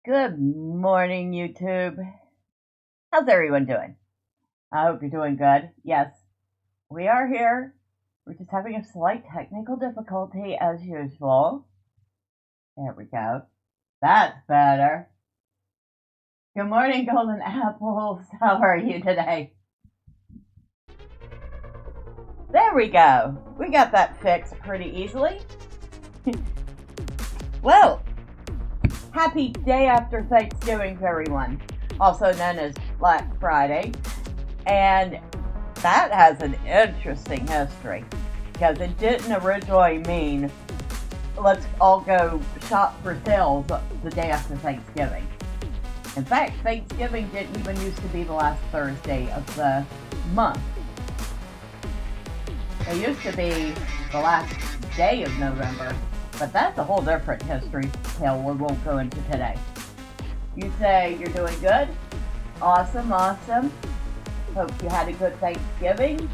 Good morning, YouTube. How's everyone doing? I hope you're doing good. Yes, we are here. We're just having a slight technical difficulty as usual. There we go. That's better. Good morning, Golden Apples. How are you today? There we go. We got that fixed pretty easily. Well, happy day after Thanksgiving to everyone, also known as Black Friday. And that has an interesting history because it didn't originally mean let's all go shop for sales the day after Thanksgiving. In fact, Thanksgiving didn't even used to be the last Thursday of the month. It used to be the last day of November, but that's a whole different history tale we won't go into today. You say you're doing good? Awesome. Hope you had a good Thanksgiving.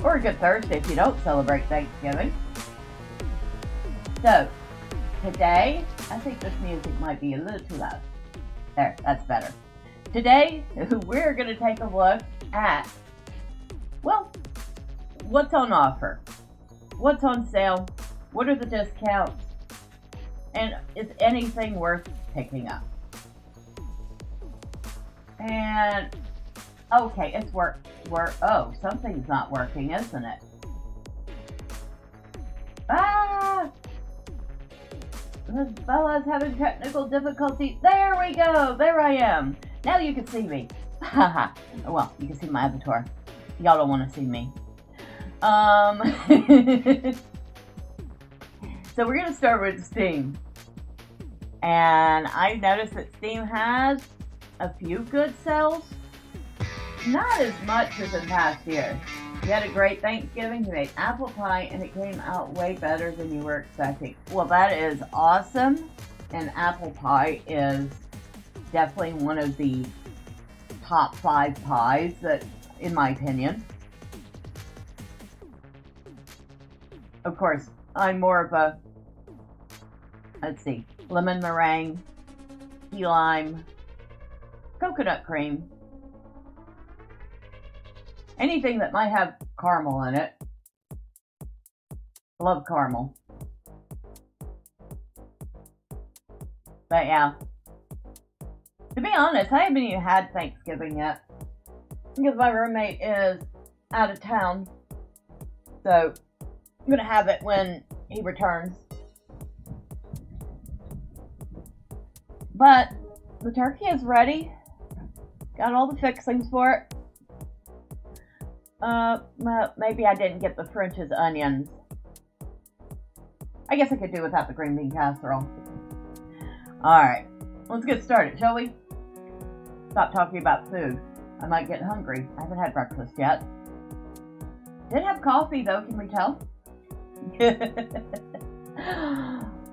Or a good Thursday if you don't celebrate Thanksgiving. So, today, I think this music might be a little too loud. There, that's better. Today, we're going to take a look at, well, what's on offer, what's on sale, what are the discounts, and is anything worth picking up? And, okay, it's oh, something's not working, isn't it? This fella's having technical difficulties. There we go. There I am. Now you can see me. Haha. Well, you can see my avatar. Y'all don't want to see me. So we're going to start with Steam. And I noticed that Steam has a few good sales. Not as much as in past years. You had a great Thanksgiving, you made apple pie, and it came out way better than you were expecting. Well, that is awesome, and apple pie is definitely one of the top 5 pies, that, in my opinion. Of course, I'm more of a, let's see, lemon meringue, key lime, coconut cream, anything that might have caramel in it. I love caramel. But yeah. To be honest, I haven't even had Thanksgiving yet. Because my roommate is out of town. So, I'm going to have it when he returns. But, the turkey is ready. Got all the fixings for it. Well, maybe I didn't get the French's onions. I guess I could do without the green bean casserole. Alright, let's get started, shall we? Stop talking about food. I might get hungry. I haven't had breakfast yet. Did have coffee though, can we tell?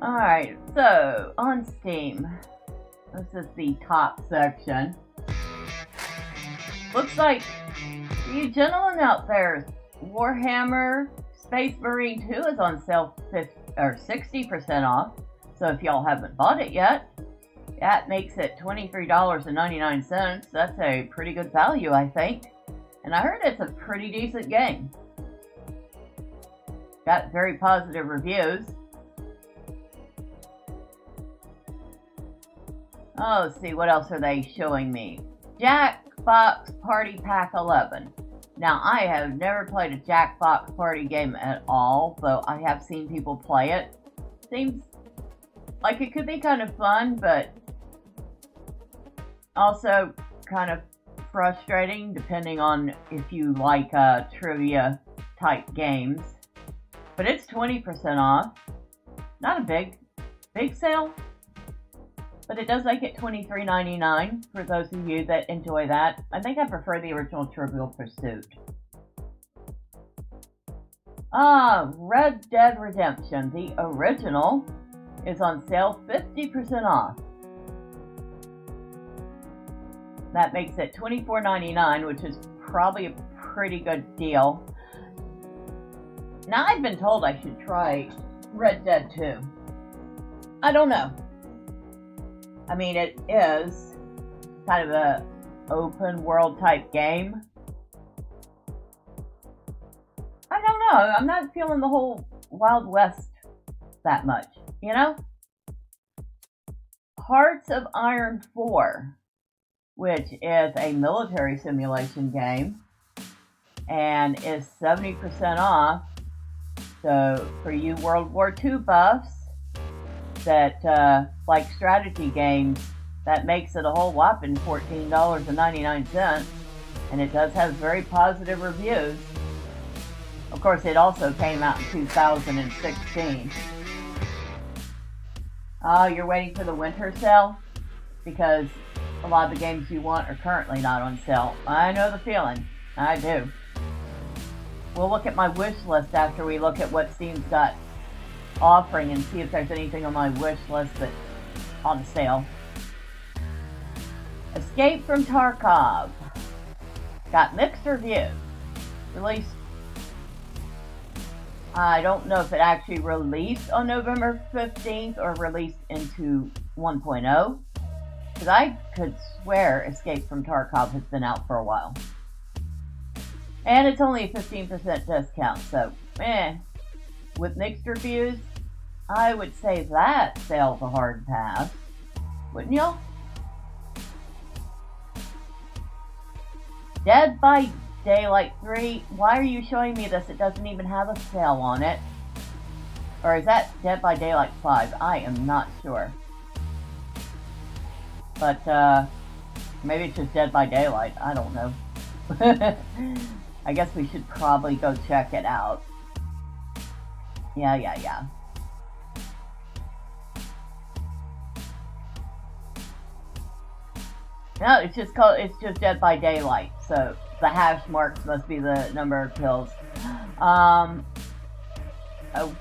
Alright, so on Steam. This is the top section. Looks like you gentlemen out there, Warhammer Space Marine 2 is on sale 60% off. So if y'all haven't bought it yet, that makes it $23.99. That's a pretty good value, I think. And I heard it's a pretty decent game. Got very positive reviews. Oh, let's see, what else are they showing me? Jackbox Party Pack 11. Now, I have never played a Jackbox Party game at all, though I have seen people play it. Seems like it could be kind of fun, but also kind of frustrating, depending on if you like trivia type games. But it's 20% off. Not a big sale. But it does make it $23.99 for those of you that enjoy that. I think I prefer the original Trivial Pursuit. Red Dead Redemption, the original, is on sale 50% off. That makes it $24.99, which is probably a pretty good deal. Now, I've been told I should try Red Dead 2. I don't know. I mean, it is kind of a open world type game. I don't know. I'm not feeling the whole Wild West that much, you know? Hearts of Iron 4, which is a military simulation game and is 70% off. So for you World War II buffs that like strategy games, that makes it a whole whopping $14.99, and it does have very positive reviews. Of course, it also came out in 2016. Oh, you're waiting for the winter sale? Because a lot of the games you want are currently not on sale. I know the feeling. I do. We'll look at my wish list after we look at what Steam's got offering and see if there's anything on my wish list that's on sale. Escape from Tarkov. Got mixed reviews. Released, I don't know if it actually released on November 15th or released into 1.0. Because I could swear Escape from Tarkov has been out for a while. And it's only a 15% discount, so with mixed reviews, I would say that sale's a hard pass. Wouldn't y'all? Dead by Daylight 3. Why are you showing me this? It doesn't even have a sale on it. Or is that Dead by Daylight 5? I am not sure. But, maybe it's just Dead by Daylight. I don't know. I guess we should probably go check it out. Yeah. No, it's just Dead by Daylight. So the hash marks must be the number of kills.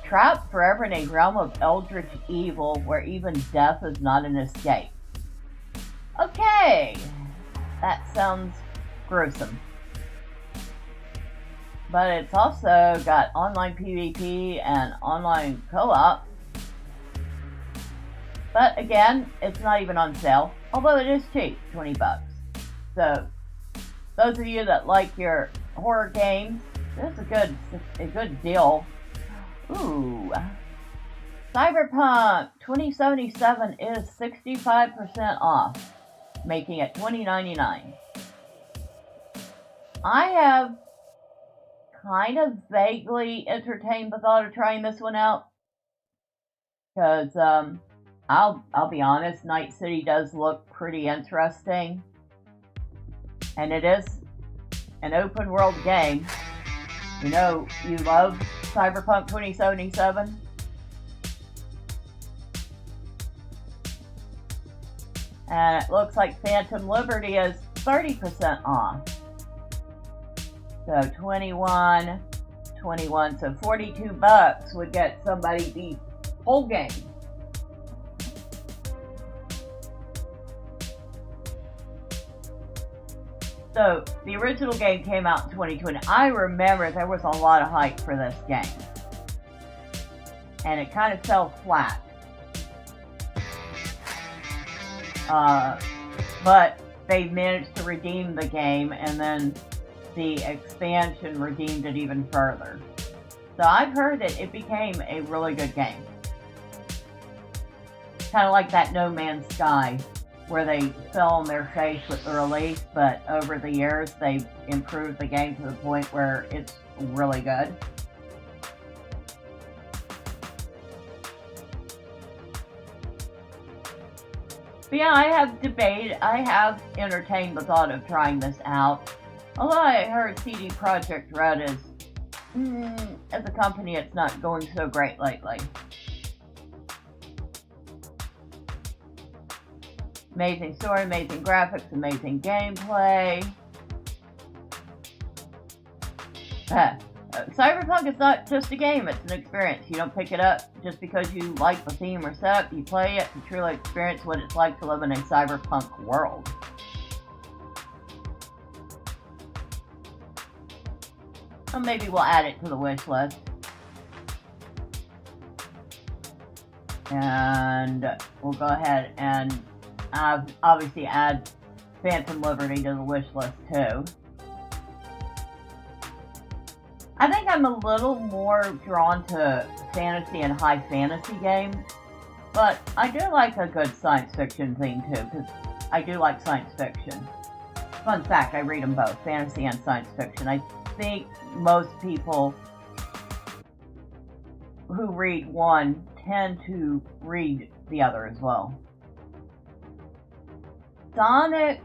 Trapped forever in a realm of eldritch evil where even death is not an escape. Okay, that sounds gruesome. But it's also got online PvP and online co-op. But again, it's not even on sale, although it is cheap, $20. So, those of you that like your horror games, this is a good deal. Ooh. Cyberpunk 2077 is 65% off, making it $20.99. I have kind of vaguely entertained the thought of trying this one out, because I'll be honest, Night City does look pretty interesting, and it is an open world game. You know, you love Cyberpunk 2077. And it looks like Phantom Liberty is 30% off. So 21, so $42 would get somebody the whole game. So the original game came out in 2020. I remember there was a lot of hype for this game, and it kind of fell flat. But they managed to redeem the game, and then the expansion redeemed it even further. So I've heard that it became a really good game. Kind of like that No Man's Sky, where they fell on their face with the release, but over the years they've improved the game to the point where it's really good. But yeah, I have entertained the thought of trying this out. Although I heard CD Projekt Red is, as a company, it's not going so great lately. Amazing story, amazing graphics, amazing gameplay. Cyberpunk is not just a game, it's an experience. You don't pick it up just because you like the theme or setup. You play it to truly experience what it's like to live in a cyberpunk world. Well, maybe we'll add it to the wish list. And we'll go ahead and Obviously add Phantom Liberty to the wish list too. I think I'm a little more drawn to fantasy and high fantasy games, but I do like a good science fiction thing too, because I do like science fiction. Fun fact, I read them both, fantasy and science fiction. I think most people who read one tend to read the other as well. Sonic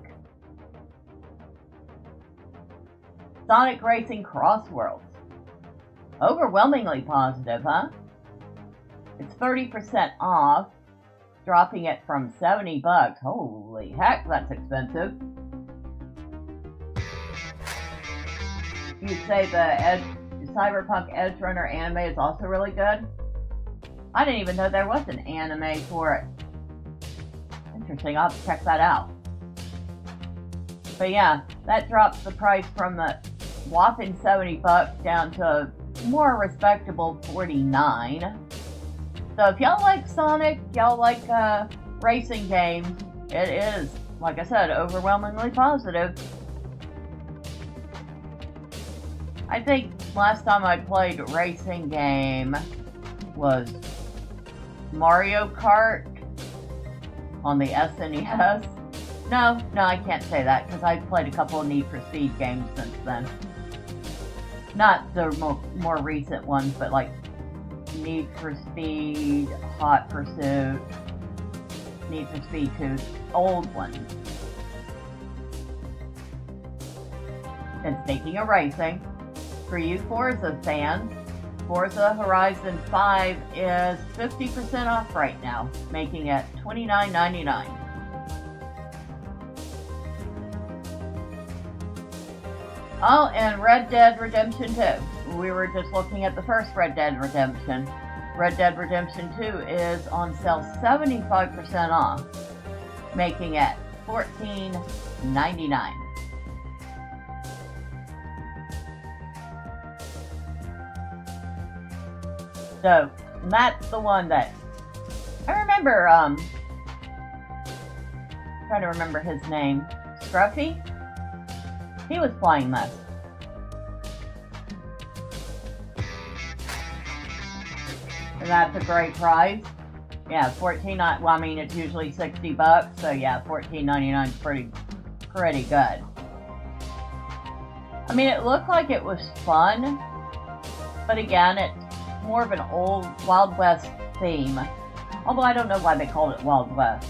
Racing Cross Worlds. Overwhelmingly positive, huh? It's 30% off, dropping it from $70. Holy heck, that's expensive. You'd say the Cyberpunk Edge Runner anime is also really good? I didn't even know there was an anime for it. Interesting, I'll have to check that out. But yeah, that drops the price from the whopping $70 down to more respectable $49. So if y'all like Sonic, y'all like racing games, it is, like I said, overwhelmingly positive. I think last time I played a racing game was Mario Kart on the SNES. No, I can't say that because I've played a couple of Need for Speed games since then. Not the more recent ones, but like Need for Speed, Hot Pursuit, Need for Speed 2, old ones. And speaking of racing, for you Forza fans, Forza Horizon 5 is 50% off right now, making it $29.99. Oh, and Red Dead Redemption 2. We were just looking at the first Red Dead Redemption. Red Dead Redemption 2 is on sale 75% off, making it $14.99. So, that's the one that I remember, trying to remember his name. Scruffy? He was playing this. And that's a great price. Yeah, well, I mean, it's usually $60, so yeah, $14.99 is pretty good. I mean, it looked like it was fun, but again, it's more of an old Wild West theme. Although I don't know why they called it Wild West.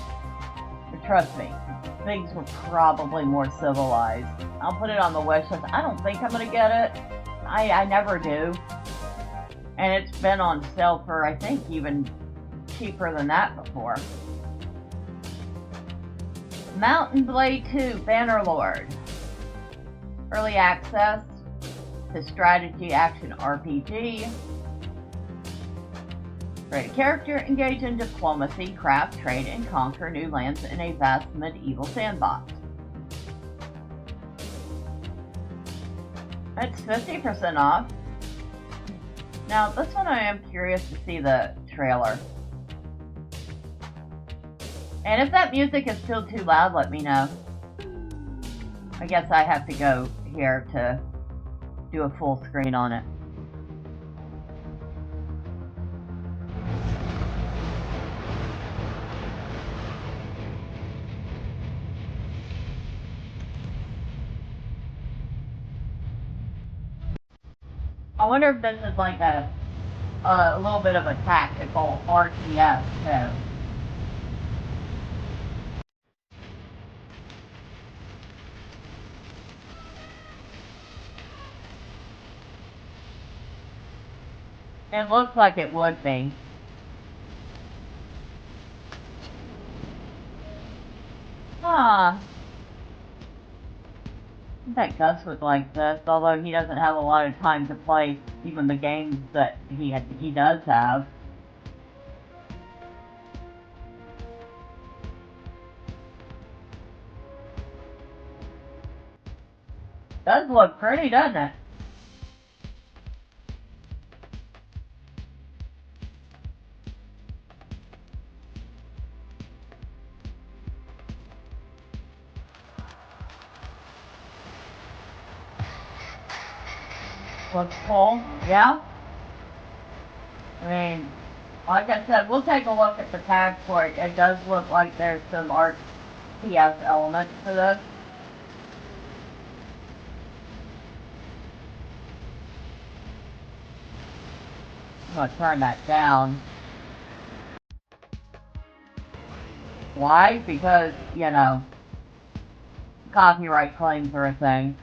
But trust me, things were probably more civilized. I'll put it on the wish list. I don't think I'm gonna get it. I never do. And it's been on sale for, I think, even cheaper than that before. Mountain Blade 2 Bannerlord. Early access to strategy action RPG. Create a character, engage in diplomacy, craft, trade, and conquer new lands in a vast medieval sandbox. It's 50% off. Now, this one I am curious to see the trailer. And if that music is still too loud, let me know. I guess I have to go here to do a full screen on it. I wonder if this is like a little bit of a tactical RTS too. It looks like it would be. Ah. I bet Gus would like this, although he doesn't have a lot of time to play even the games that he does have. Does look pretty, doesn't it? Looks cool, yeah? I mean, like I said, we'll take a look at the tag for it. It does look like there's some RTS elements to this. I'm gonna turn that down. Why? Because, you know, copyright claims are a thing.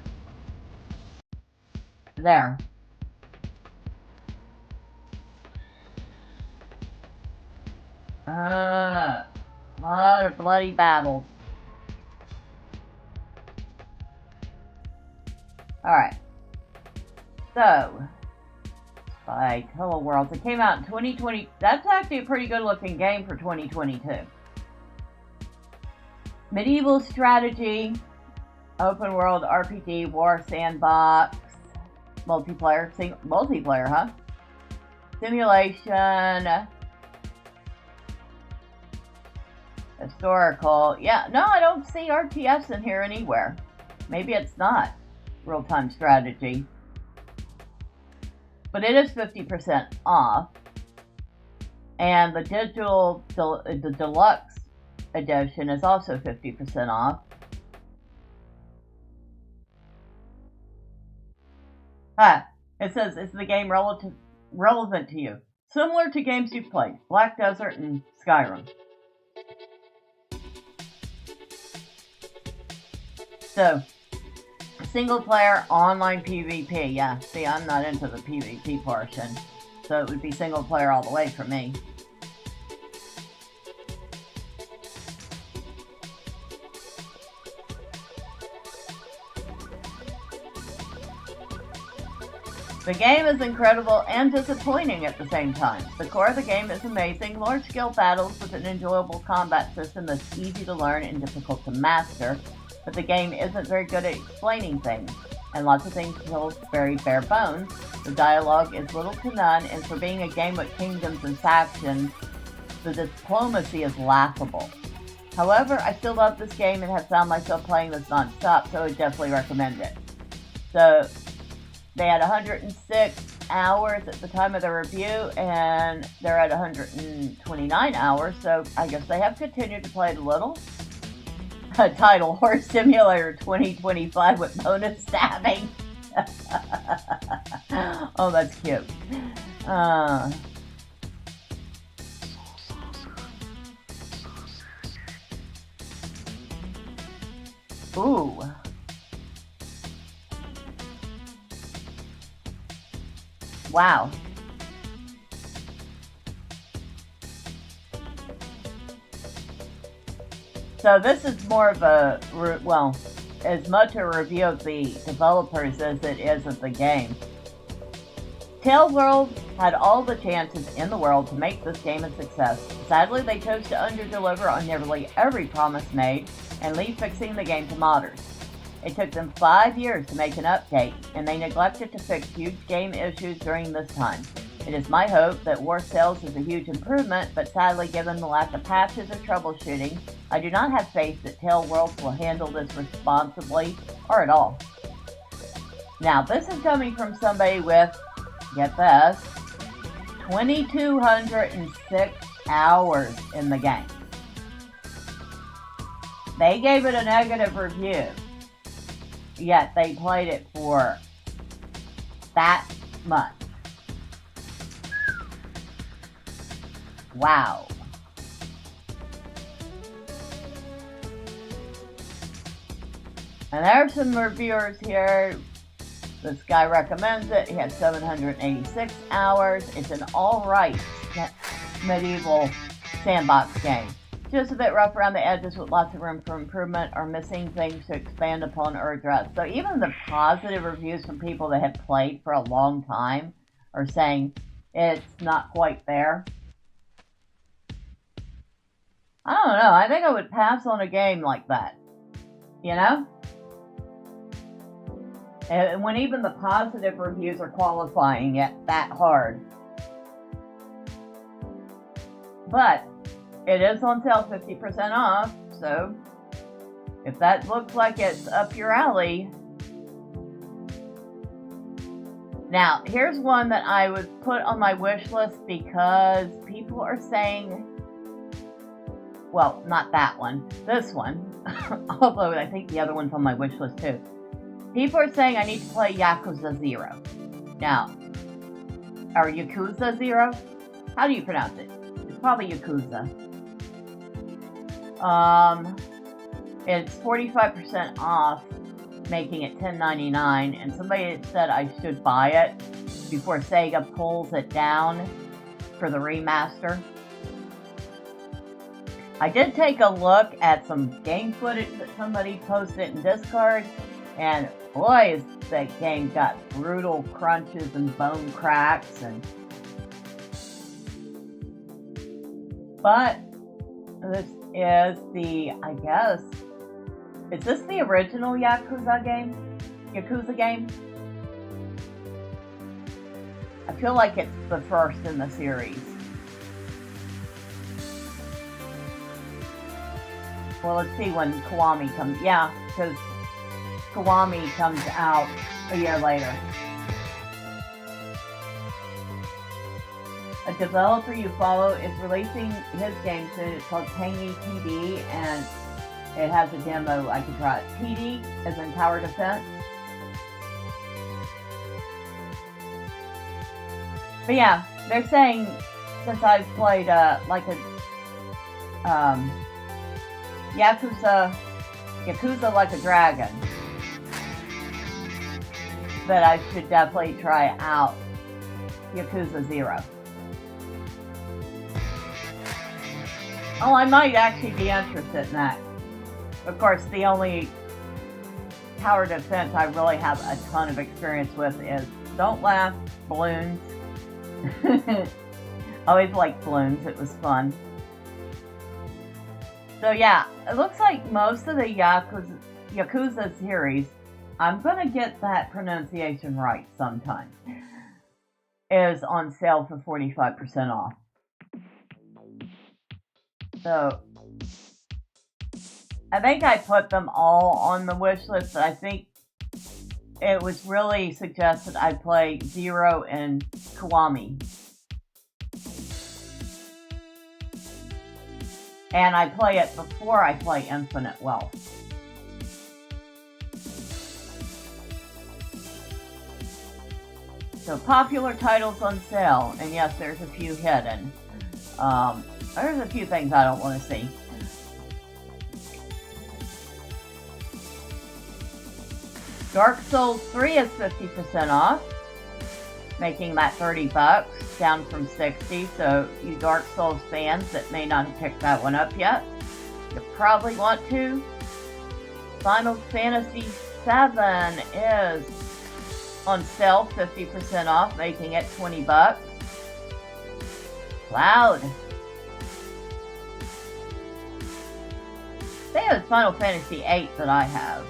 There. A lot of bloody battles. Alright. So, by Hello World. It came out in 2020. That's actually a pretty good looking game for 2022. Medieval strategy, open world RPG, war sandbox, multiplayer, huh? Simulation, historical. Yeah, no, I don't see RTS in here anywhere. Maybe it's not real-time strategy. But it is 50% off. And the the deluxe edition is also 50% off. It says, is the game relevant to you? Similar to games you've played, Black Desert and Skyrim. So, single player online PvP. Yeah, see, I'm not into the PvP portion. So it would be single player all the way for me. The game is incredible and disappointing at the same time. The core of the game is amazing, large-scale battles with an enjoyable combat system that's easy to learn and difficult to master, but the game isn't very good at explaining things, and lots of things feel very bare bones. The dialogue is little to none, and for being a game with kingdoms and factions, the diplomacy is laughable. However, I still love this game and have found myself playing this non-stop, so I would definitely recommend it. So, they had 106 hours at the time of the review, and they're at 129 hours, so I guess they have continued to play it a little. Title, Horse Simulator 2025 with bonus stabbing. Oh, that's cute. Ooh. Wow. So this is more of a, well, as much a review of the developers as it is of the game. Tailworld had all the chances in the world to make this game a success. Sadly, they chose to underdeliver on nearly every promise made and leave fixing the game to modders. It took them 5 years to make an update, and they neglected to fix huge game issues during this time. It is my hope that War Sales is a huge improvement, but sadly, given the lack of patches or troubleshooting, I do not have faith that Tailworld will handle this responsibly or at all. Now, this is coming from somebody with, get this, 2,206 hours in the game. They gave it a negative review, yet they played it for that much. Wow. And there are some reviewers here. This guy recommends it. He had 786 hours. It's an alright medieval sandbox game. Just a bit rough around the edges with lots of room for improvement or missing things to expand upon or address. So even the positive reviews from people that have played for a long time are saying it's not quite there. I don't know. I think I would pass on a game like that. You know? And when even the positive reviews are qualifying it that hard. But it is on sale 50% off, so if that looks like it's up your alley, Now, here's one that I would put on my wish list because people are saying, well, not that one, this one, although I think the other one's on my wish list too. People are saying I need to play Yakuza 0. Now, or Yakuza 0? How do you pronounce it? It's probably Yakuza. It's 45% off, making it $10.99, and somebody said I should buy it before Sega pulls it down for the remaster. I did take a look at some game footage that somebody posted in Discord, and boy, is that game got brutal crunches and bone cracks, but this is the, I guess, is this the original Yakuza game? I feel like it's the first in the series. Well, let's see when Kiwami comes. Yeah, because Kiwami comes out a year later. A developer you follow is releasing his game soon. It's called Tangy PD, and it has a demo I can try it. PD as in tower defense. But yeah, they're saying since I've played like a Yakuza Like a Dragon, that I should definitely try out Yakuza 0. Oh, I might actually be interested in that. Of course, the only tower defense I really have a ton of experience with is, don't laugh, balloons. Always liked balloons, it was fun. So yeah, it looks like most of the Yakuza series, I'm gonna get that pronunciation right sometime, is on sale for 45% off. So, I think I put them all on the wish list, but I think it was really suggested I play 0 and Kiwami. And I play it before I play Infinite Wealth. So popular titles on sale, and yes, there's a few hidden. There's a few things I don't want to see. Dark Souls 3 is 50% off, making that $30, down from $60. So you Dark Souls fans that may not have picked that one up yet, you probably want to. Final Fantasy 7 is on sale, 50% off, making it $20. Loud. I think it's Final Fantasy 8 that I have.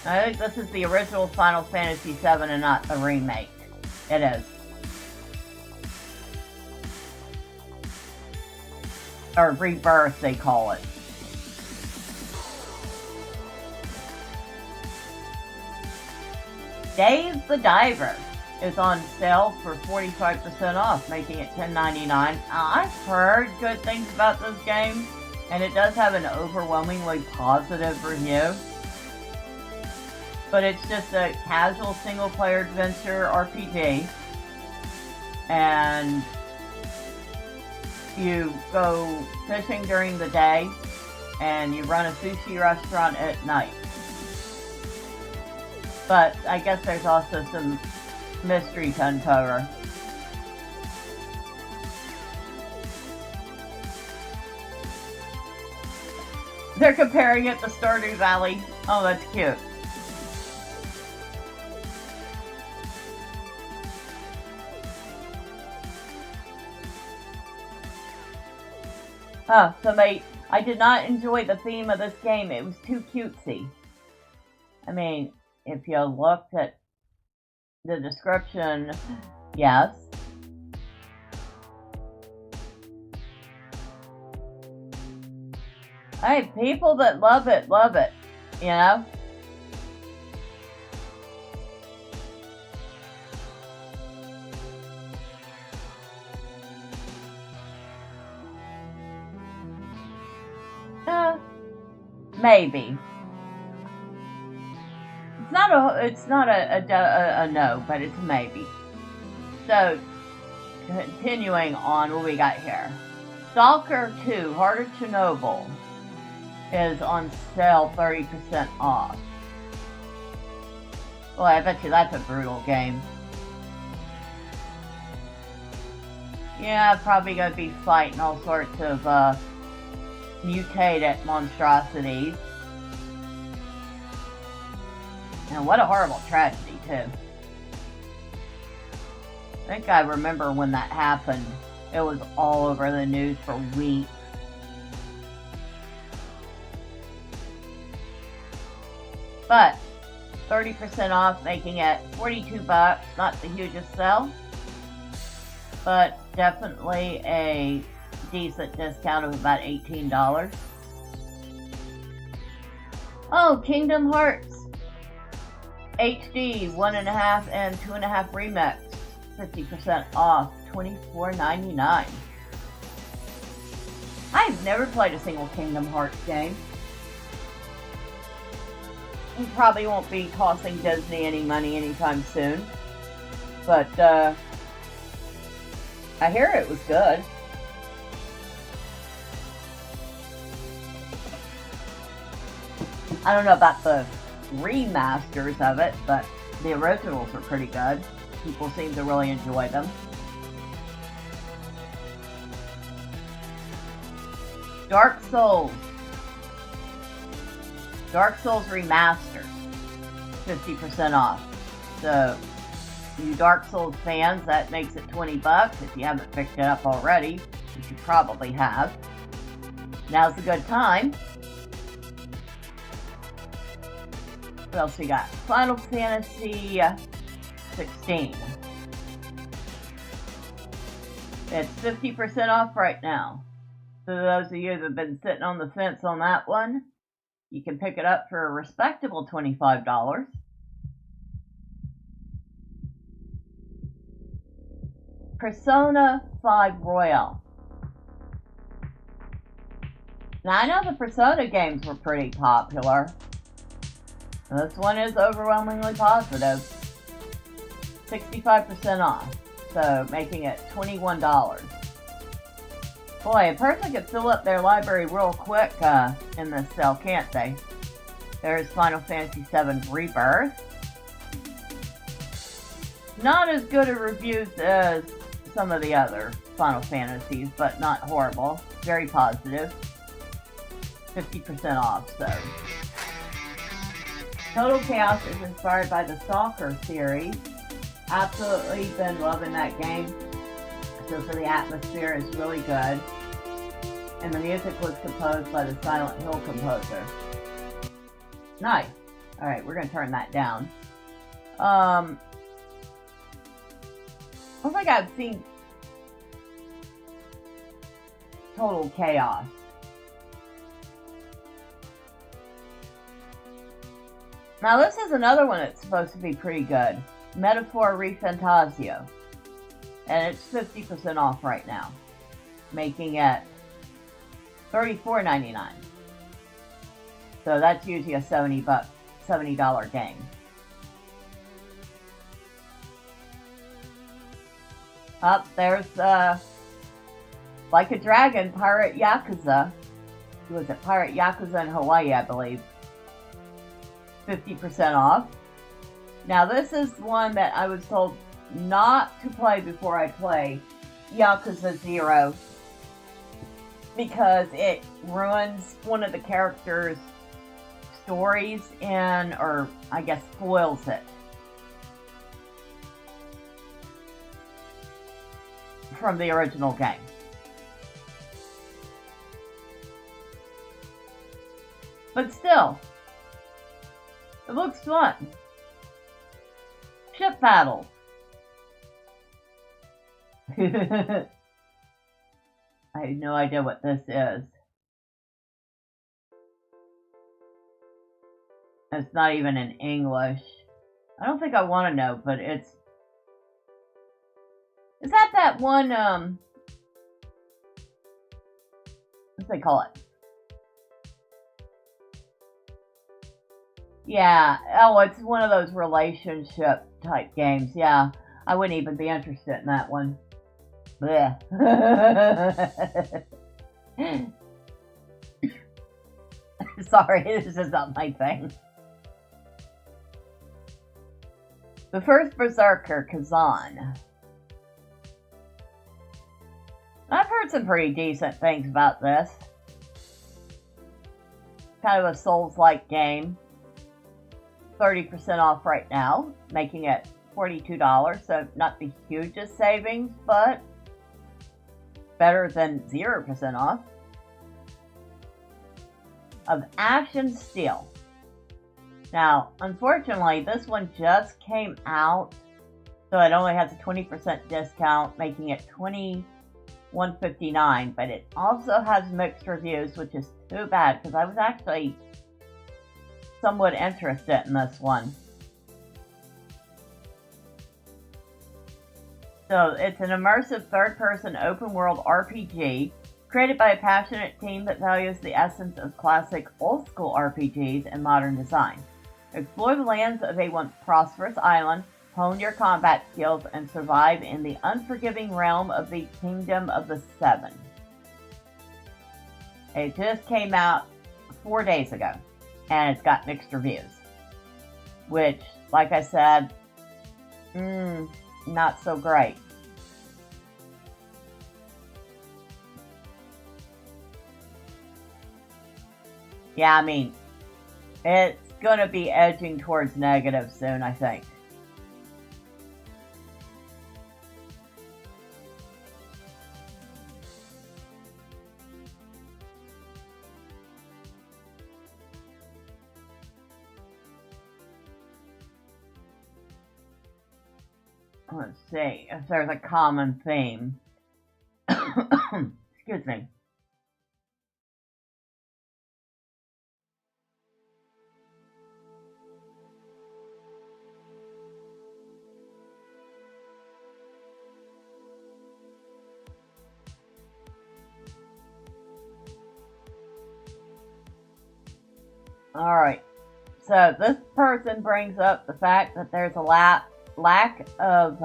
I think this is the original Final Fantasy 7 and not the remake. It is. Or Rebirth, they call it. Dave the Diver is on sale for 45% off, making it $10.99. I've heard good things about this game, and it does have an overwhelmingly positive review. But it's just a casual single-player adventure RPG, and you go fishing during the day, and you run a sushi restaurant at night. But I guess there's also some mystery to uncover. They're comparing it to Stardew Valley. Oh, that's cute. Oh, somebody, I did not enjoy the theme of this game. It was too cutesy. I mean, if you looked at the description, yes. Hey, people that love it, you know? Maybe. It's not a no, but it's a maybe. So, continuing on, what we got here. Stalker 2, Harder to Noble, is on sale 30% off. Boy, I bet you that's a brutal game. Yeah, probably gonna be fighting all sorts of mutated monstrosities. And what a horrible tragedy, too. I think I remember when that happened. It was all over the news for weeks. But 30% off, making it $42. Not the hugest sell, but definitely a decent discount of about $18. Oh, Kingdom Hearts HD 1.5 and 2.5 Remix, 50% off, $24.99. I've never played a single Kingdom Hearts game. We probably won't be costing Disney any money anytime soon. But, I hear it was good. I don't know about the remasters of it, but the originals are pretty good. People seem to really enjoy them. Dark Souls Remastered, 50% off. So, you Dark Souls fans, that makes it $20 if you haven't picked it up already, which you probably have. Now's a good time. What else we got? Final Fantasy 16. It's 50% off right now. So those of you that have been sitting on the fence on that one, you can pick it up for a respectable $25. Persona 5 Royal. Now I know the Persona games were pretty popular. This one is overwhelmingly positive. 65% off, so making it $21. Boy, a person could fill up their library real quick in this sale, can't they? There's Final Fantasy VII Rebirth. Not as good a reviews as some of the other Final Fantasies, but not horrible. Very positive. 50% off, so. Total Chaos is inspired by the Stalker series. Absolutely been loving that game. So for the atmosphere, it's really good. And the music was composed by the Silent Hill composer. Nice. Alright, we're going to turn that down. I don't think I've seen Total Chaos. Now this is another one that's supposed to be pretty good. Metaphor Refantasio. And it's 50% off right now, making it $34.99. So that's usually a $70 game. Up there's Like a Dragon, Pirate Yakuza. Who was it? Pirate Yakuza in Hawaii, I believe. 50% off. Now this is one that I was told not to play before I play Yakuza 0 because it ruins one of the characters' stories or I guess spoils it from the original game. But still, it looks fun. Ship battle. I have no idea what this is. It's not even in English. I don't think I want to know, but it's... Is that one, what's they call it? Yeah, oh, it's one of those relationship type games. Yeah, I wouldn't even be interested in that one. Blech. Sorry, this is not my thing. The first Berserker, Kazan. I've heard some pretty decent things about this. Kind of a Souls-like game. 30% off right now, making it $42, so not the hugest savings, but better than 0% off. Of Ash and Steel. Now, unfortunately, this one just came out, so it only has a 20% discount, making it $21.59, but it also has mixed reviews, which is too bad, because I was actually somewhat interested in this one. So, it's an immersive third-person open-world RPG created by a passionate team that values the essence of classic old-school RPGs and modern design. Explore the lands of a once prosperous island, hone your combat skills, and survive in the unforgiving realm of the Kingdom of the Seven. It just came out 4 days ago, and it's got mixed reviews. Which, like I said, not so great. Yeah, I mean, it's gonna be edging towards negative soon, I think. Let's see if there's a common theme. Excuse me. Alright, so this person brings up the fact that there's a lack of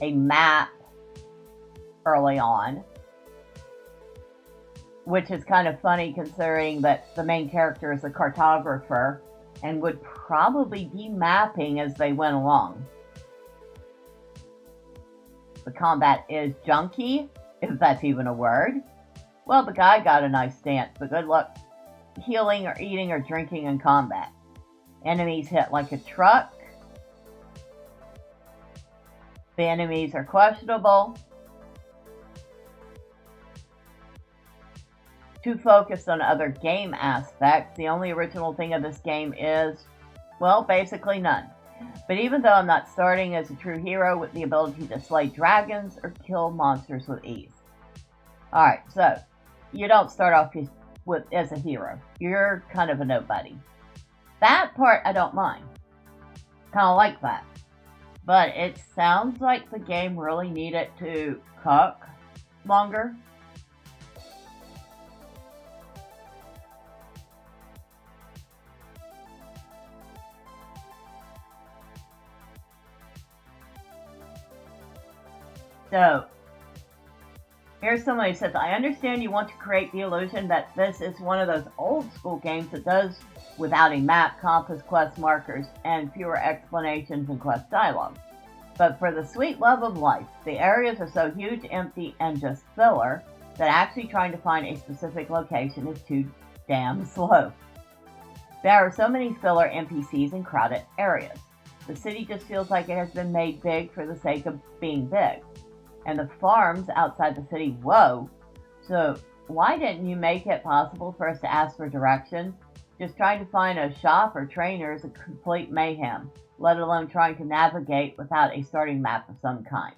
a map early on, which is kind of funny considering that the main character is a cartographer and would probably be mapping as they went along. The combat is junky, if that's even a word. Well, the guy got a nice stance, but good luck healing or eating or drinking in combat. Enemies hit like a truck. The enemies are questionable. Too focused on other game aspects. The only original thing of this game is, well, basically none. But even though I'm not starting as a true hero with the ability to slay dragons or kill monsters with ease. Alright, so you don't start off as a hero. You're kind of a nobody. That part I don't mind. Kind of like that. But it sounds like the game really needed to cook longer. So, here's someone who says, I understand you want to create the illusion that this is one of those old school games that does without a map, compass, quest markers, and fewer explanations and quest dialogue. But for the sweet love of life, the areas are so huge, empty, and just filler that actually trying to find a specific location is too damn slow. There are so many filler NPCs in crowded areas. The city just feels like it has been made big for the sake of being big. And the farms outside the city, whoa. So why didn't you make it possible for us to ask for directions? Just trying to find a shop or trainer is a complete mayhem, let alone trying to navigate without a starting map of some kind.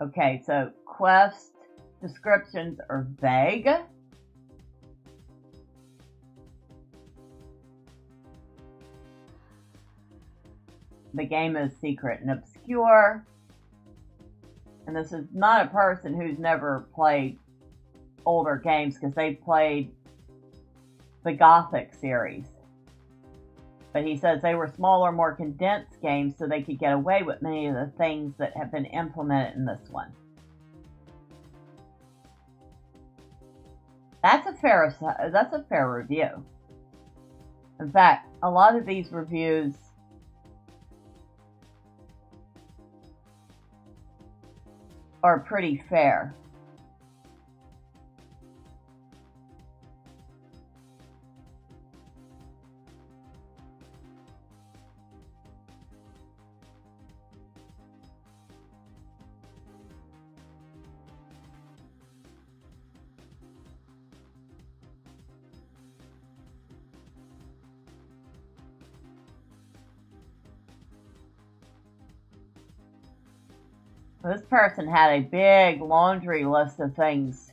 Okay, so quest descriptions are vague. The game is secret and obscure. And this is not a person who's never played older games, because they've played the Gothic series. But he says they were smaller, more condensed games, so they could get away with many of the things that have been implemented in this one. That's a fair review. In fact, a lot of these reviews are pretty fair. This person had a big laundry list of things.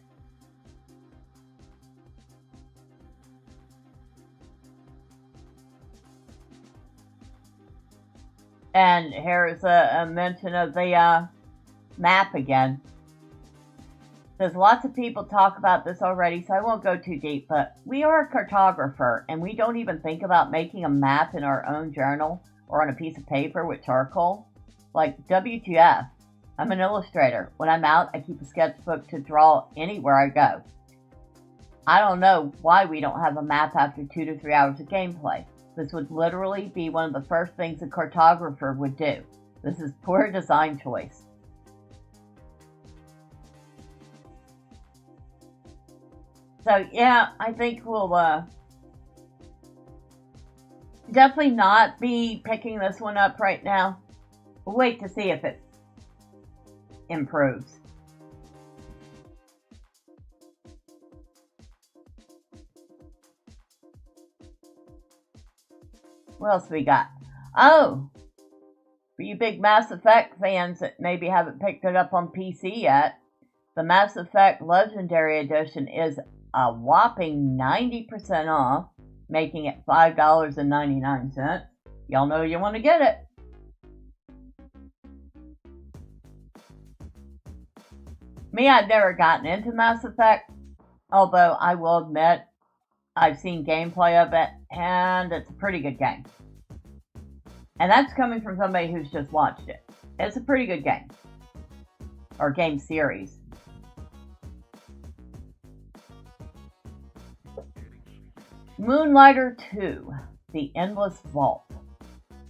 And here's a mention of the map again. There's lots of people talk about this already, so I won't go too deep, but we are a cartographer, and we don't even think about making a map in our own journal or on a piece of paper with charcoal. Like, WTF. I'm an illustrator. When I'm out, I keep a sketchbook to draw anywhere I go. I don't know why we don't have a map after 2 to 3 hours of gameplay. This would literally be one of the first things a cartographer would do. This is poor design choice. So yeah, I think we'll definitely not be picking this one up right now. We'll wait to see if it improves. What else we got? Oh, for you big Mass Effect fans that maybe haven't picked it up on PC yet, the Mass Effect Legendary Edition is a whopping 90% off, making it $5.99. Y'all know you want to get it. Me, I've never gotten into Mass Effect, although I will admit I've seen gameplay of it, and it's a pretty good game. And that's coming from somebody who's just watched it. It's a pretty good game. Or game series. Moonlighter 2, The Endless Vault.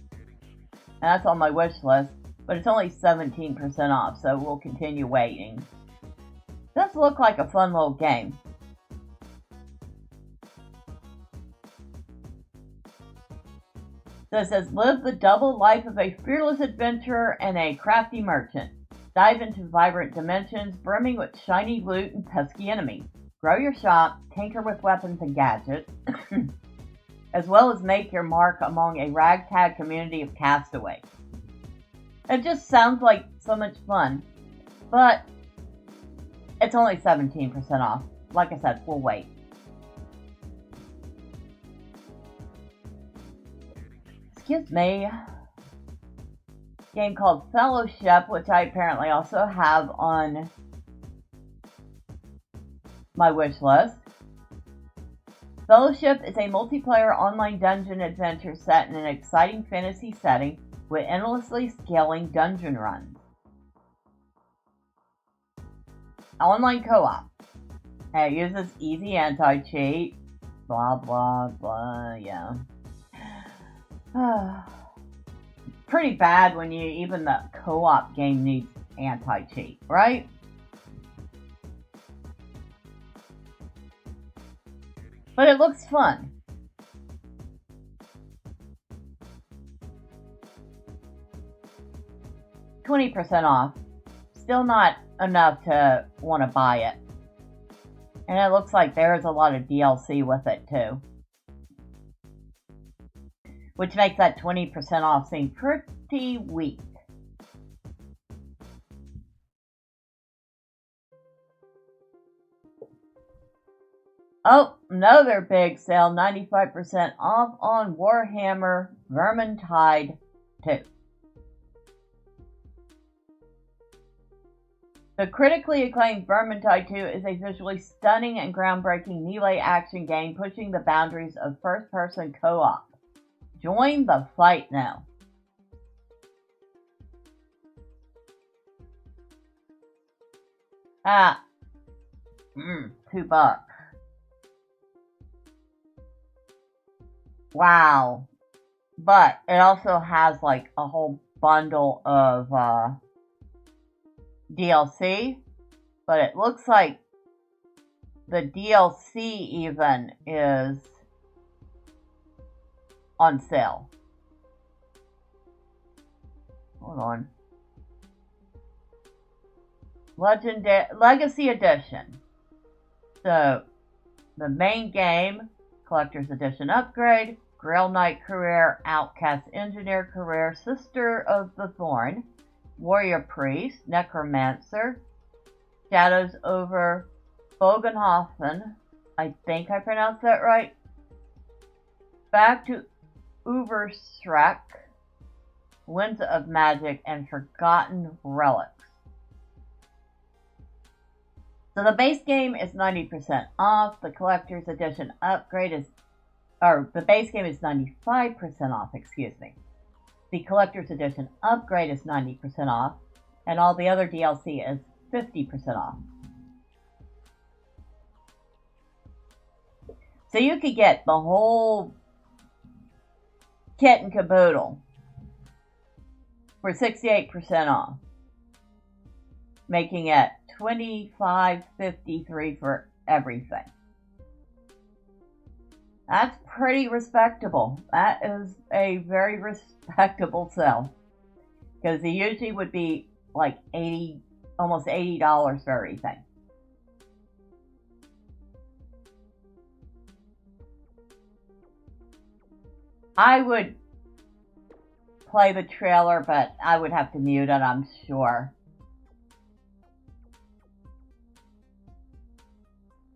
And that's on my wish list, but it's only 17% off, so we'll continue waiting. Does look like a fun little game. So it says, live the double life of a fearless adventurer and a crafty merchant. Dive into vibrant dimensions, brimming with shiny loot and pesky enemies. Grow your shop, tinker with weapons and gadgets, as well as make your mark among a ragtag community of castaways. It just sounds like so much fun, but it's only 17% off. Like I said, we'll wait. Excuse me. Game called Fellowship, which I apparently also have on my wish list. Fellowship is a multiplayer online dungeon adventure set in an exciting fantasy setting with endlessly scaling dungeon runs. Online co-op. It uses easy anti-cheat. Blah, blah, blah, yeah. Pretty bad when even the co-op game needs anti-cheat, right? But it looks fun. $20 off. Still not enough to want to buy it. And it looks like there's a lot of DLC with it too. Which makes that 20% off seem pretty weak. Oh, another big sale, 95% off on Warhammer Vermintide 2. The critically acclaimed Vermintide 2 is a visually stunning and groundbreaking melee action game pushing the boundaries of first-person co-op. Join the fight now. $2. Wow. But it also has like a whole bundle of DLC. But it looks like the DLC even is on sale. Hold on. Legacy Edition. So, the main game, Collector's Edition upgrade, Grail Knight career, Outcast Engineer career, Sister of the Thorn, Warrior Priest, Necromancer, Shadows over Bogenhofen, I think I pronounced that right, Back to Uberschreck, Winds of Magic, and Forgotten Relics. So the base game is 90% off. The collector's edition upgrade is, the base game is 95% off, excuse me. The collector's edition upgrade is 90% off, and all the other DLC is 50% off. So you could get the whole kit and caboodle for 68% off, making it $25.53 for everything. That's pretty respectable. That is a very respectable sale, because it usually would be like almost $80 for everything. I would play the trailer, but I would have to mute it, I'm sure.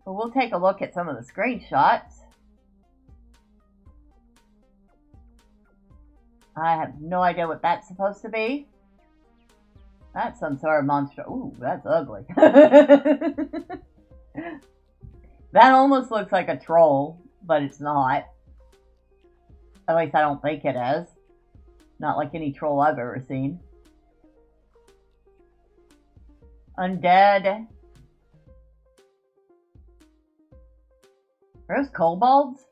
But we'll take a look at some of the screenshots. I have no idea what that's supposed to be. That's some sort of monster. Ooh, that's ugly. That almost looks like a troll, but it's not. At least I don't think it is. Not like any troll I've ever seen. Undead. Are those kobolds?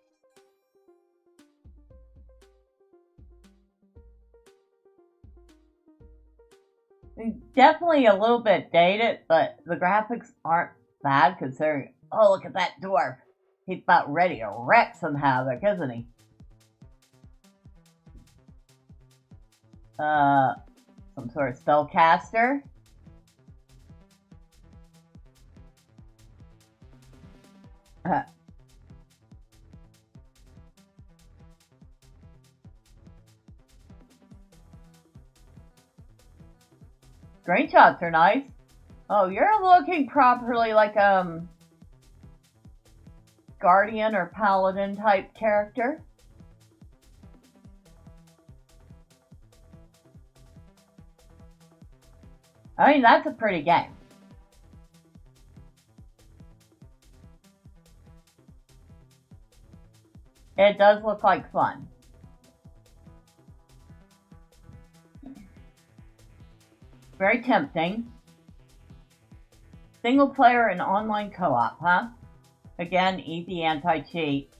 Definitely a little bit dated, but the graphics aren't bad considering. Oh, look at that dwarf. He's about ready to wreck some havoc, isn't he? Some sort of spellcaster. Screenshots are nice. Oh, you're looking properly like Guardian or Paladin type character. I mean, that's a pretty game. It does look like fun. Very tempting. Single player and online co-op, huh? Again, easy anti-cheat.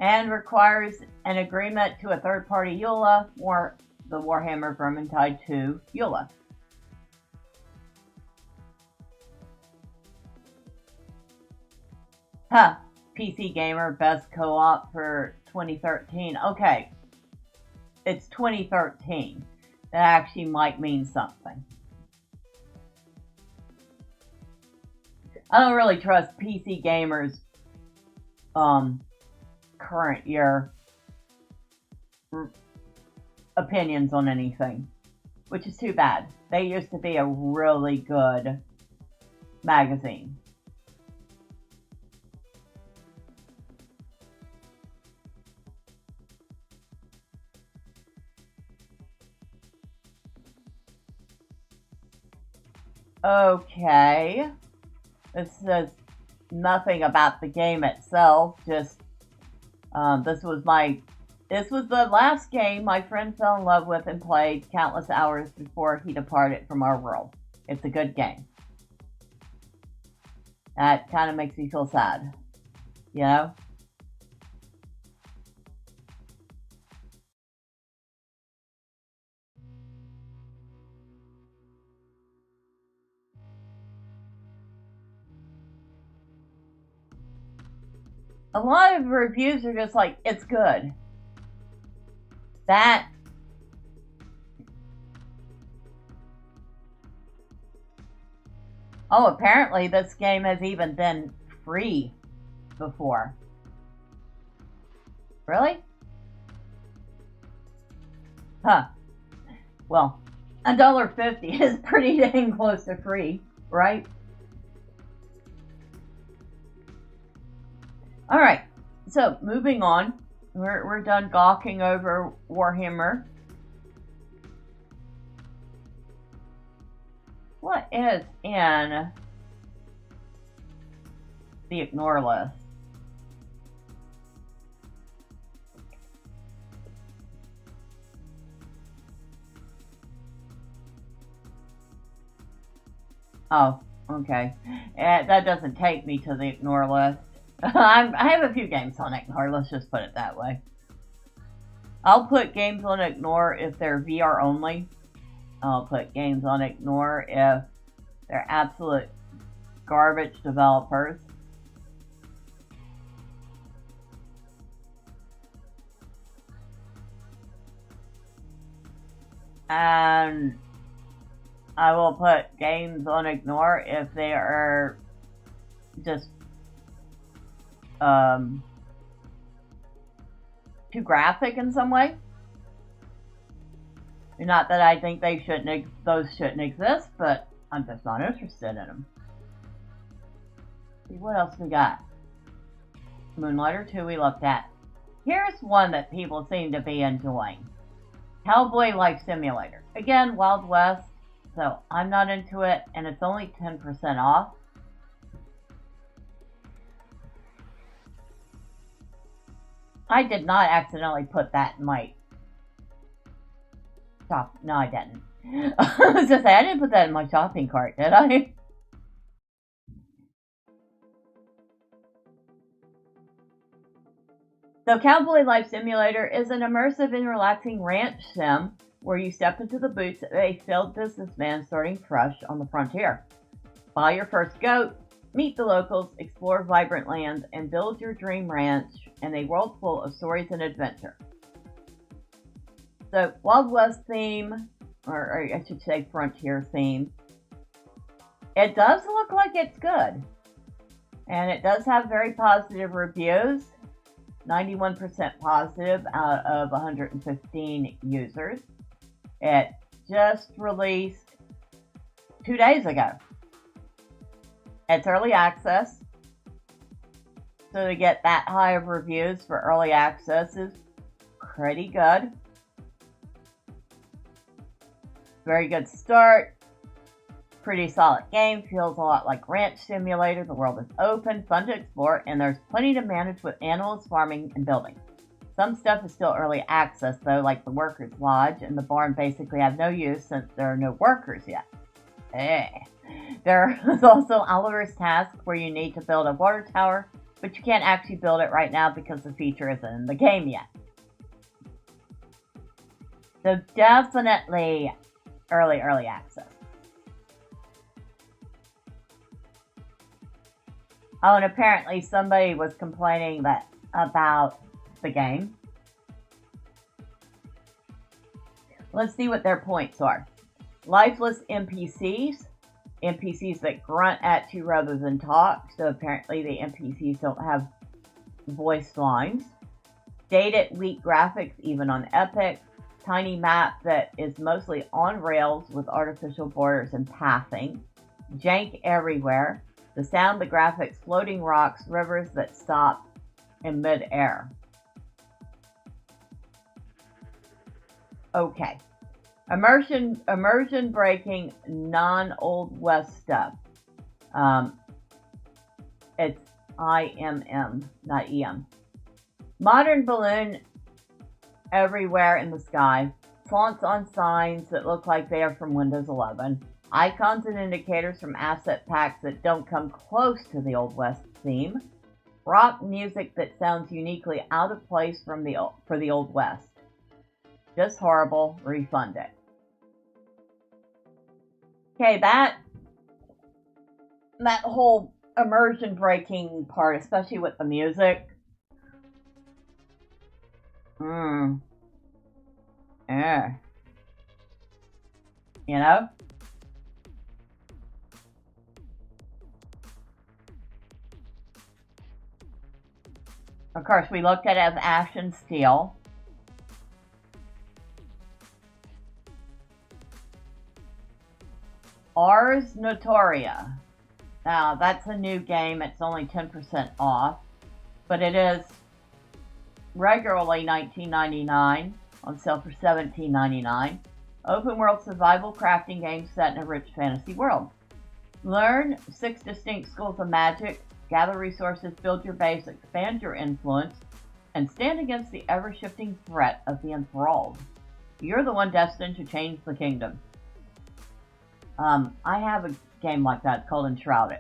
And requires an agreement to a third-party EULA or the Warhammer Vermintide 2 EULA. Huh. PC Gamer Best Co-op for 2013. Okay. It's 2013. That actually might mean something. I don't really trust PC Gamer's current year opinions on anything, which is too bad. They used to be a really good magazine. Okay. This says nothing about the game itself, just this was the last game my friend fell in love with and played countless hours before he departed from our world. It's a good game. That kind of makes me feel sad, you know? A lot of reviews are just like, it's good. That Oh, apparently this game has even been free before. Really? Huh. Well, $1.50 is pretty dang close to free, right? Alright, so moving on. We're done gawking over Warhammer. What is in the ignore list? Oh, okay. That doesn't take me to the ignore list. I have a few games on ignore, let's just put it that way. I'll put games on ignore if they're VR only. I'll put games on ignore if they're absolute garbage developers. And I will put games on ignore if they are just too graphic in some way. Not that I think those shouldn't exist, but I'm just not interested in them. See what else we got. Moonlighter 2 we looked at. Here's one that people seem to be enjoying. Cowboy Life Simulator. Again, Wild West, so I'm not into it, and it's only 10% off. I did not accidentally put that in my shop. No, I didn't. I was just saying, I didn't put that in my shopping cart, did I? So Cowboy Life Simulator is an immersive and relaxing ranch sim where you step into the boots of a failed businessman starting fresh on the frontier. Buy your first goat, meet the locals, explore vibrant lands, and build your dream ranch in a world full of stories and adventure. So, Wild West theme, or I should say frontier theme. It does look like it's good. And it does have very positive reviews. 91% positive out of 115 users. It just released 2 days ago. It's early access. So to get that high of reviews for early access is pretty good. Very good start. Pretty solid game. Feels a lot like Ranch Simulator. The world is open, fun to explore, and there's plenty to manage with animals, farming, and building. Some stuff is still early access though, like the Workers' Lodge and the barn basically have no use since there are no workers yet. There is also Oliver's Task where you need to build a water tower, but you can't actually build it right now because the feature isn't in the game yet. So definitely early access. Oh, and apparently somebody was complaining about the game. Let's see what their points are. Lifeless NPCs. NPCs that grunt at you rather than talk. So apparently the NPCs don't have voice lines. Dated, weak graphics even on Epic. Tiny map that is mostly on rails with artificial borders and pathing. Jank everywhere. The sound, the graphics, floating rocks, rivers that stop in mid-air. Okay. Immersion breaking, non-Old West stuff. It's IMM, not EM. Modern balloon everywhere in the sky. Fonts on signs that look like they are from Windows 11. Icons and indicators from asset packs that don't come close to the Old West theme. Rock music that sounds uniquely out of place for the Old West. Just horrible. Refund it. Okay, that whole immersion breaking part, especially with the music. Yeah. You know? Of course, we looked at it as ash and steel. Ars Notoria. Now, that's a new game. It's only 10% off, but it is regularly $19.99, on sale for $17.99. Open world survival crafting game set in a rich fantasy world. Learn 6 distinct schools of magic, gather resources, build your base, expand your influence, and stand against the ever-shifting threat of the enthralled. You're the one destined to change the kingdom. I have a game like that. It's called Enshrouded.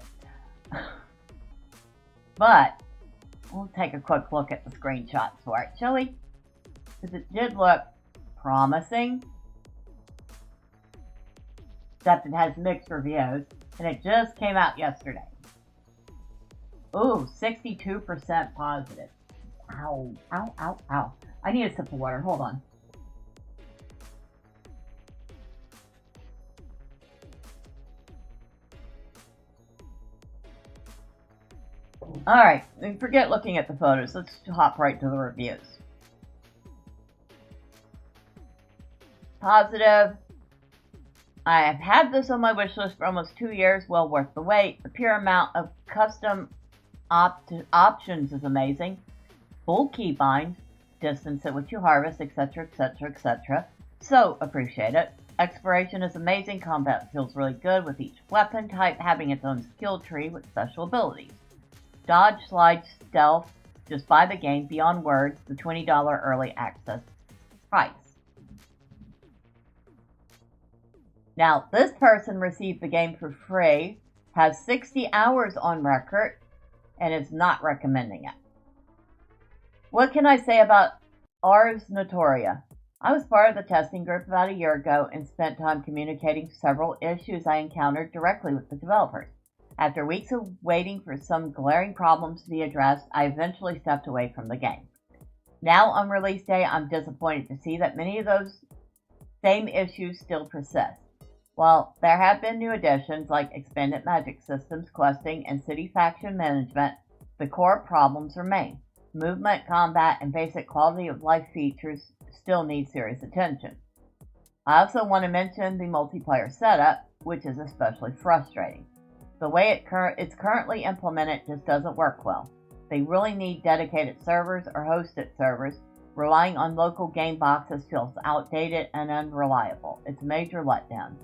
But we'll take a quick look at the screenshots for it, shall we? Because it did look promising. Except it has mixed reviews. And it just came out yesterday. Ooh, 62% positive. Ow, ow, ow, ow. I need a sip of water. Hold on. Alright, forget looking at the photos. Let's hop right to the reviews. Positive. I have had this on my wish list for almost 2 years. Well worth the wait. The pure amount of custom options is amazing. Full keybinds, distance at which you harvest, etc., etc., etc. So appreciate it. Exploration is amazing. Combat feels really good with each weapon type having its own skill tree with special abilities. Dodge, slide, stealth. Just buy the game beyond words. The $20 early access price. Now, this person received the game for free, has 60 hours on record, and is not recommending it. What can I say about Ars Notoria? I was part of the testing group about a year ago and spent time communicating several issues I encountered directly with the developers. After weeks of waiting for some glaring problems to be addressed, I eventually stepped away from the game. Now, on release day, I'm disappointed to see that many of those same issues still persist. While there have been new additions like expanded magic systems, questing, and city faction management, the core problems remain. Movement, combat, and basic quality of life features still need serious attention. I also want to mention the multiplayer setup, which is especially frustrating. The way it's currently implemented just doesn't work well. They really need dedicated servers or hosted servers. Relying on local game boxes feels outdated and unreliable. It's a major letdown.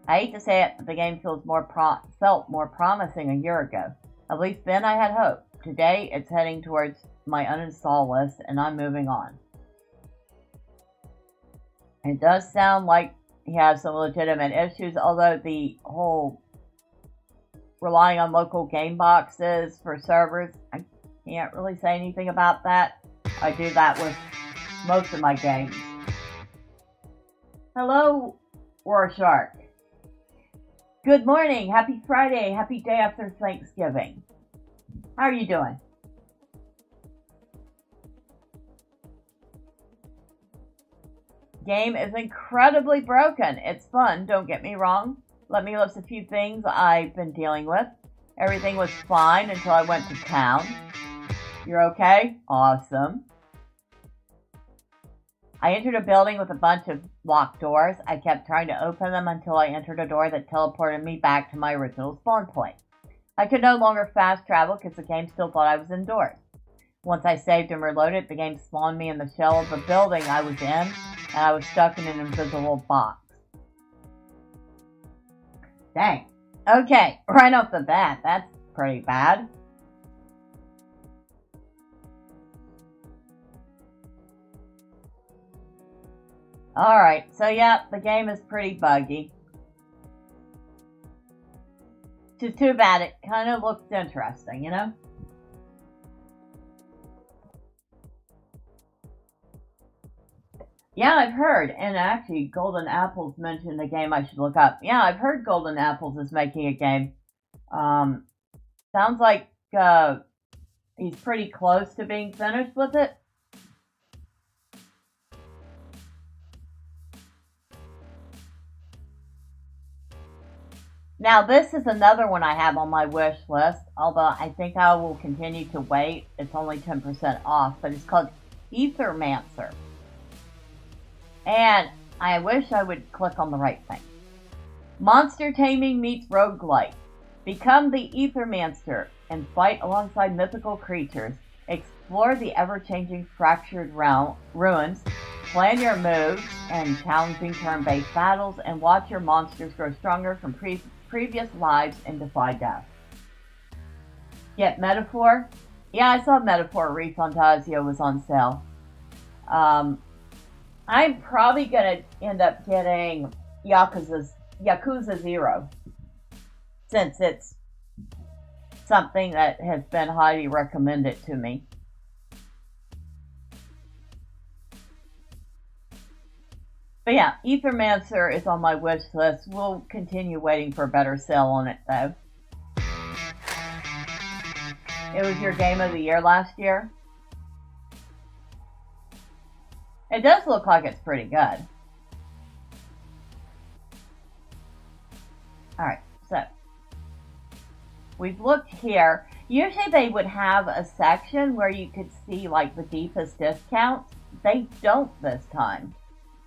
I hate to say it, but the game felt more promising a year ago. At least then I had hope. Today it's heading towards my uninstall list and I'm moving on. It does sound like he has some legitimate issues, although the whole relying on local game boxes for servers, I can't really say anything about that. I do that with most of my games. Hello, Warshark. Good morning, happy Friday, happy day after Thanksgiving. How are you doing? Game is incredibly broken. It's fun, don't get me wrong. Let me list a few things I've been dealing with. Everything was fine until I went to town. You're okay? Awesome. I entered a building with a bunch of locked doors. I kept trying to open them until I entered a door that teleported me back to my original spawn point. I could no longer fast travel because the game still thought I was indoors. Once I saved and reloaded, the game spawned me in the shell of the building I was in, and I was stuck in an invisible box. Dang. Okay, right off the bat, that's pretty bad. Alright, so yeah, the game is pretty buggy. Just too bad, it kind of looks interesting, you know? Yeah, I've heard, and actually, Golden Apples mentioned a game I should look up. Yeah, I've heard Golden Apples is making a game. Um, Sounds like he's pretty close to being finished with it. Now, this is another one I have on my wish list, although I think I will continue to wait. It's only 10% off, but it's called Ethermancer. And I wish I would click on the right thing. Monster taming meets roguelite. Become the Ethermancer and fight alongside mythical creatures. Explore the ever-changing fractured ruins. Plan your moves and challenging turn-based battles, and watch your monsters grow stronger from previous lives and defy death. Get Metaphor? Yeah, I saw Metaphor Refantasia was on sale. I'm probably gonna end up getting Yakuza 0, since it's something that has been highly recommended to me. But yeah, Ethermancer is on my wish list. We'll continue waiting for a better sale on it, though. It was your game of the year last year. It does look like it's pretty good. Alright, so we've looked here. Usually they would have a section where you could see like the deepest discounts. They don't this time,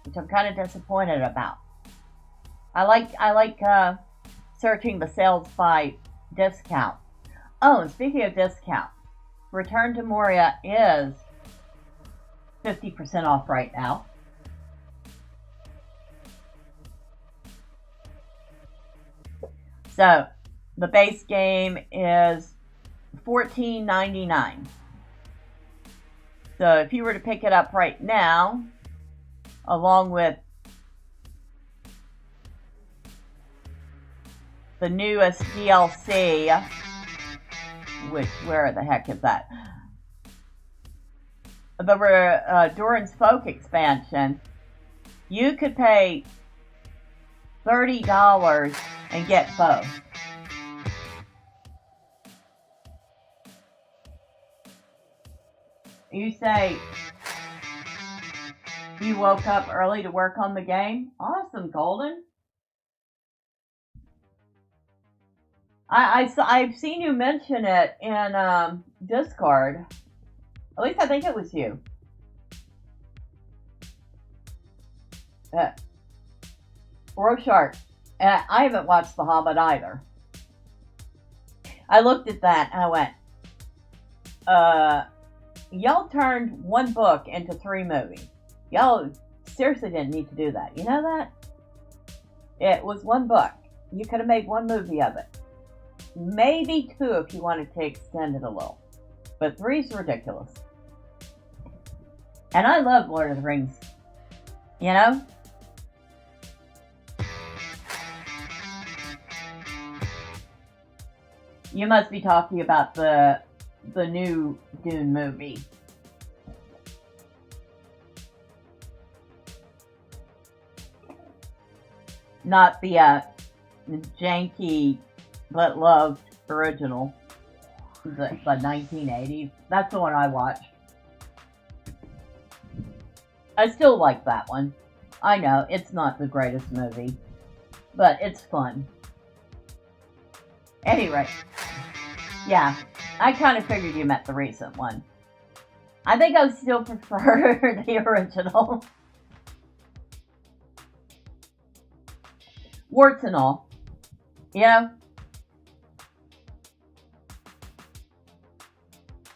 which I'm kind of disappointed about. I like searching the sales by discount. Oh, and speaking of discount, Return to Moria is 50% off right now. So the base game is $14.99. So if you were to pick it up right now, along with the newest DLC, which, where the heck is that? The Doran's Folk expansion, you could pay $30 and get both. You say you woke up early to work on the game? Awesome, Golden. I've seen you mention it in Discord. At least I think it was you. Rorschach. And I haven't watched The Hobbit either. I looked at that and I went, y'all turned one book into 3 movies. Y'all seriously didn't need to do that. You know that? It was one book. You could have made 1 movie of it. Maybe 2 if you wanted to extend it a little. But 3 is ridiculous. And I love Lord of the Rings. You know? You must be talking about the new Dune movie. Not the janky but loved original. The 1980s. That's the one I watched. I still like that one. I know, it's not the greatest movie, but it's fun. Anyway, yeah, I kind of figured you meant the recent one. I think I still prefer the original. Warts and all. You know?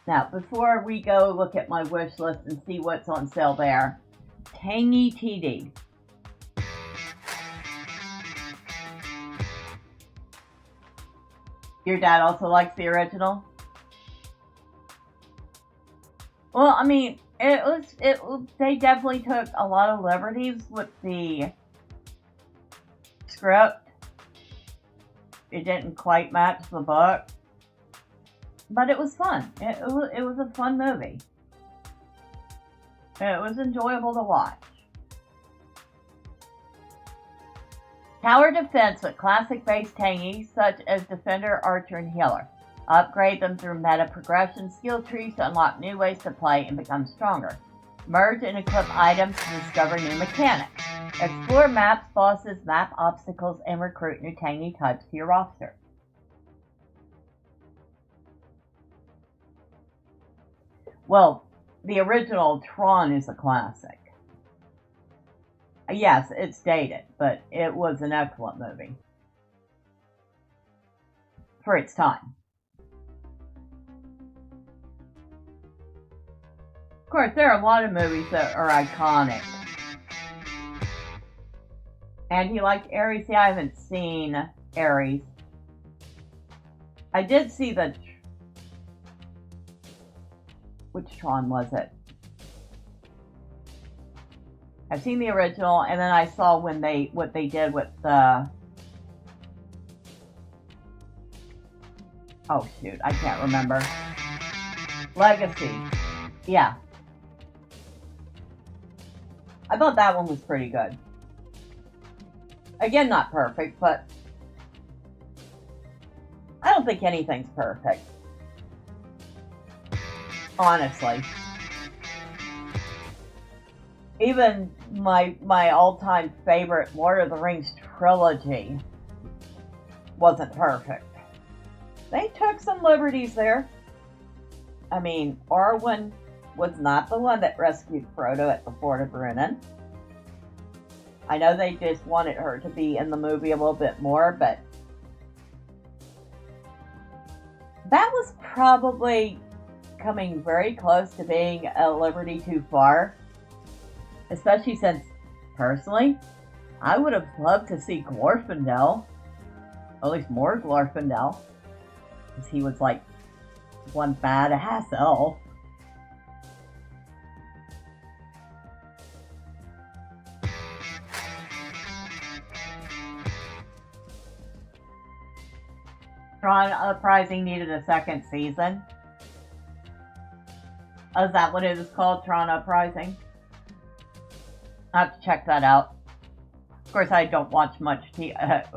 Now, before we go look at my wish list and see what's on sale there, Tangy TD. Your dad also likes the original? Well, I mean, they definitely took a lot of liberties with the script. It didn't quite match the book, but it was fun. It was a fun movie. It was enjoyable to watch. Tower defense with classic base tangies such as Defender, Archer, and Healer. Upgrade them through meta progression skill trees to unlock new ways to play and become stronger. Merge and equip items to discover new mechanics. Explore maps, bosses, map obstacles, and recruit new tangy types to your roster. Well, the original Tron is a classic. Yes, it's dated, but it was an excellent movie. For its time. Of course, there are a lot of movies that are iconic. And you like Ares? See, I haven't seen Ares. I did see the... Which Tron was it? I've seen the original, and then I saw what they did with the... Oh shoot, I can't remember. Legacy. Yeah. I thought that one was pretty good. Again, not perfect, but I don't think anything's perfect. Honestly. Even my all-time favorite Lord of the Rings trilogy wasn't perfect. They took some liberties there. I mean, Arwen was not the one that rescued Frodo at the Fort of Brunnen. I know they just wanted her to be in the movie a little bit more, but that was probably coming very close to being a liberty too far. Especially since, personally, I would have loved to see Glorfindel, at least more Glorfindel, because he was like one badass elf. Tron Uprising needed a second season. Oh, is that what it is called? Tron Uprising? I have to check that out. Of course, I don't watch much TV.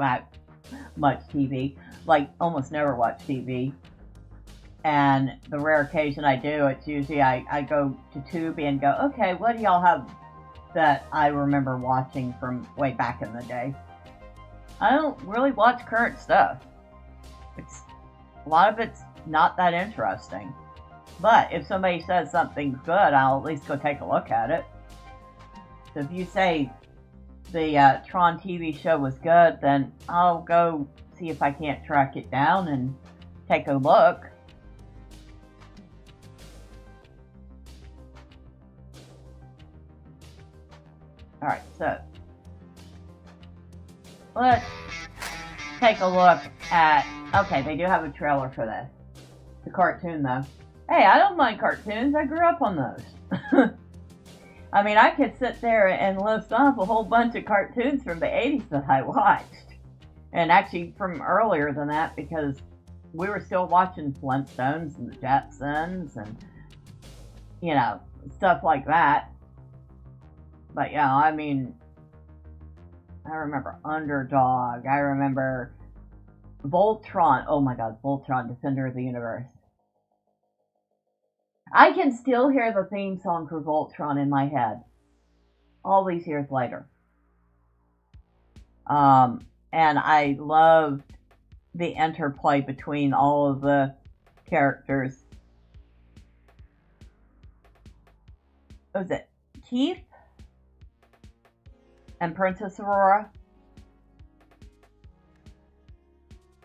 Like, almost never watch TV. And the rare occasion I do, it's usually I go to Tubi and go, okay, what do y'all have that I remember watching from way back in the day? I don't really watch current stuff. A lot of it's not that interesting. But if somebody says something's good, I'll at least go take a look at it. So if you say the Tron TV show was good, then I'll go see if I can't track it down and take a look. Alright, so let's take a look at... Okay, they do have a trailer for this. The cartoon, though. Hey, I don't mind cartoons. I grew up on those. I mean, I could sit there and list off a whole bunch of cartoons from the 80s that I watched. And actually from earlier than that, because we were still watching Flintstones and the Jetsons and, you know, stuff like that. But yeah, I mean, I remember Underdog. I remember Voltron. Oh my god, Voltron, Defender of the Universe. I can still hear the theme song for Voltron in my head all these years later. And I loved the interplay between all of the characters. What was it? Keith and Princess Aurora?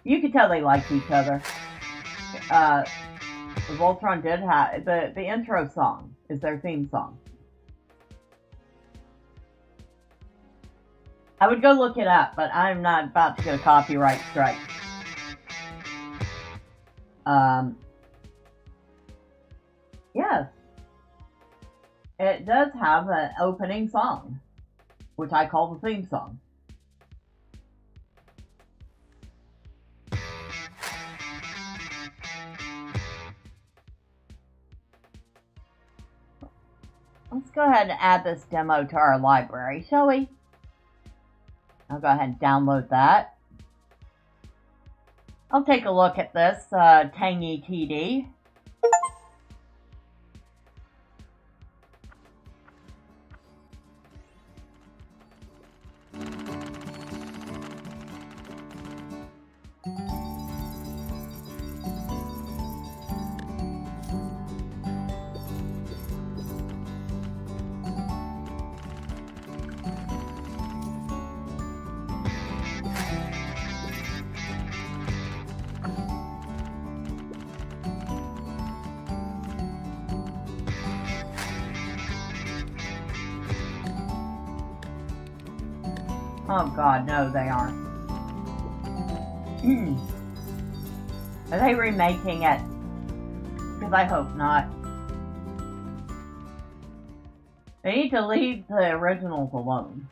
You could tell they liked each other. Voltron did have the intro song is their theme song. I would go look it up, but I'm not about to get a copyright strike. Um, yes, it does have an opening song, which I call the theme song. Let's go ahead and add this demo to our library, shall we? I'll go ahead and download that. I'll take a look at this Tangy TD. Oh god, no, they aren't. Are they remaking it? Because I hope not. They need to leave the originals alone.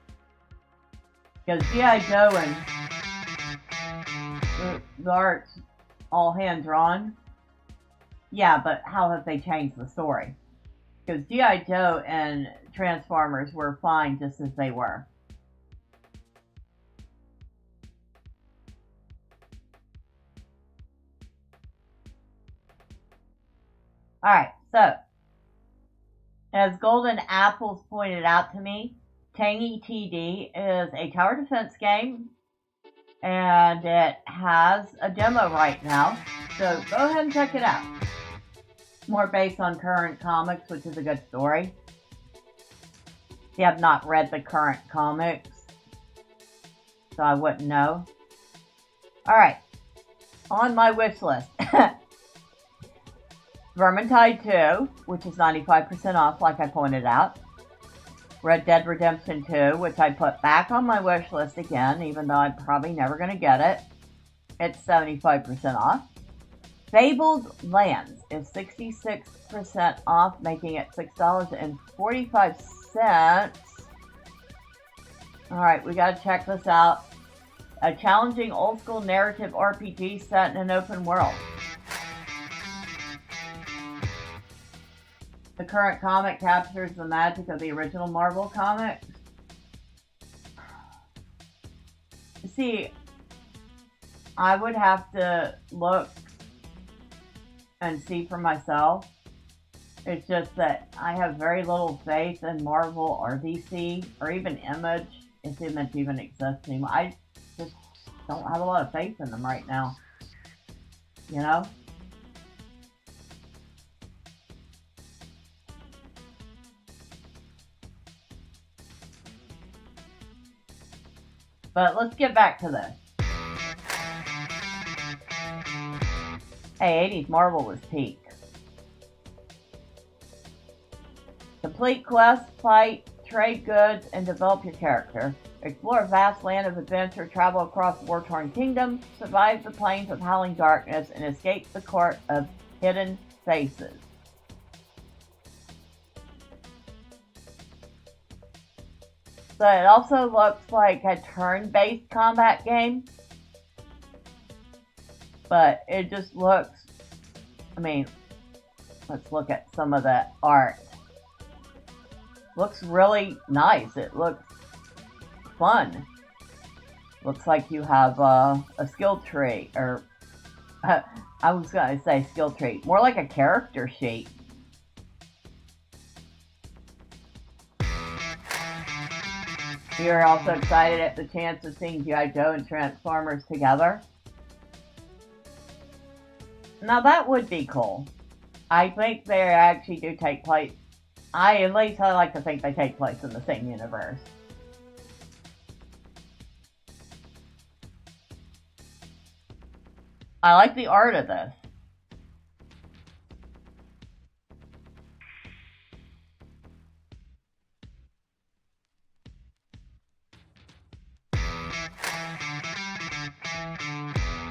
Because G.I. Joe and the art's all hand-drawn. Yeah, but how have they changed the story? Because G.I. Joe and Transformers were fine just as they were. Alright, so, as Golden Apples pointed out to me, Tangy TD is a tower defense game, and it has a demo right now, so go ahead and check it out. More based on current comics, which is a good story. If you have not read the current comics, so I wouldn't know. Alright, on my wish list. Vermintide 2, which is 95% off, like I pointed out. Red Dead Redemption 2, which I put back on my wish list again, even though I'm probably never going to get it. It's 75% off. Fabled Lands is 66% off, making it $6.45. Alright, we gotta check this out. A challenging old-school narrative RPG set in an open world. The current comic captures the magic of the original Marvel comics. See, I would have to look and see for myself. It's just that I have very little faith in Marvel or DC or even Image, if Image even exists anymore. I just don't have a lot of faith in them right now. You know? But let's get back to this. Hey, 80s Marvel was peak. Complete quests, fight, trade goods, and develop your character. Explore a vast land of adventure, travel across war-torn kingdoms, survive the plains of howling darkness, and escape the court of hidden faces. So it also looks like a turn-based combat game. But it just looks, I mean, let's look at some of the art. Looks really nice. It looks fun. Looks like you have a skill tree, or I was going to say skill tree, more like a character sheet. You're also excited at the chance of seeing G.I. Joe and Transformers together. Now that would be cool. I think they actually do take place. At least I like to think they take place in the same universe. I like the art of this.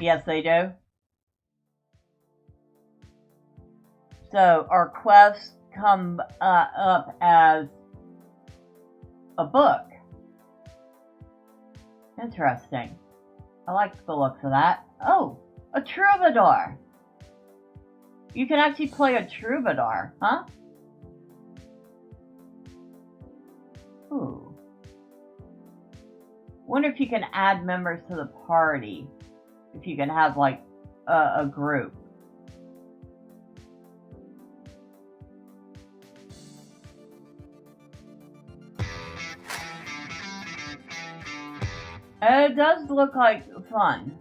Yes, they do. So our quests come up as a book. Interesting. I like the looks of that. Oh, a troubadour. You can actually play a troubadour, huh? Ooh. Wonder if you can add members to the party. If you can have like a group. It does look like fun.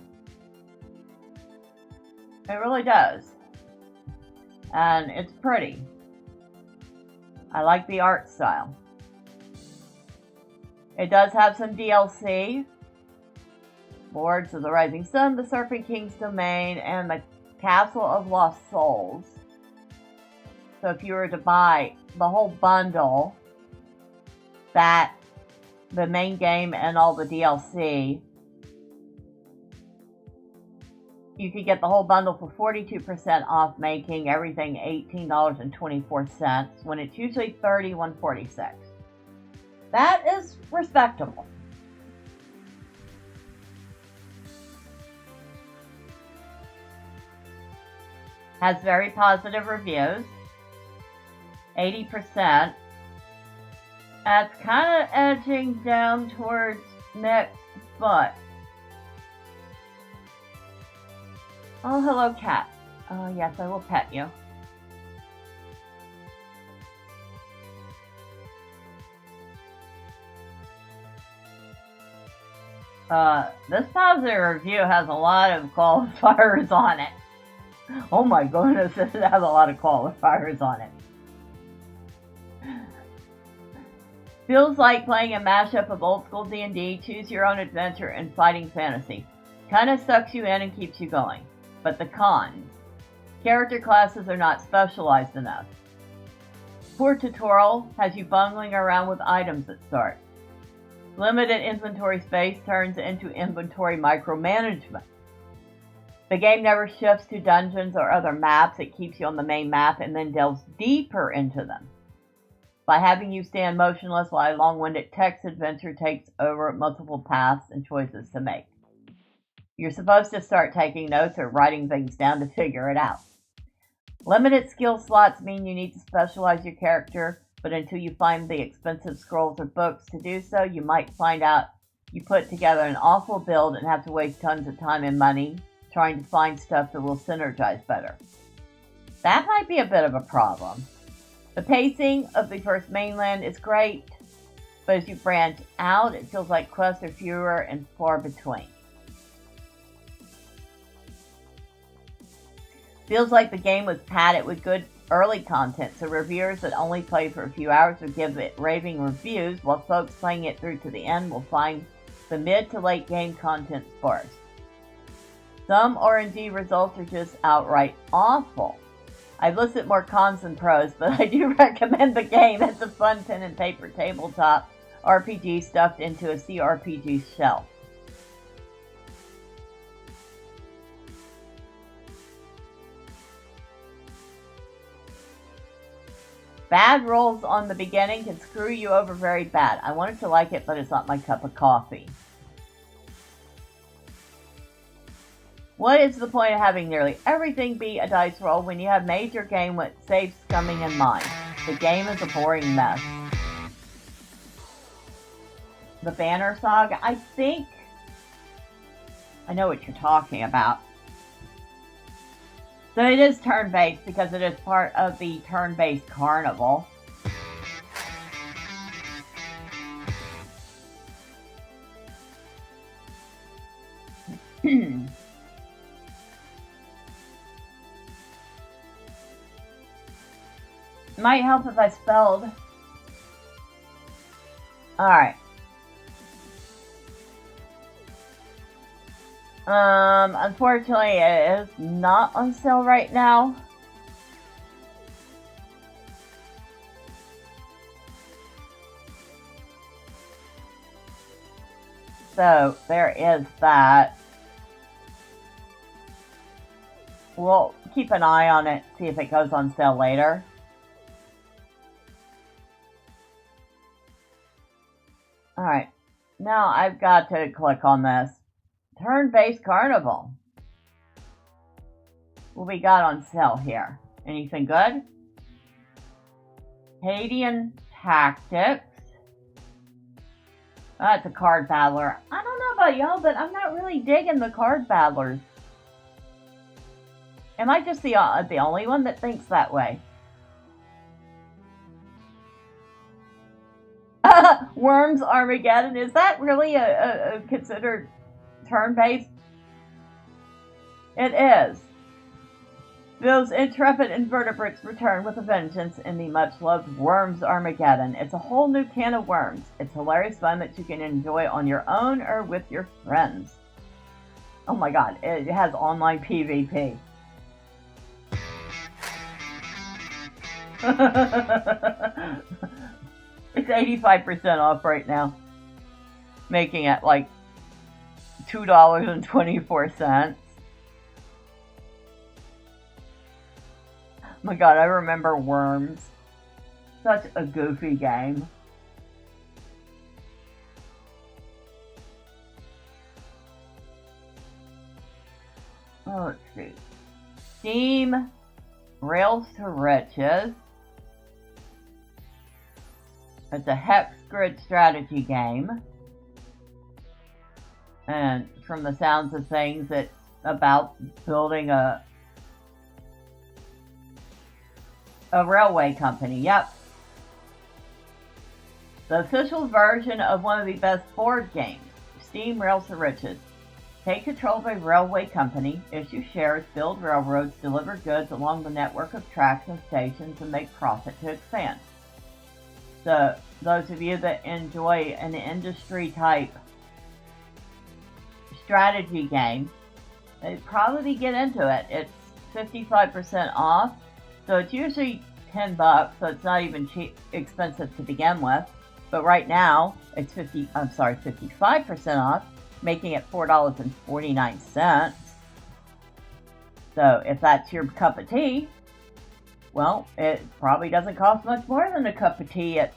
It really does. And it's pretty. I like the art style. It does have some DLC. Lords of the Rising Sun, the Serpent King's Domain, and the Castle of Lost Souls. So if you were to buy the whole bundle, that, the main game and all the DLC, you could get the whole bundle for 42% off, making everything $18.24 when it's usually $31.46. That is respectable. Has very positive reviews, 80%. That's kind of edging down towards mixed, but... Oh, hello, cat. Oh, yes, I will pet you. This positive review has a lot of qualifiers on it. Oh my goodness, this has a lot of qualifiers on it. Feels like playing a mashup of old school D&D, choose your own adventure, and fighting fantasy. Kinda sucks you in and keeps you going. But the cons. Character classes are not specialized enough. Poor tutorial has you bungling around with items at start. Limited inventory space turns into inventory micromanagement. The game never shifts to dungeons or other maps. It keeps you on the main map and then delves deeper into them. By having you stand motionless while a long-winded text adventure takes over multiple paths and choices to make. You're supposed to start taking notes or writing things down to figure it out. Limited skill slots mean you need to specialize your character, but until you find the expensive scrolls or books to do so, you might find out you put together an awful build and have to waste tons of time and money trying to find stuff that will synergize better. That might be a bit of a problem. The pacing of the first mainland is great, but as you branch out, it feels like quests are fewer and far between. Feels like the game was padded with good early content, so reviewers that only play for a few hours will give it raving reviews, while folks playing it through to the end will find the mid to late game content sparse. Some RNG results are just outright awful. I've listed more cons than pros, but I do recommend the game. It's a fun pen and paper tabletop RPG stuffed into a CRPG shell. Bad rolls on the beginning can screw you over very bad. I wanted to like it, but it's not my cup of coffee. What is the point of having nearly everything be a dice roll when you have made your game with safe scumming in mind? The game is a boring mess. The Banner Saga, I think I know what you're talking about. So it is turn-based because it is part of the turn-based carnival. Might help if I spelled. Alright. Unfortunately, it is not on sale right now. So, there is that. We'll keep an eye on it, see if it goes on sale later. Alright, now I've got to click on this. Turn-based carnival. What we got on sale here? Anything good? Haitian Tactics. That's a card battler. I don't know about y'all, but I'm not really digging the card battlers. Am I just the only one that thinks that way? Worms Armageddon. Is that really a considered turn-based? It is. Those intrepid invertebrates return with a vengeance in the much-loved Worms Armageddon. It's a whole new can of worms. It's hilarious fun that you can enjoy on your own or with your friends. Oh my god, it has online PvP. It's 85% off right now, making it like $2.24. My god, I remember Worms. Such a goofy game. Oh, let's see. Steam Rails to Riches. It's a hex grid strategy game. And from the sounds of things, it's about building a railway company. Yep. The official version of one of the best board games, Steam Rails to Riches. Take control of a railway company, issue shares, build railroads, deliver goods along the network of tracks and stations, and make profit to expand. So, those of you that enjoy an industry-type strategy game, they'd probably get into it. It's 55% off, so it's usually $10, so it's not even expensive to begin with. But right now, it's 55% off, making it $4.49. So, if that's your cup of tea, well, it probably doesn't cost much more than a cup of tea at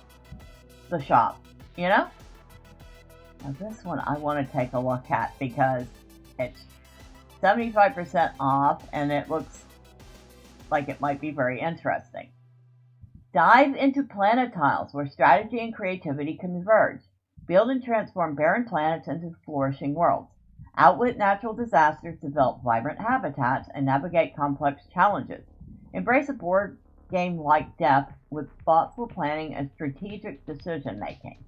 the shop, you know? Now this one I want to take a look at because it's 75% off and it looks like it might be very interesting. Dive into planet tiles where strategy and creativity converge. Build and transform barren planets into flourishing worlds. Outwit natural disasters, develop vibrant habitats, and navigate complex challenges. Embrace a board game-like depth with thoughtful planning and strategic decision-making.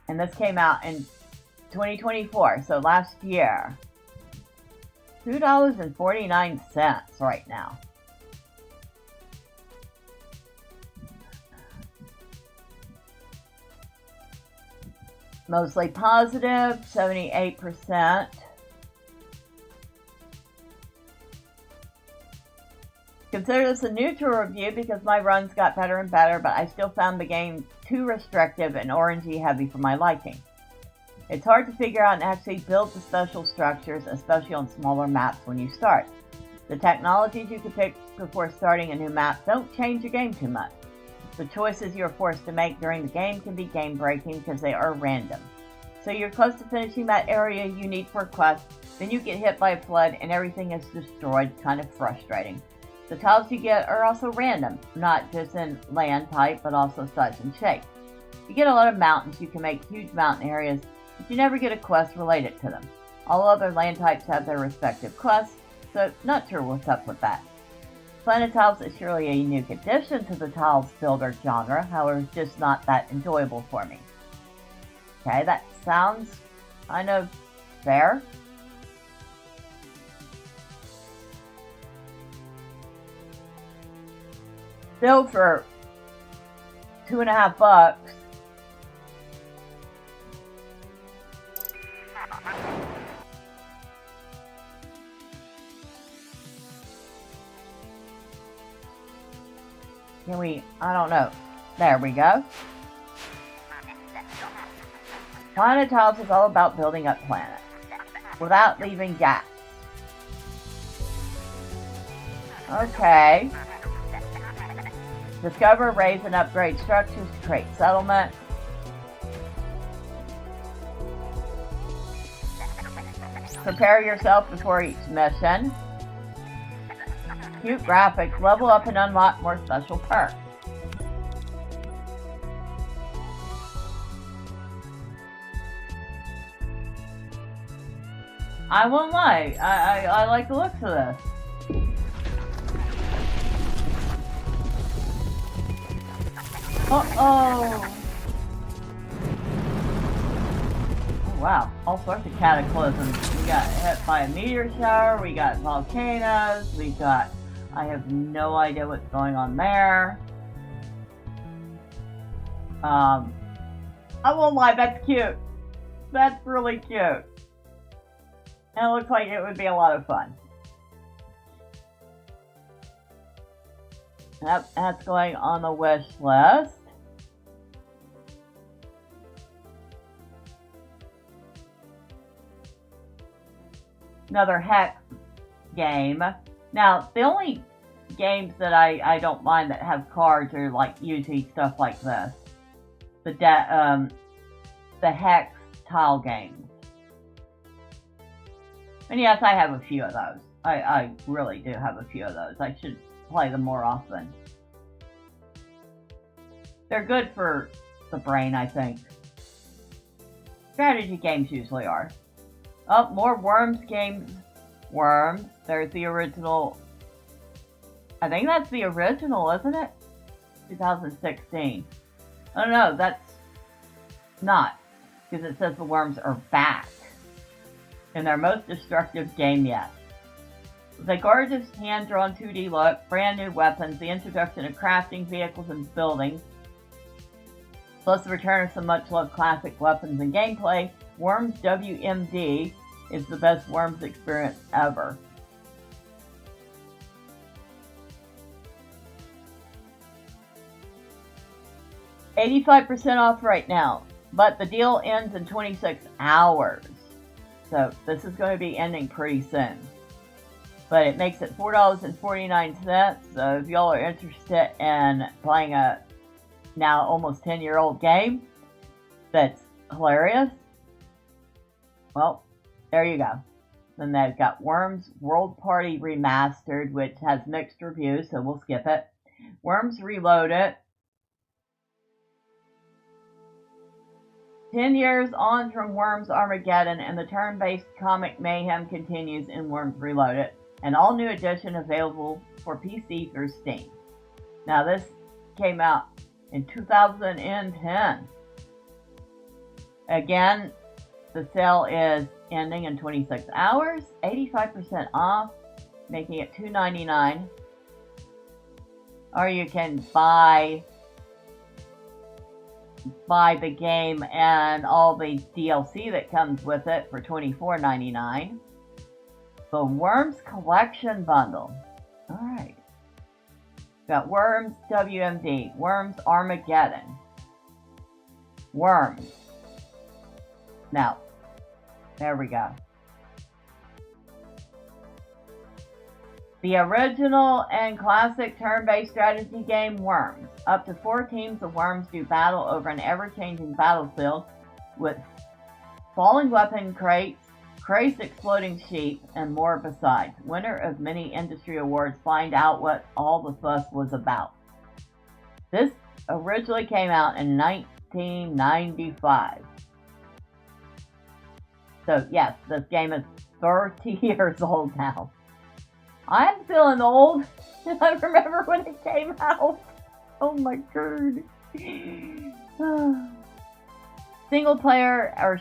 And this came out in 2024, so last year. $2.49 right now. Mostly positive, 78%. Consider this a neutral review because my runs got better and better, but I still found the game too restrictive and orangey heavy for my liking. It's hard to figure out and actually build the special structures, especially on smaller maps when you start. The technologies you can pick before starting a new map don't change your game too much. The choices you are forced to make during the game can be game-breaking because they are random. So you're close to finishing that area you need for a quest, then you get hit by a flood and everything is destroyed, kind of frustrating. The tiles you get are also random, not just in land type, but also size and shape. You get a lot of mountains, you can make huge mountain areas, but you never get a quest related to them. All other land types have their respective quests, so not sure what's up with that. Planet tiles is surely a unique addition to the tiles builder genre, however it's just not that enjoyable for me. Okay, that sounds kind of fair. Still for $2.50. Can we, I don't know. There we go. Planet Tiles is all about building up planets. without leaving gaps. Okay. Discover, raise, and upgrade structures to create settlement. Prepare yourself before each mission. Cute graphics. Level up and unlock more special perks. I won't lie. I like the looks of this. Oh, wow, all sorts of cataclysms. We got hit by a meteor shower, we got volcanoes, we got... I have no idea what's going on there. I won't lie, that's cute. That's really cute. And it looks like it would be a lot of fun. Yep, that's going on the wish list. Another hex game. Now, the only games that I don't mind that have cards are like usually stuff like this. The hex tile games. And yes, I have a few of those. I really do have a few of those. I should play them more often. They're good for the brain, I think. Strategy games usually are. Oh, more Worms games. Worms. There's the original. I think that's the original, isn't it? 2016. Oh no, that's not. Because it says the Worms are back in their most destructive game yet. The gorgeous hand-drawn 2D look, brand new weapons, the introduction of crafting, vehicles, and buildings, plus the return of some much-loved classic weapons and gameplay, Worms WMD is the best Worms experience ever. $85% off right now, but the deal ends in 26 hours. So this is going to be ending pretty soon. But it makes it $4.49, so if y'all are interested in playing a now almost 10-year-old game that's hilarious, well, there you go. Then they've got Worms World Party Remastered, which has mixed reviews, so we'll skip it. Worms Reloaded. 10 years on from Worms Armageddon, and the turn-based comic mayhem continues in Worms Reloaded. An all-new edition available for PC through Steam. Now this came out in 2010. Again, the sale is ending in 26 hours, 85% off, making it $2.99. Or you can buy the game and all the DLC that comes with it for $24.99. The Worms Collection Bundle. Alright. Got Worms WMD, Worms Armageddon, Worms. Now, there we go. The original and classic turn-based strategy game Worms. Up to 4 teams of Worms do battle over an ever-changing battlefield with falling weapon crates, exploding sheep, and more besides. Winner of many industry awards, find out what all the fuss was about. This originally came out in 1995. So yes, this game is 30 years old now. I'm feeling old. I remember when it came out. Oh my god. Single player or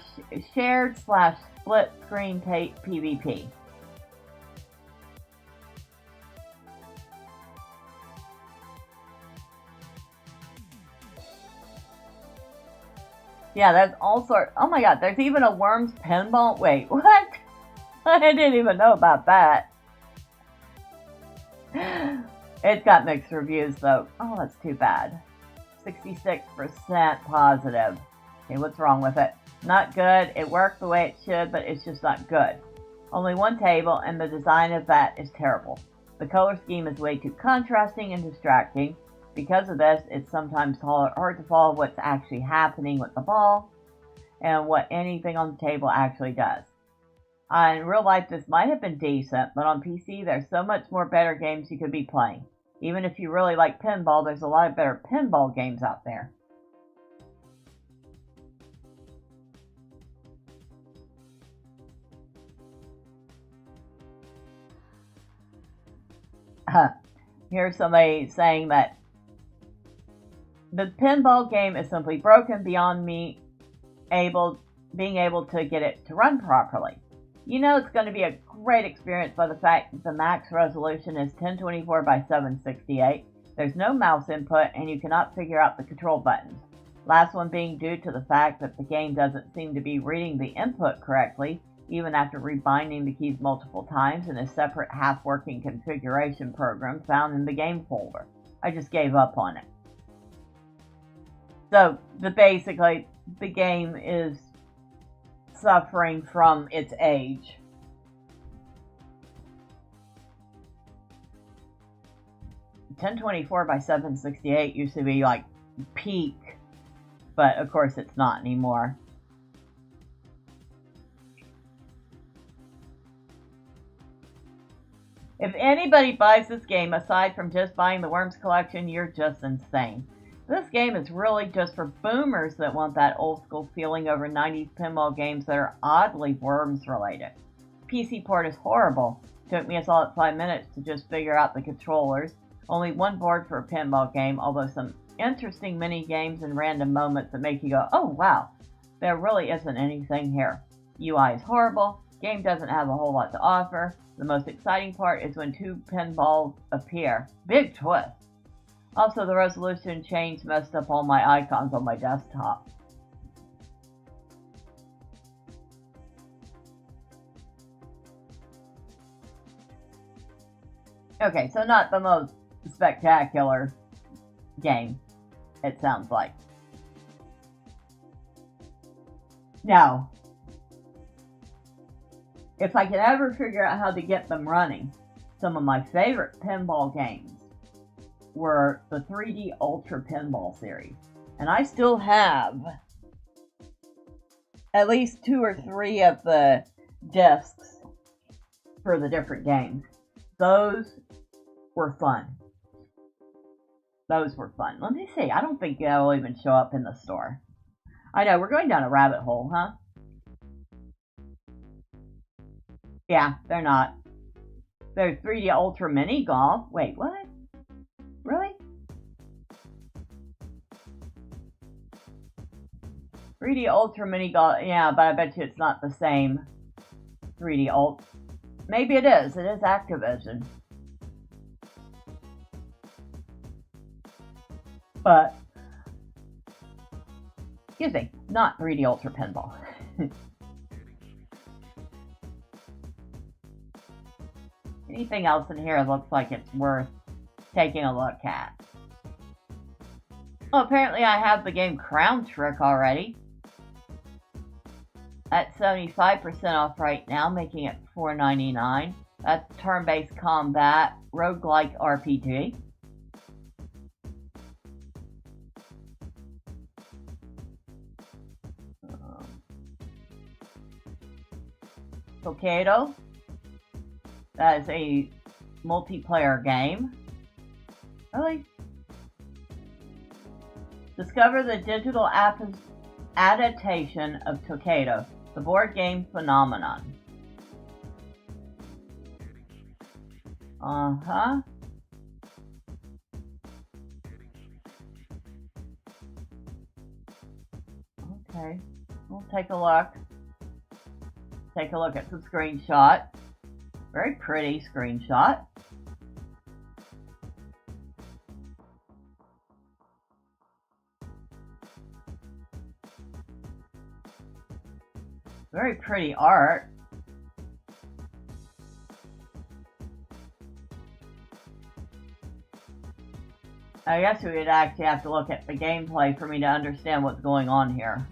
shared / split screen PvP. Yeah, that's all sorts. Oh my god, there's even a Worms pinball. Wait, what? I didn't even know about that. It's got mixed reviews though. Oh, that's too bad. 66% positive. Okay, what's wrong with it? Not good. It worked the way it should, but it's just not good. Only one table, and the design of that is terrible. The color scheme is way too contrasting and distracting. Because of this, it's sometimes hard to follow what's actually happening with the ball and what anything on the table actually does. In real life, this might have been decent, but on PC, there's so much more better games you could be playing. Even if you really like pinball, there's a lot of better pinball games out there. Here's somebody saying that the pinball game is simply broken beyond me being able to get it to run properly. You know it's going to be a great experience by the fact that the max resolution is 1024 by 768. There's no mouse input and you cannot figure out the control buttons. Last one being due to the fact that the game doesn't seem to be reading the input correctly, even after rebinding the keys multiple times in a separate half-working configuration program found in the game folder. I just gave up on it. So, basically, the game is suffering from its age. $1024 by 768 used to be like peak, but of course it's not anymore. If anybody buys this game aside from just buying the Worms collection, you're just insane. This game is really just for boomers that want that old school feeling over 90s pinball games that are oddly Worms related. PC port is horrible. Took me a solid 5 minutes to just figure out the controllers. Only one board for a pinball game, although some interesting mini games and random moments that make you go, oh wow, there really isn't anything here. UI is horrible. Game doesn't have a whole lot to offer. The most exciting part is when two pinballs appear. Big twist. Also, the resolution change messed up all my icons on my desktop. Okay, so not the most spectacular game, it sounds like. Now, if I could ever figure out how to get them running, some of my favorite pinball games were the 3D Ultra Pinball series. And I still have at least 2 or 3 of the discs for the different games. Those were fun. Those were fun. Let me see. I don't think they'll even show up in the store. I know, we're going down a rabbit hole, huh? Yeah, they're not. There's 3D Ultra Mini Golf. Wait, what? Really? 3D Ultra Mini Golf. Yeah, but I bet you it's not the same 3D Ultra. Maybe it is. It is Activision. But, excuse me, not 3D Ultra Pinball. Anything else in here looks like it's worth taking a look at. Well, apparently I have the game Crown Trick already. At 75% off right now, making it $4.99. That's turn-based combat, roguelike RPG. Tokaido. That is a multiplayer game. Really? Discover the digital adaptation of Tokaido, the board game phenomenon. Uh-huh. Okay, we'll take a look. Take a look at some screenshots. Very pretty screenshot. Very pretty art. I guess we would actually have to look at the gameplay for me to understand what's going on here.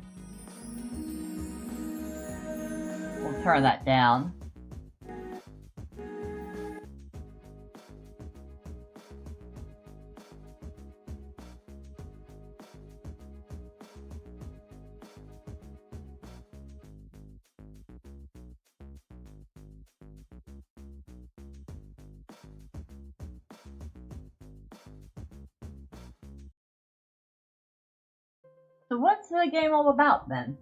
turn that down. So what's the game all about then?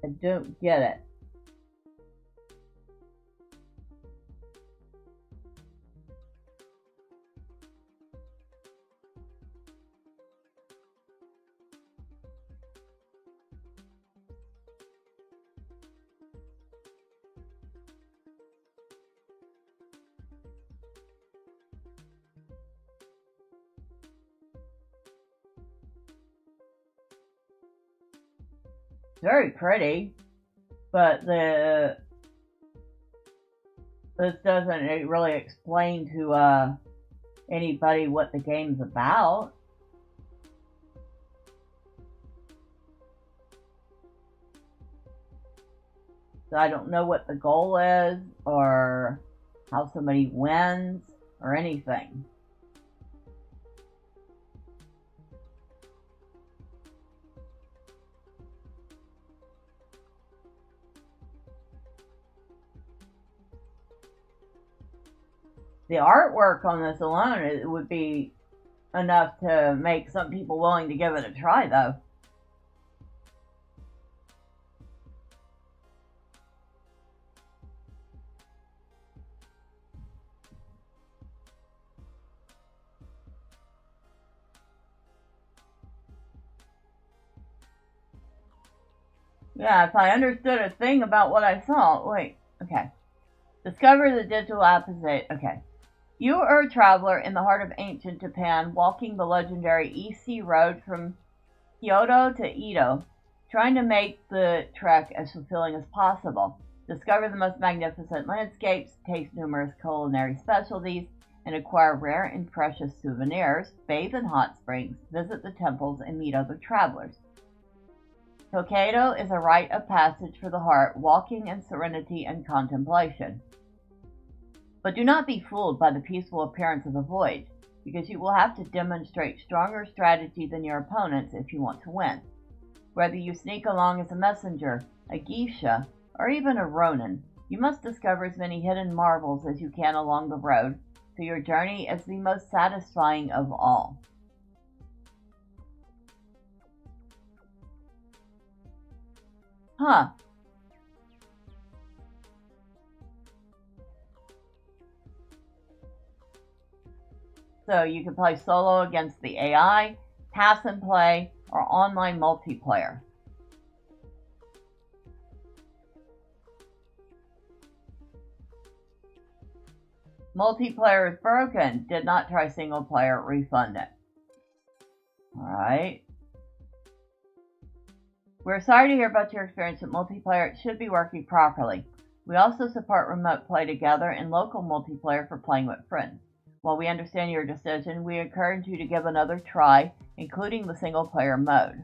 I don't get it. Very pretty, but this doesn't really explain to anybody what the game's about. So I don't know what the goal is, or how somebody wins, or anything. The artwork on this alone, it would be enough to make some people willing to give it a try, though. Yeah, if I understood a thing about what I saw. Wait, okay. Discover the digital opposite. Okay. You are a traveler in the heart of ancient Japan, walking the legendary EC road from Kyoto to Edo, trying to make the trek as fulfilling as possible. Discover the most magnificent landscapes, taste numerous culinary specialties, and acquire rare and precious souvenirs, bathe in hot springs, visit the temples, and meet other travelers. Tokaido is a rite of passage for the heart, walking in serenity and contemplation. But do not be fooled by the peaceful appearance of the voyage, because you will have to demonstrate stronger strategy than your opponents if you want to win. Whether you sneak along as a messenger, a geisha, or even a ronin, you must discover as many hidden marvels as you can along the road, so your journey is the most satisfying of all. Huh. So you can play solo against the AI, pass and play, or online multiplayer. Multiplayer is broken. Did not try single player. Refund it. Alright. We're sorry to hear about your experience with multiplayer. It should be working properly. We also support remote play together and local multiplayer for playing with friends. While we understand your decision, we encourage you to give another try, including the single-player mode.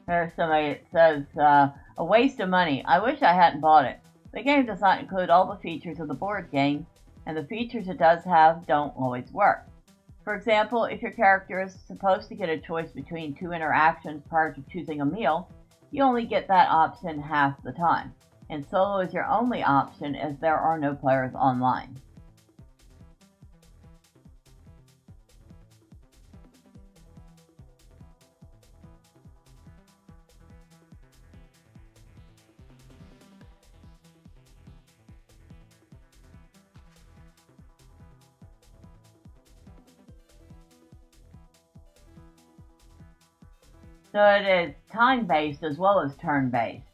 There's somebody that says, a waste of money. I wish I hadn't bought it. The game does not include all the features of the board game, and the features it does have don't always work. For example, if your character is supposed to get a choice between two interactions prior to choosing a meal, you only get that option half the time, and solo is your only option as there are no players online. So it is time-based as well as turn-based.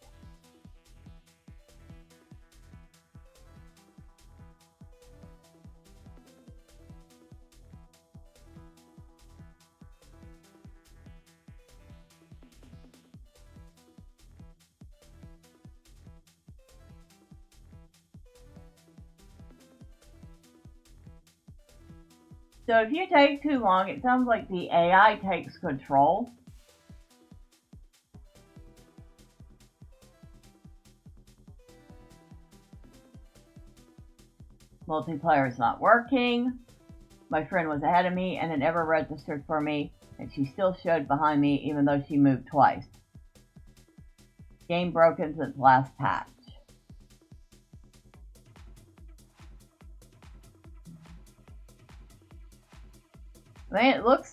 So if you take too long, it sounds like the AI takes control. Multiplayer is not working. My friend was ahead of me and it never registered for me, and she still showed behind me even though she moved twice. Game broken since last patch. I mean, it looks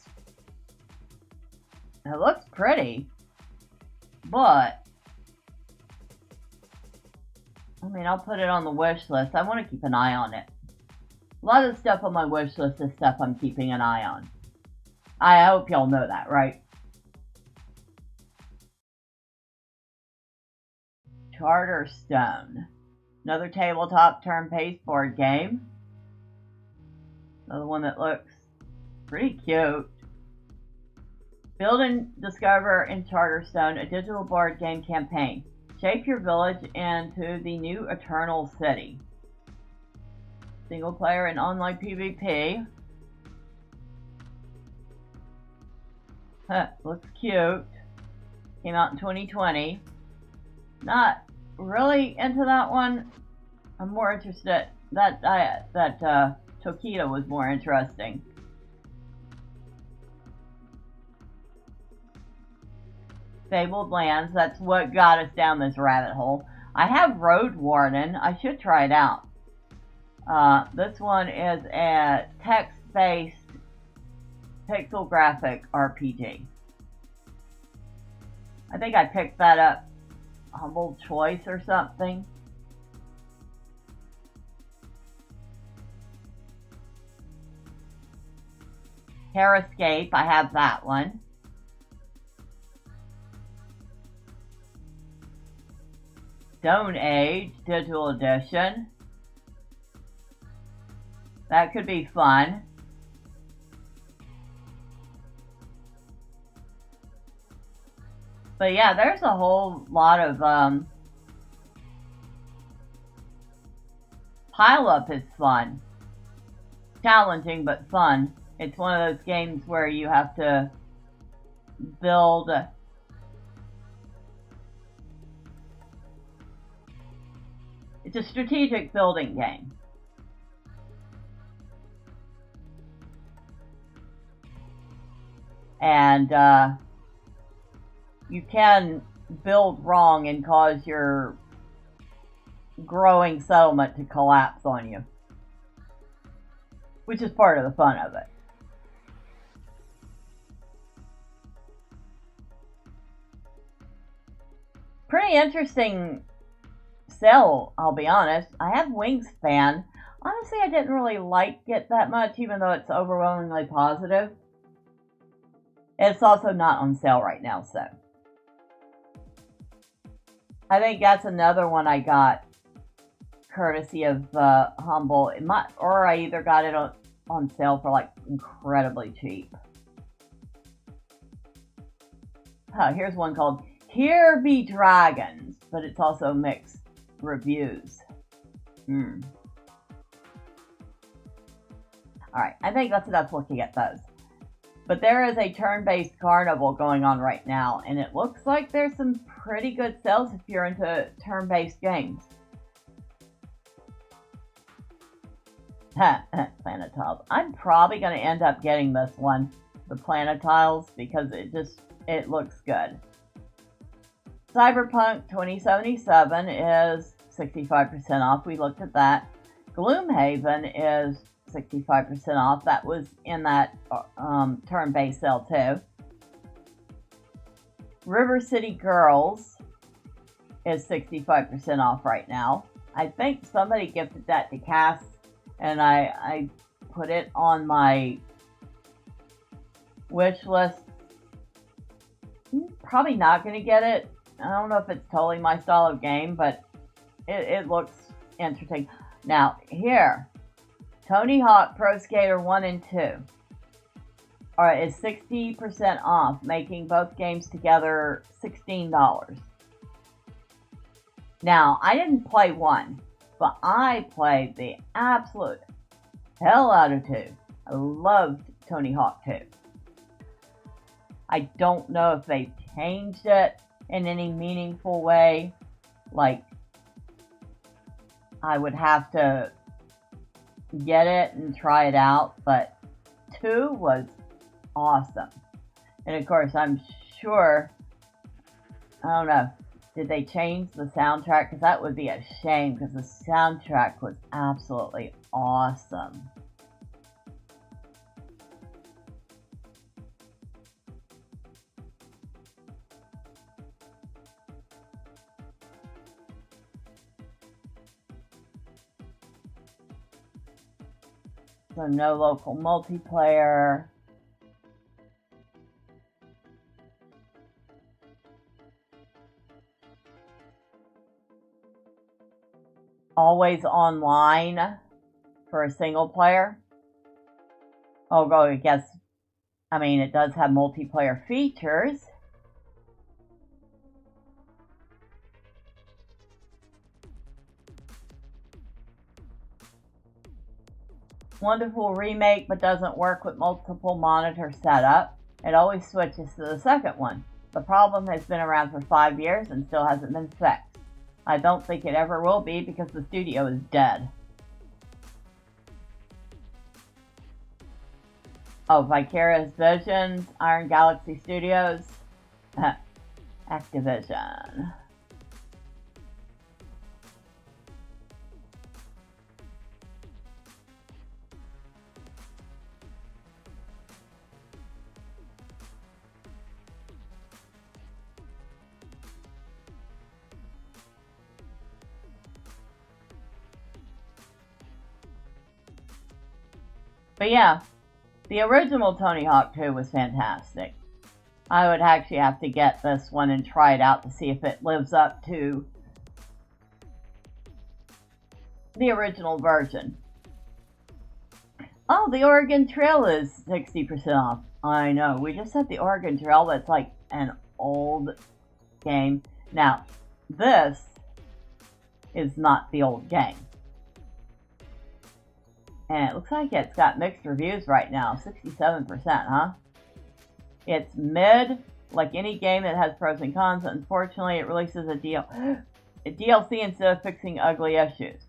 pretty, but I mean, I'll put it on the wish list. I want to keep an eye on it. A lot of the stuff on my wish list is stuff I'm keeping an eye on. I hope y'all know that, right? Charterstone. Another tabletop turn-based board game. Another one that looks pretty cute. Build and discover in Charterstone, a digital board game campaign. Shape your village into the new Eternal City. Single player and online PvP. Looks cute. Came out in 2020. Not really into that one. I'm more interested. That Tokita was more interesting. Fabled Lands, that's what got us down this rabbit hole. I have Road Warden. I should try it out. This one is a text-based pixel graphic RPG. I think I picked that up Humble Choice or something. Hair Escape, I have that one. Stone Age Digital Edition. That could be fun. But yeah, there's a whole lot of Pile Up is fun. Challenging but fun. It's one of those games where you have to build it's a strategic building game. And you can build wrong and cause your growing settlement to collapse on you, which is part of the fun of it. Pretty interesting sell, I'll be honest. I have Wingspan. Honestly, I didn't really like it that much, even though it's overwhelmingly positive. It's also not on sale right now, so I think that's another one I got courtesy of Humble. Or I either got it on sale for like incredibly cheap. Here's one called Here Be Dragons, but it's also mixed reviews. Alright, I think that's enough looking at those. But there is a turn-based carnival going on right now, and it looks like there's some pretty good sales if you're into turn-based games. Planet Tiles. I'm probably going to end up getting this one, the Planet Tiles, because it looks good. Cyberpunk 2077 is 65% off. We looked at that. Gloomhaven is 65% off. That was in that turn-based sale too. River City Girls is 65% off right now. I think somebody gifted that to Cass, and I put it on my wish list. Probably not going to get it. I don't know if it's totally my style of game, but it looks interesting. Now, here, Tony Hawk Pro Skater 1 and 2 is 60% off, making both games together $16. Now, I didn't play 1, but I played the absolute hell out of 2. I loved Tony Hawk 2. I don't know if they've changed it in any meaningful way. Like, I would have to get it and try it out, but 2 was awesome. And of course, I'm sure, I don't know, did they change the soundtrack? Because that would be a shame, because the soundtrack was absolutely awesome. So no local multiplayer. Always online for a single player. Although I guess, I mean, it does have multiplayer features. Wonderful remake, but doesn't work with multiple monitor setup. It always switches to the second one. The problem has been around for 5 years and still hasn't been fixed. I don't think it ever will be because the studio is dead. Oh, Vicarious Visions, Iron Galaxy Studios, Activision. But yeah, the original Tony Hawk 2 was fantastic. I would actually have to get this one and try it out to see if it lives up to the original version. Oh, the Oregon Trail is 60% off. I know, we just had the Oregon Trail, that's like an old game. Now, this is not the old game. And it looks like it's got mixed reviews right now, 67%, huh? It's mid, like any game that has pros and cons. Unfortunately, it releases a DLC instead of fixing ugly issues.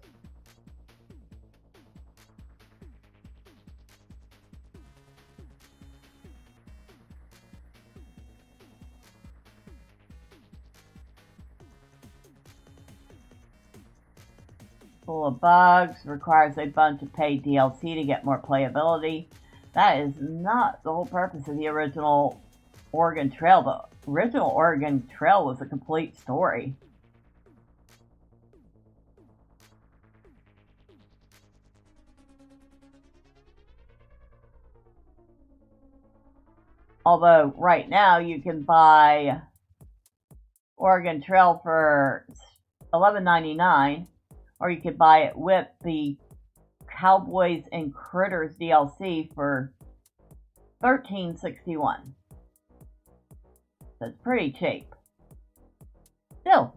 Full of bugs, requires a bunch of paid DLC to get more playability. That is not the whole purpose of the original Oregon Trail. The original Oregon Trail was a complete story. Although right now you can buy Oregon Trail for $11.99. Or you could buy it with the Cowboys and Critters DLC for $13.61. So it's pretty cheap. Still,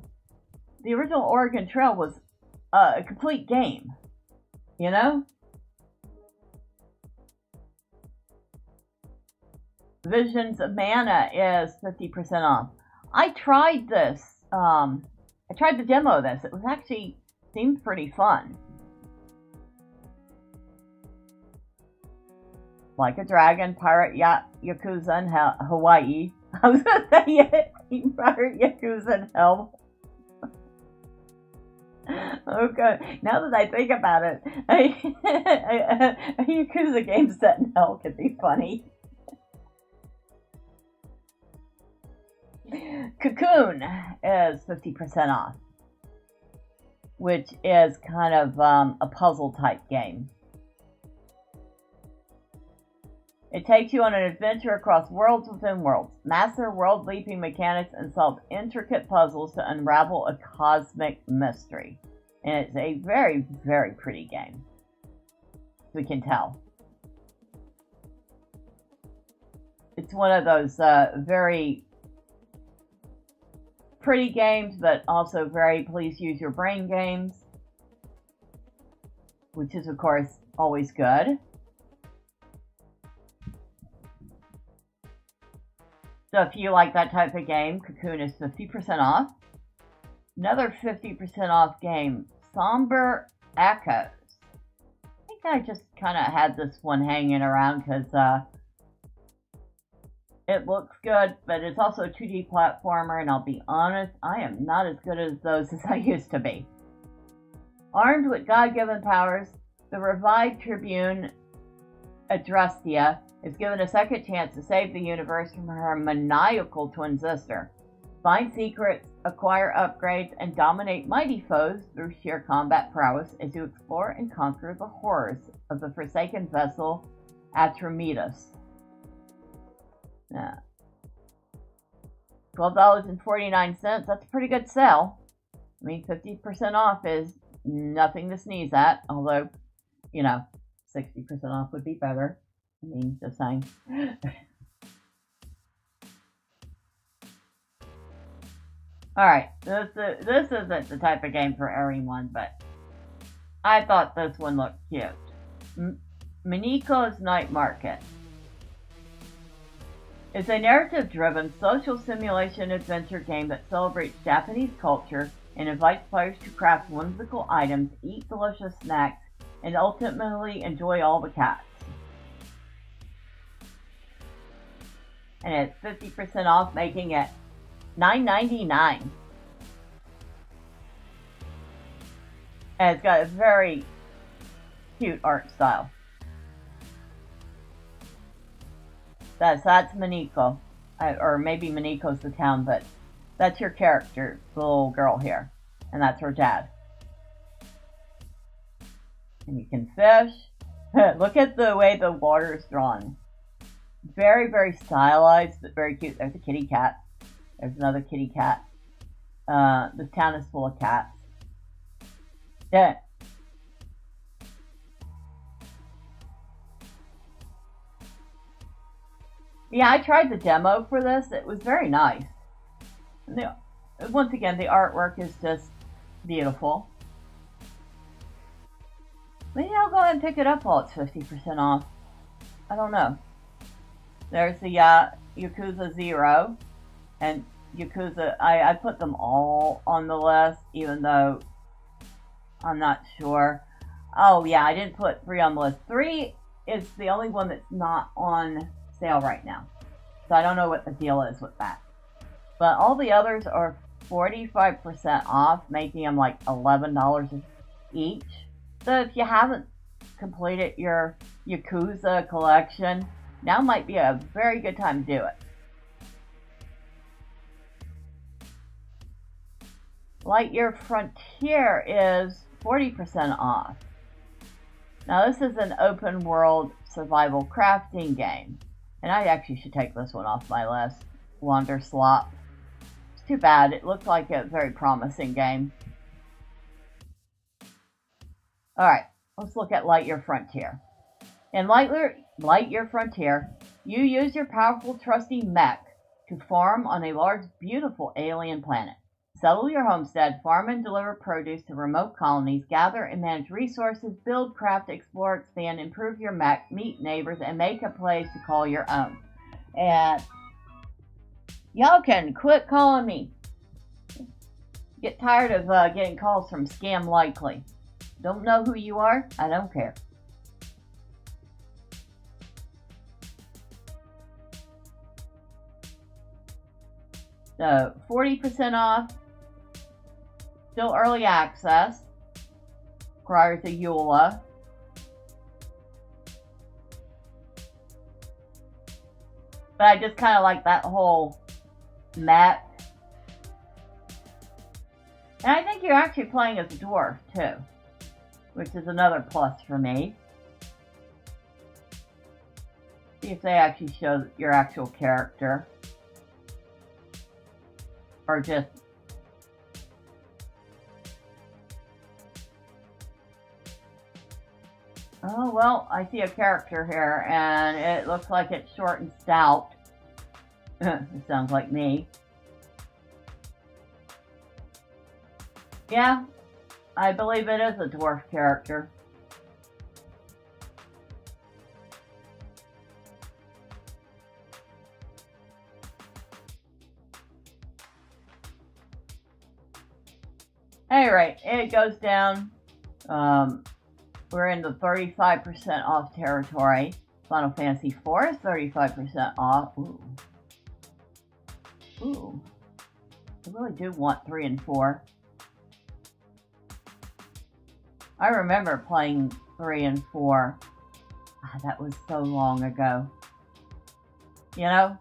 the original Oregon Trail was a complete game, you know? Visions of Mana is 50% off. I tried this. I tried the demo of this. It was actually seemed pretty fun. Like a Dragon, Pirate Yakuza in Hawaii. I was gonna say Pirate Yakuza in Hell. Okay, now that I think about it, a Yakuza game set in Hell could be funny. Cocoon is 50% off, which is kind of a puzzle type game. It takes you on an adventure across worlds within worlds. Master world leaping mechanics and solve intricate puzzles to unravel a cosmic mystery. And it's a very, very pretty game. We can tell. It's one of those very pretty games, but also very please use your brain games, which is of course always good. So if you like that type of game, Cocoon is 50% off. Another 50% off game, Somber Echoes. I think I just kind of had this one hanging around because it looks good, but it's also a 2D platformer, and I'll be honest, I am not as good as those as I used to be. Armed with God-given powers, the revived Tribune Adrastia is given a second chance to save the universe from her maniacal twin sister, find secrets, acquire upgrades, and dominate mighty foes through sheer combat prowess as you explore and conquer the horrors of the forsaken vessel Atrometus. Yeah. $12.49, that's a pretty good sale. I mean, 50% off is nothing to sneeze at, although, 60% off would be better. I mean, just saying. Alright, this isn't the type of game for everyone, but I thought this one looked cute. Miniko's Night Market. It's a narrative-driven social simulation adventure game that celebrates Japanese culture and invites players to craft whimsical items, eat delicious snacks, and ultimately enjoy all the cats. And it's 50% off, making it $9.99. And it's got a very cute art style. That's Miniko. Or maybe Miniko's the town, but that's your character, the little girl here. And that's her dad. And you can fish. Look at the way the water is drawn. Very, very stylized, but very cute. There's a kitty cat. There's another kitty cat. This town is full of cats. Yeah. Yeah, I tried the demo for this. It was very nice. And once again, the artwork is just beautiful. Maybe I'll go ahead and pick it up while it's 50% off. I don't know. There's the Yakuza 0 and Yakuza. I put them all on the list, even though I'm not sure. Oh yeah, I didn't put 3 on the list. 3 is the only one that's not on sale right now. So I don't know what the deal is with that. But all the others are 45% off, making them like $11 each. So if you haven't completed your Yakuza collection, now might be a very good time to do it. Lightyear Frontier is 40% off. Now this is an open world survival crafting game. And I actually should take this one off my list. Wander Slop. It's too bad. It looked like a very promising game. Alright, let's look at Lightyear Frontier. In Lightyear Frontier, you use your powerful, trusty mech to farm on a large, beautiful alien planet. Settle your homestead, farm and deliver produce to remote colonies, gather and manage resources, build, craft, explore, expand, improve your mech, meet neighbors, and make a place to call your own. And y'all can quit calling me. Get tired of getting calls from Scam Likely. Don't know who you are? I don't care. So 40% off. Still early access. Requires a EULA. But I just kind of like that whole mech. And I think you're actually playing as a dwarf too, which is another plus for me. See if they actually show your actual character. Or just... Oh, well, I see a character here, and it looks like it's short and stout. It sounds like me. Yeah, I believe it is a dwarf character. Anyway, it goes down. We're in the 35% off territory. Final Fantasy IV is 35% off. Ooh. Ooh. I really do want 3 and 4. I remember playing 3 and 4. Ah, that was so long ago. You know?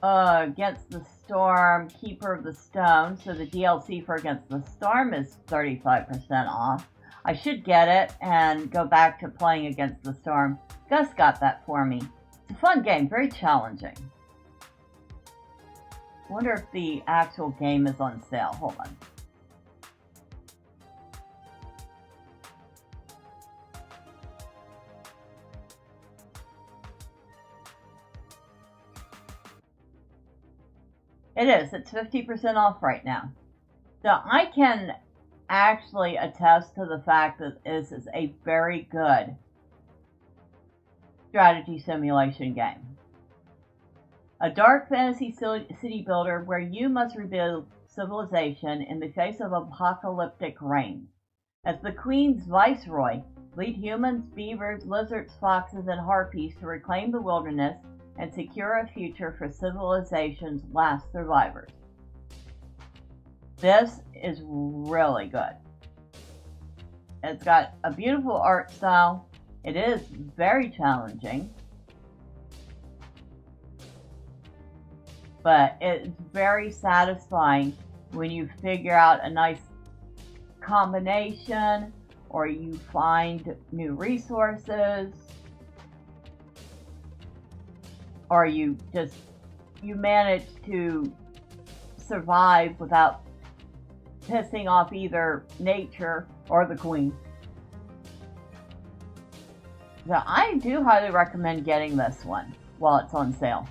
Against the Storm, Keeper of the Stone. So the DLC for Against the Storm is 35% off. I should get it and go back to playing Against the Storm. Gus got that for me. It's a fun game, very challenging. Wonder if the actual game is on sale. Hold on. It is. It's 50% off right now. So I can actually attest to the fact that this is a very good strategy simulation game. A dark fantasy city builder where you must rebuild civilization in the face of apocalyptic rain. As the Queen's viceroy, lead humans, beavers, lizards, foxes, and harpies to reclaim the wilderness and secure a future for civilization's last survivors. This is really good. It's got a beautiful art style. It is very challenging, but it's very satisfying when you figure out a nice combination or you find new resources or you manage to survive without pissing off either nature or the queen. So I do highly recommend getting this one while it's on sale.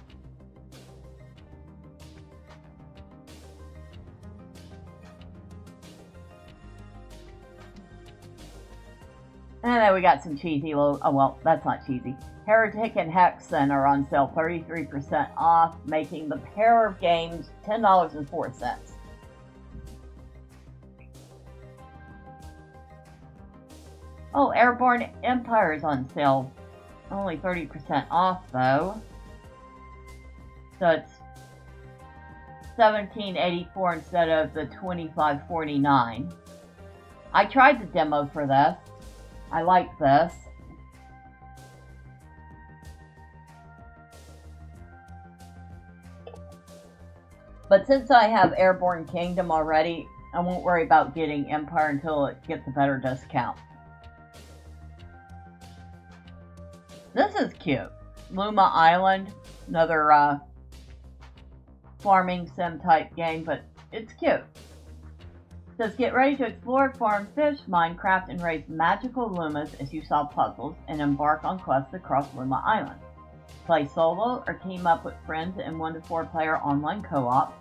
And then we got some cheesy little, oh well, that's not cheesy. Heretic and Hexen are on sale 33% off, making the pair of games $10.04. Oh, Airborne Empire is on sale. Only 30% off though. So it's $17.84 instead of the $25.49. I tried the demo for this. I like this. But since I have Airborne Kingdom already, I won't worry about getting Empire until it gets a better discount. This is cute. Luma Island, another farming sim type game, but it's cute. It says get ready to explore, farm, fish, mine, craft, and raise magical Lumas as you solve puzzles and embark on quests across Luma Island. Play solo or team up with friends in 1 to 4 player online co-op.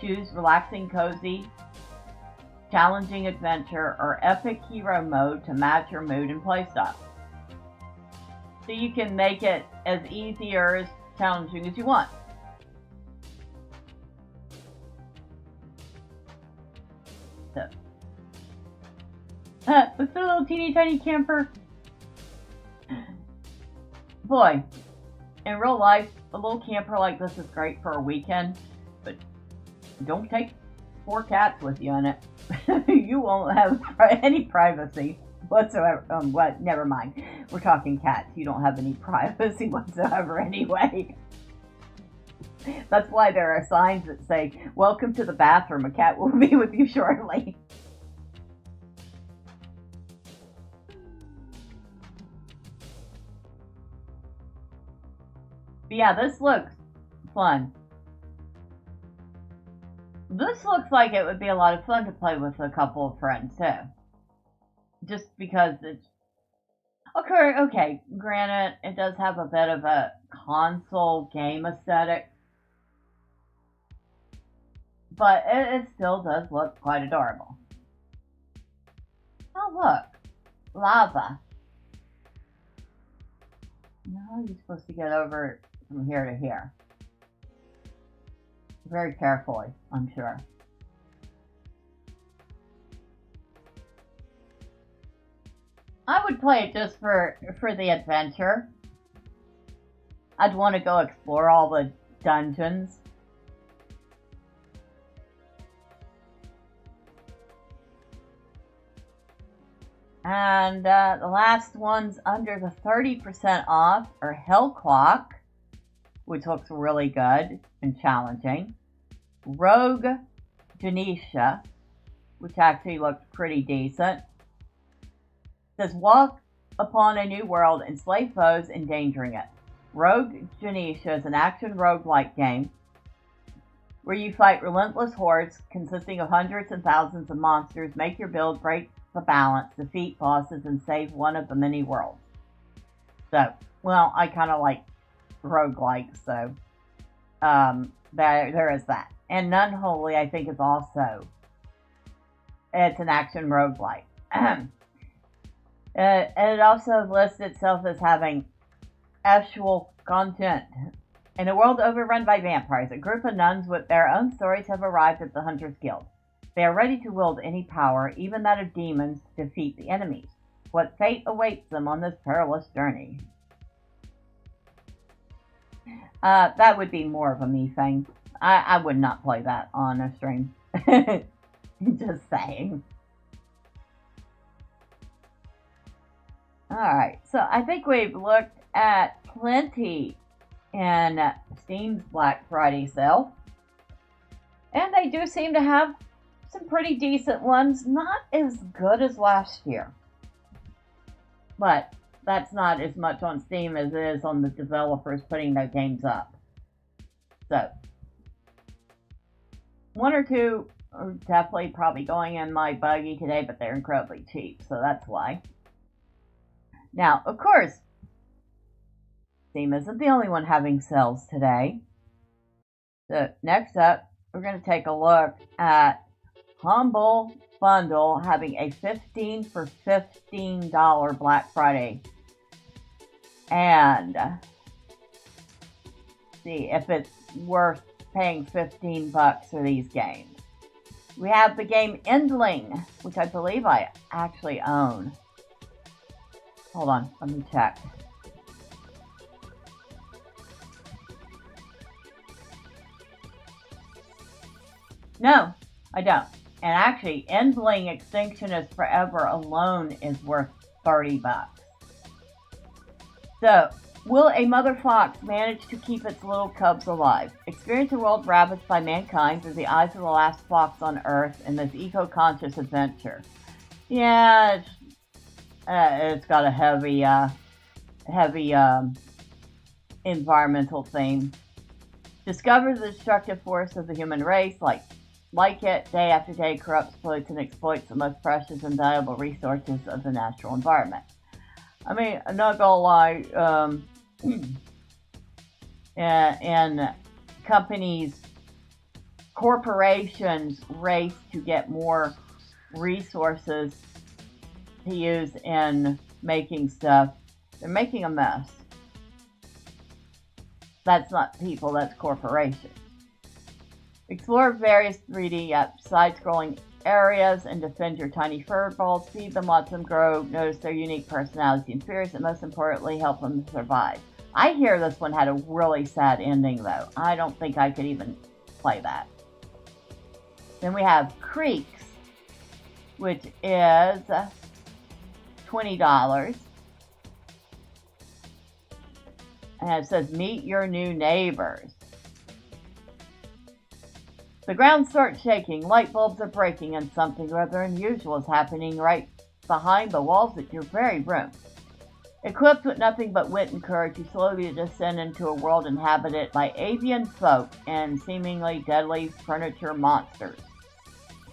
Choose relaxing, cozy, challenging adventure, or epic hero mode to match your mood and playstyle. So you can make it as easy or as challenging as you want. So, with the little teeny tiny camper. Boy, in real life, a little camper like this is great for a weekend, but don't take 4 cats with you in it. You won't have any privacy whatsoever. What? Never mind. We're talking cats. You don't have any privacy whatsoever anyway. That's why there are signs that say, "Welcome to the bathroom. A cat will be with you shortly." But yeah, this looks fun. This looks like it would be a lot of fun to play with a couple of friends too. Just because it's okay, granted, it does have a bit of a console game aesthetic, but it still does look quite adorable. Oh look, lava. No, you're supposed to get over from here to here. very carefully, I'm sure. I would play it just for the adventure. I'd want to go explore all the dungeons. And the last ones under the 30% off are Hell Clock, which looks really good and challenging. Rogue Genisha, which actually looks pretty decent. It says walk upon a new world and slay foes, endangering it. Rogue Genisha is an action roguelike game where you fight relentless hordes consisting of hundreds and thousands of monsters, make your build, break the balance, defeat bosses, and save one of the many worlds. So, well, I kind of like roguelikes, so there is that. And Unholy, I think, is also, it's an action roguelike. It also lists itself as having actual content. In a world overrun by vampires, a group of nuns with their own stories have arrived at the Hunters Guild. They are ready to wield any power, even that of demons, to defeat the enemies. What fate awaits them on this perilous journey? That would be more of a me thing. I would not play that on a stream. Just saying. Alright, so I think we've looked at plenty in Steam's Black Friday sale. And they do seem to have some pretty decent ones. Not as good as last year. But that's not as much on Steam as it is on the developers putting their games up. So, one or two are definitely probably going in my buggy today, but they're incredibly cheap, so that's why. Now, of course, Steam isn't the only one having sales today. So, next up, we're going to take a look at Humble Bundle having a 15 for $15 Black Friday. And see if it's worth paying $15 for these games. We have the game Endling, which I believe I actually own. Hold on, let me check. No, I don't. And actually, Endling Extinction is Forever alone is worth $30. So, will a mother fox manage to keep its little cubs alive? Experience a world ravaged by mankind through the eyes of the last fox on Earth in this eco-conscious adventure. Yeah, it's got a heavy environmental theme. Discover the destructive force of the human race, like it, day after day corrupts, pollutes, and exploits the most precious and valuable resources of the natural environment. I mean, I'm not gonna lie, and companies, corporations race to get more resources to use in making stuff. They're making a mess. That's not people, that's corporations. Explore various 3D side-scrolling areas and defend your tiny fur balls. Feed them, watch them grow, notice their unique personality and fears, and most importantly, help them survive. I hear this one had a really sad ending, though. I don't think I could even play that. Then we have Creeks, which is $20. And it says, meet your new neighbors. The ground starts shaking, light bulbs are breaking, and something rather unusual is happening right behind the walls of your very room. Equipped with nothing but wit and courage, you slowly descend into a world inhabited by avian folk and seemingly deadly furniture monsters.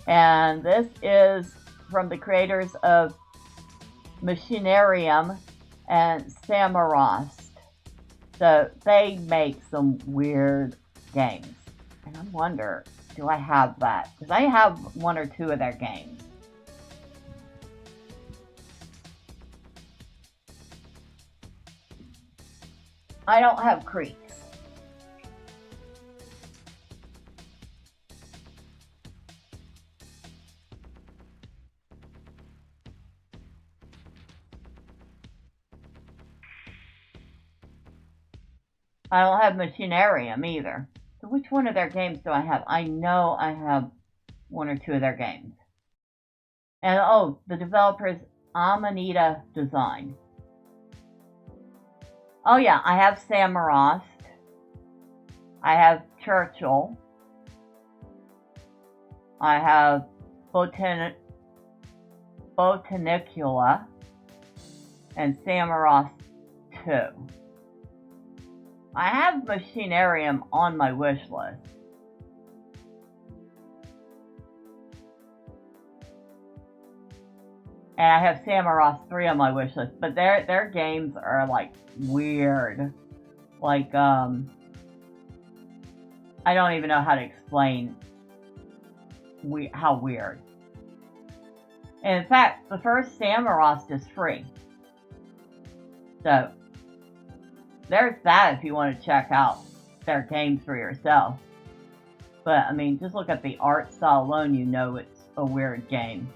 And this is from the creators of Machinarium and Samarost. So they make some weird games. And I wonder, do I have that? Because I have one or two of their games. I don't have Creeks. I don't have Machinarium either. So which one of their games do I have? I know I have one or two of their games. And oh, the developer is Amanita Design. Oh yeah, I have Samarost. I have Churchill. I have Botanicula and Samarost 2. I have Machinarium on my wish list. And I have Samarost 3 on my wish list, but their games are like weird. Like I don't even know how to explain how weird. And in fact, the first Samarost is free. So there's that if you want to check out their games for yourself. But I mean, just look at the art style alone, you know it's a weird game.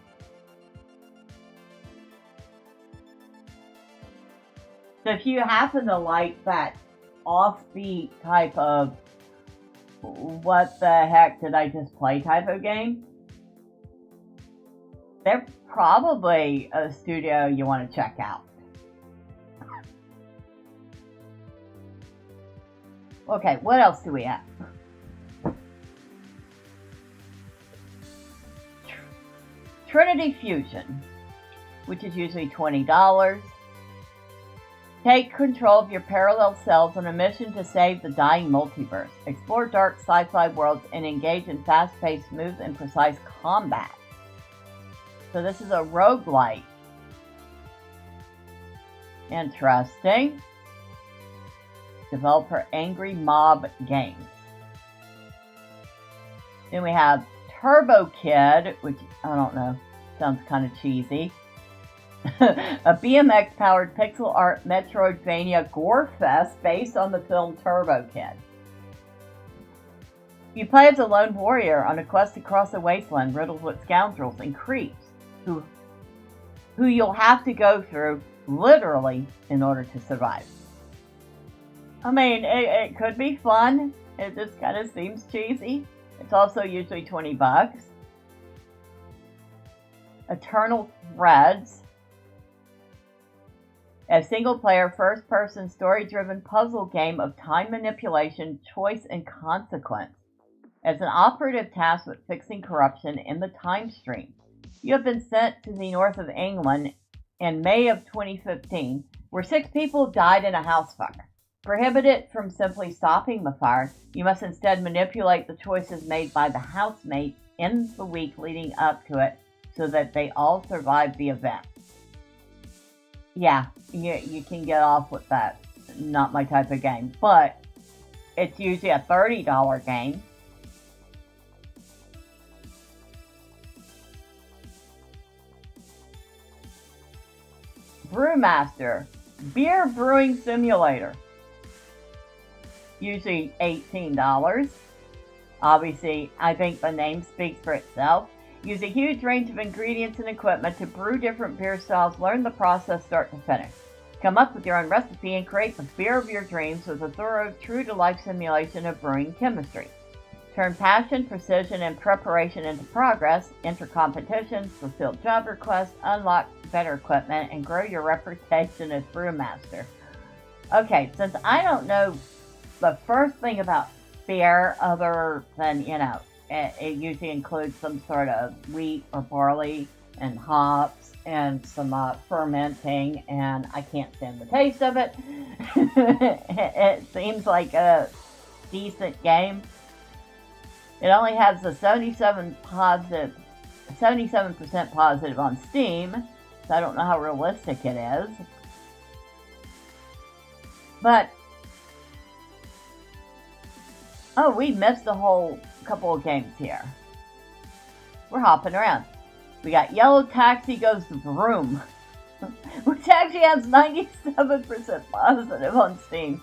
So if you happen to like that offbeat type of what the heck did I just play type of game, they're probably a studio you want to check out. Okay, what else do we have? Trinity Fusion, which is usually $20. Take control of your parallel selves on a mission to save the dying multiverse. Explore dark sci-fi worlds and engage in fast-paced, smooth, and precise combat. So this is a roguelike. Interesting. Developer Angry Mob Games. Then we have Turbo Kid, which I don't know, sounds kind of cheesy. A BMX-powered pixel art Metroidvania gore fest based on the film Turbo Kid. You play as a lone warrior on a quest across a wasteland riddled with scoundrels and creeps who you'll have to go through literally in order to survive. I mean, it could be fun. It just kind of seems cheesy. It's also usually $20. Eternal Threads. A single-player, first-person, story-driven puzzle game of time manipulation, choice, and consequence. As an operative tasked with fixing corruption in the time stream. You have been sent to the north of England in May of 2015, where 6 people died in a house fire. Prohibited from simply stopping the fire, you must instead manipulate the choices made by the housemates in the week leading up to it so that they all survive the event. Yeah, you can get off with that. Not my type of game. But it's usually a $30 game. Brewmaster, Beer Brewing Simulator. Usually $18. Obviously, I think the name speaks for itself. Use a huge range of ingredients and equipment to brew different beer styles. Learn the process start to finish. Come up with your own recipe and create the beer of your dreams with a thorough, true-to-life simulation of brewing chemistry. Turn passion, precision, and preparation into progress. Enter competitions, fulfill job requests, unlock better equipment, and grow your reputation as brewmaster. Okay, since I don't know the first thing about beer other than, it usually includes some sort of wheat or barley and hops and some fermenting, and I can't stand the taste of it. It seems like a decent game. It only has a 77% positive on Steam, so I don't know how realistic it is. But oh, we missed a whole couple of games here. We're hopping around. We got Yellow Taxi Goes to Vroom, which actually has 97% positive on Steam.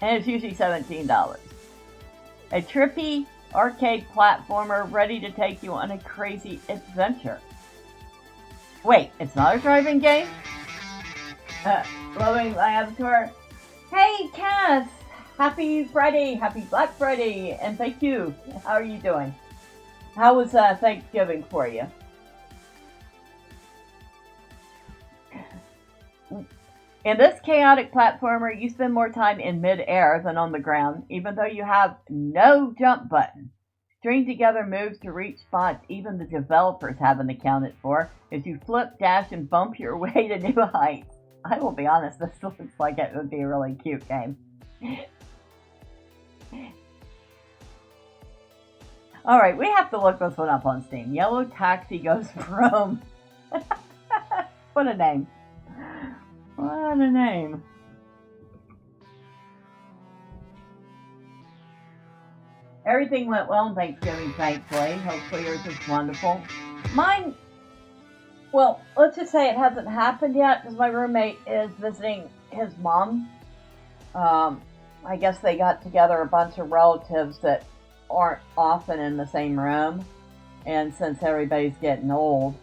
And it's usually $17. A trippy arcade platformer ready to take you on a crazy adventure. Wait, it's not a driving game? Loving Laboratory. Hey, Cass! Happy Friday, happy Black Friday, and thank you. How are you doing? How was Thanksgiving for you? In this chaotic platformer, you spend more time in mid-air than on the ground, even though you have no jump button. String together moves to reach spots even the developers haven't accounted for as you flip, dash, and bump your way to new heights. I will be honest, this looks like it would be a really cute game. Alright, we have to look this one up on Steam. Yellow Taxi goes from... What a name. What a name. Everything went well on Thanksgiving, thankfully. Hopefully yours was wonderful. Mine, well, let's just say it hasn't happened yet because my roommate is visiting his mom. I guess they got together a bunch of relatives that aren't often in the same room. And since everybody's getting old,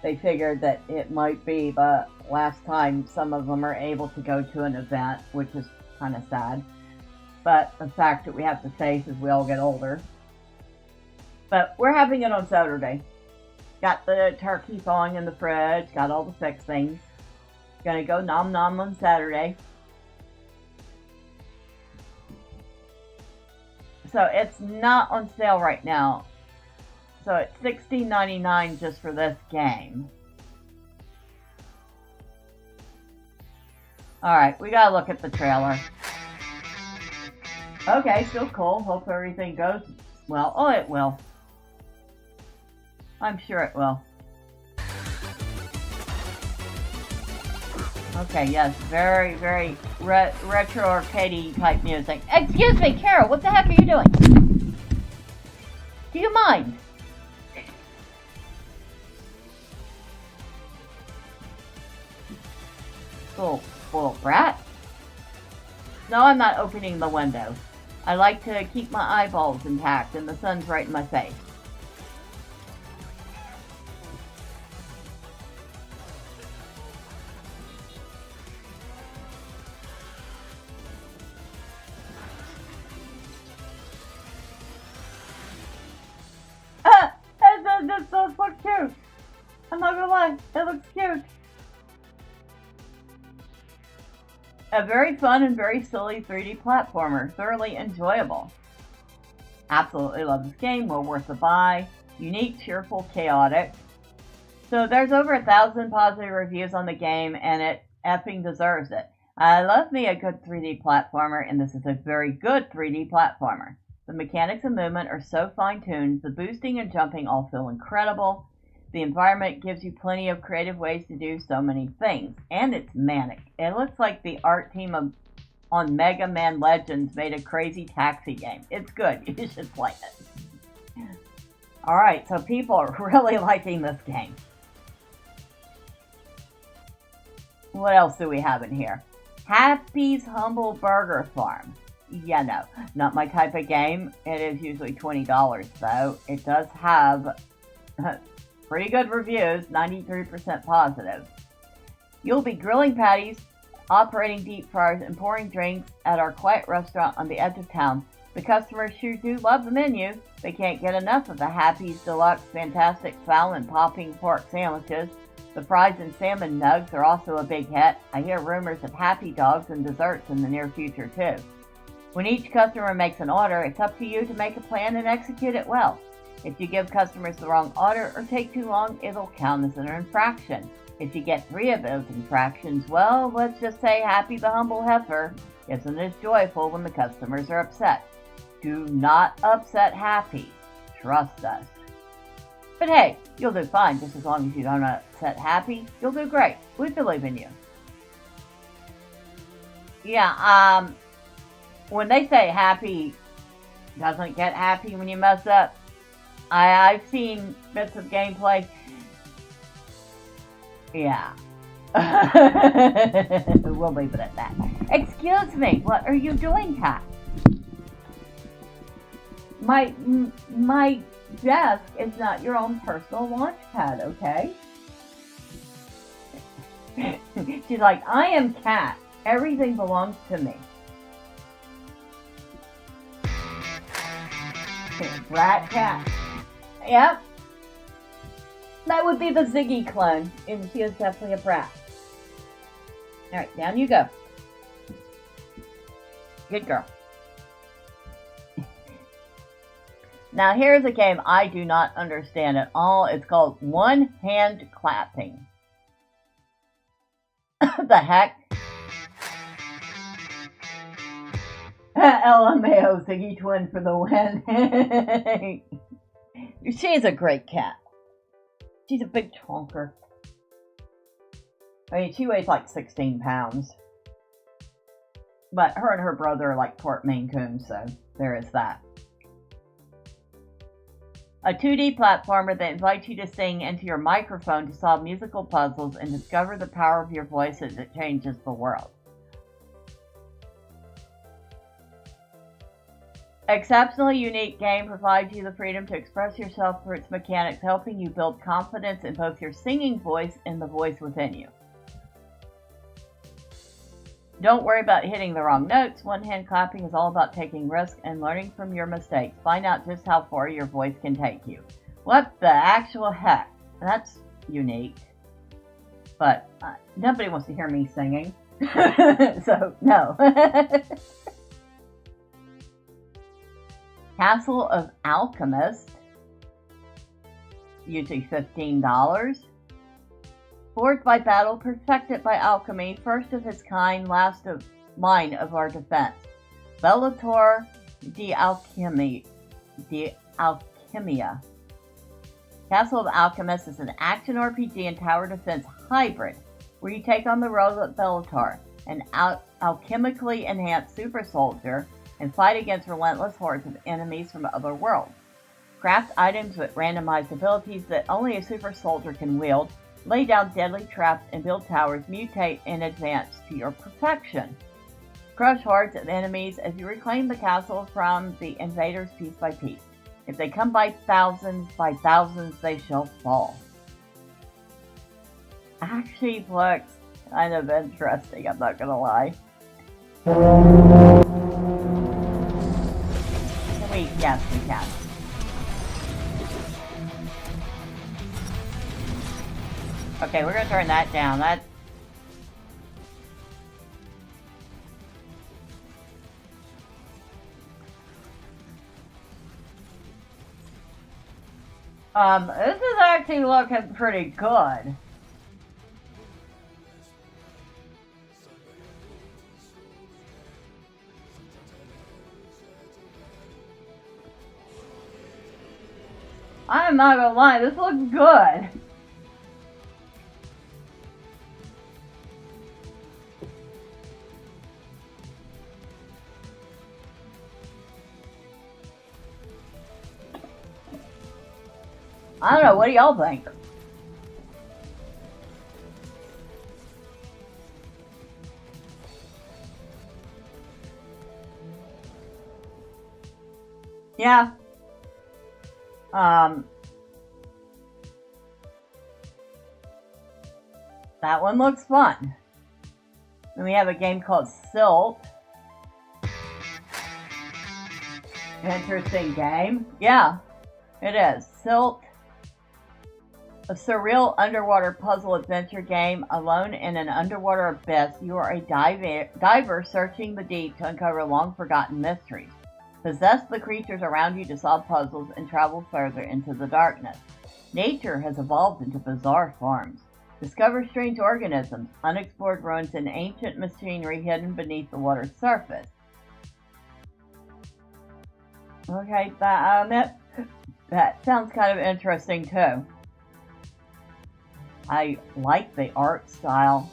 they figured that it might be the last time some of them are able to go to an event, which is kind of sad. But the fact that we have to face as we all get older. But we're having it on Saturday. Got the turkey thawing in the fridge, got all the fixed things. Gonna go nom nom on Saturday. So it's not on sale right now. So it's $16.99 just for this game. Alright, we gotta look at the trailer. Okay, still cool. Hope everything goes well. Oh, it will. I'm sure it will. Okay, yes, very, very retro arcadey type music. Excuse me, Carol, what the heck are you doing? Do you mind? Little brat. No, I'm not opening the window. I like to keep my eyeballs intact and the sun's right in my face. This does look cute. I'm not gonna lie, it looks cute. A very fun and very silly 3D platformer, thoroughly enjoyable. Absolutely love this game, well worth the buy. Unique, cheerful, chaotic. So there's over 1,000 positive reviews on the game, and it effing deserves it. I love me a good 3D platformer, and this is a very good 3D platformer. The mechanics and movement are so fine-tuned, the boosting and jumping all feel incredible. The environment gives you plenty of creative ways to do so many things, and it's manic. It looks like the art team on Mega Man Legends made a crazy taxi game. It's good. You should play it. Alright, so people are really liking this game. What else do we have in here? Happy's Humble Burger Farm. Yeah, no, not my type of game. It is usually $20 though. It does have pretty good reviews, 93% positive. You'll be grilling patties, operating deep fryers, and pouring drinks at our quiet restaurant on the edge of town. The customers sure do love the menu. They can't get enough of the Happy's Deluxe Fantastic Foul and Popping Pork Sandwiches. The fries and salmon nugs are also a big hit. I hear rumors of Happy Dogs and desserts in the near future too. When each customer makes an order, it's up to you to make a plan and execute it well. If you give customers the wrong order or take too long, it'll count as an infraction. If you get 3 of those infractions, well, let's just say Happy the Humble Heifer isn't as joyful when the customers are upset. Do not upset Happy. Trust us. But hey, you'll do fine just as long as you don't upset Happy. You'll do great. We believe in you. Yeah, when they say Happy doesn't get happy when you mess up, I've seen bits of gameplay. Yeah. We'll leave it at that. Excuse me, what are you doing, Kat? My desk is not your own personal launch pad, okay? She's like, I am Kat. Everything belongs to me. Brat cat. Yep. That would be the Ziggy clone, and she is definitely a brat. Alright, down you go. Good girl. Now here's a game I do not understand at all. It's called One Hand Clapping. The heck? LMAO, Ziggy Twin for the win. She's a great cat. She's a big chonker. I mean, she weighs like 16 pounds. But her and her brother are like Port Maine Coons, so there is that. A 2D platformer that invites you to sing into your microphone to solve musical puzzles and discover the power of your voice as it changes the world. Exceptionally unique game provides you the freedom to express yourself through its mechanics, helping you build confidence in both your singing voice and the voice within you. Don't worry about hitting the wrong notes. One hand clapping is all about taking risks and learning from your mistakes. Find out just how far your voice can take you. What the actual heck? That's unique. But nobody wants to hear me singing. So, no. Castle of Alchemist. Usually $15. Forged by battle, perfected by alchemy, first of its kind, last of line of our defense. Bellator de Alchemia. Castle of Alchemist is an action RPG and tower defense hybrid, where you take on the role of Bellator, an alchemically enhanced super soldier, and fight against relentless hordes of enemies from other worlds. Craft items with randomized abilities that only a super soldier can wield, lay down deadly traps, and build towers, mutate, and advance to your perfection. Crush hordes of enemies as you reclaim the castle from the invaders piece by piece. If they come by thousands they shall fall. Actually looks kind of interesting, I'm not gonna lie. Yes, we can. Okay, we're gonna turn that down. This is actually looking pretty good. I'm not gonna lie, this looks good. I don't know, what do y'all think? Yeah. That one looks fun. Then we have a game called Silt. Interesting game. Yeah, it is. Silt. A surreal underwater puzzle adventure game. Alone in an underwater abyss, you are a diver searching the deep to uncover long-forgotten mysteries. Possess the creatures around you to solve puzzles and travel further into the darkness. Nature has evolved into bizarre forms. Discover strange organisms, unexplored ruins, and ancient machinery hidden beneath the water's surface. Okay, that sounds kind of interesting too. I like the art style.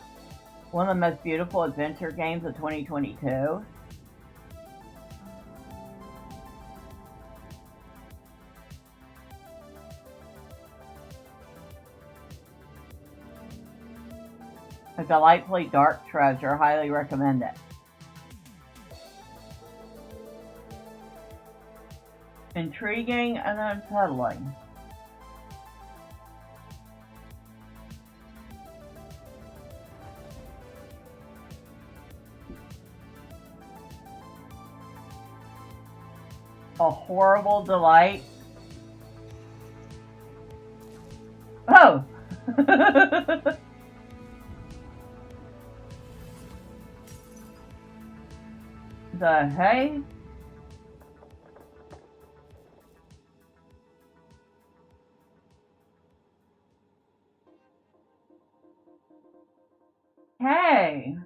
One of the most beautiful adventure games of 2022. A delightfully dark treasure. Highly recommend it. Intriguing and unsettling. a horrible delight. Oh! The hey? Hey,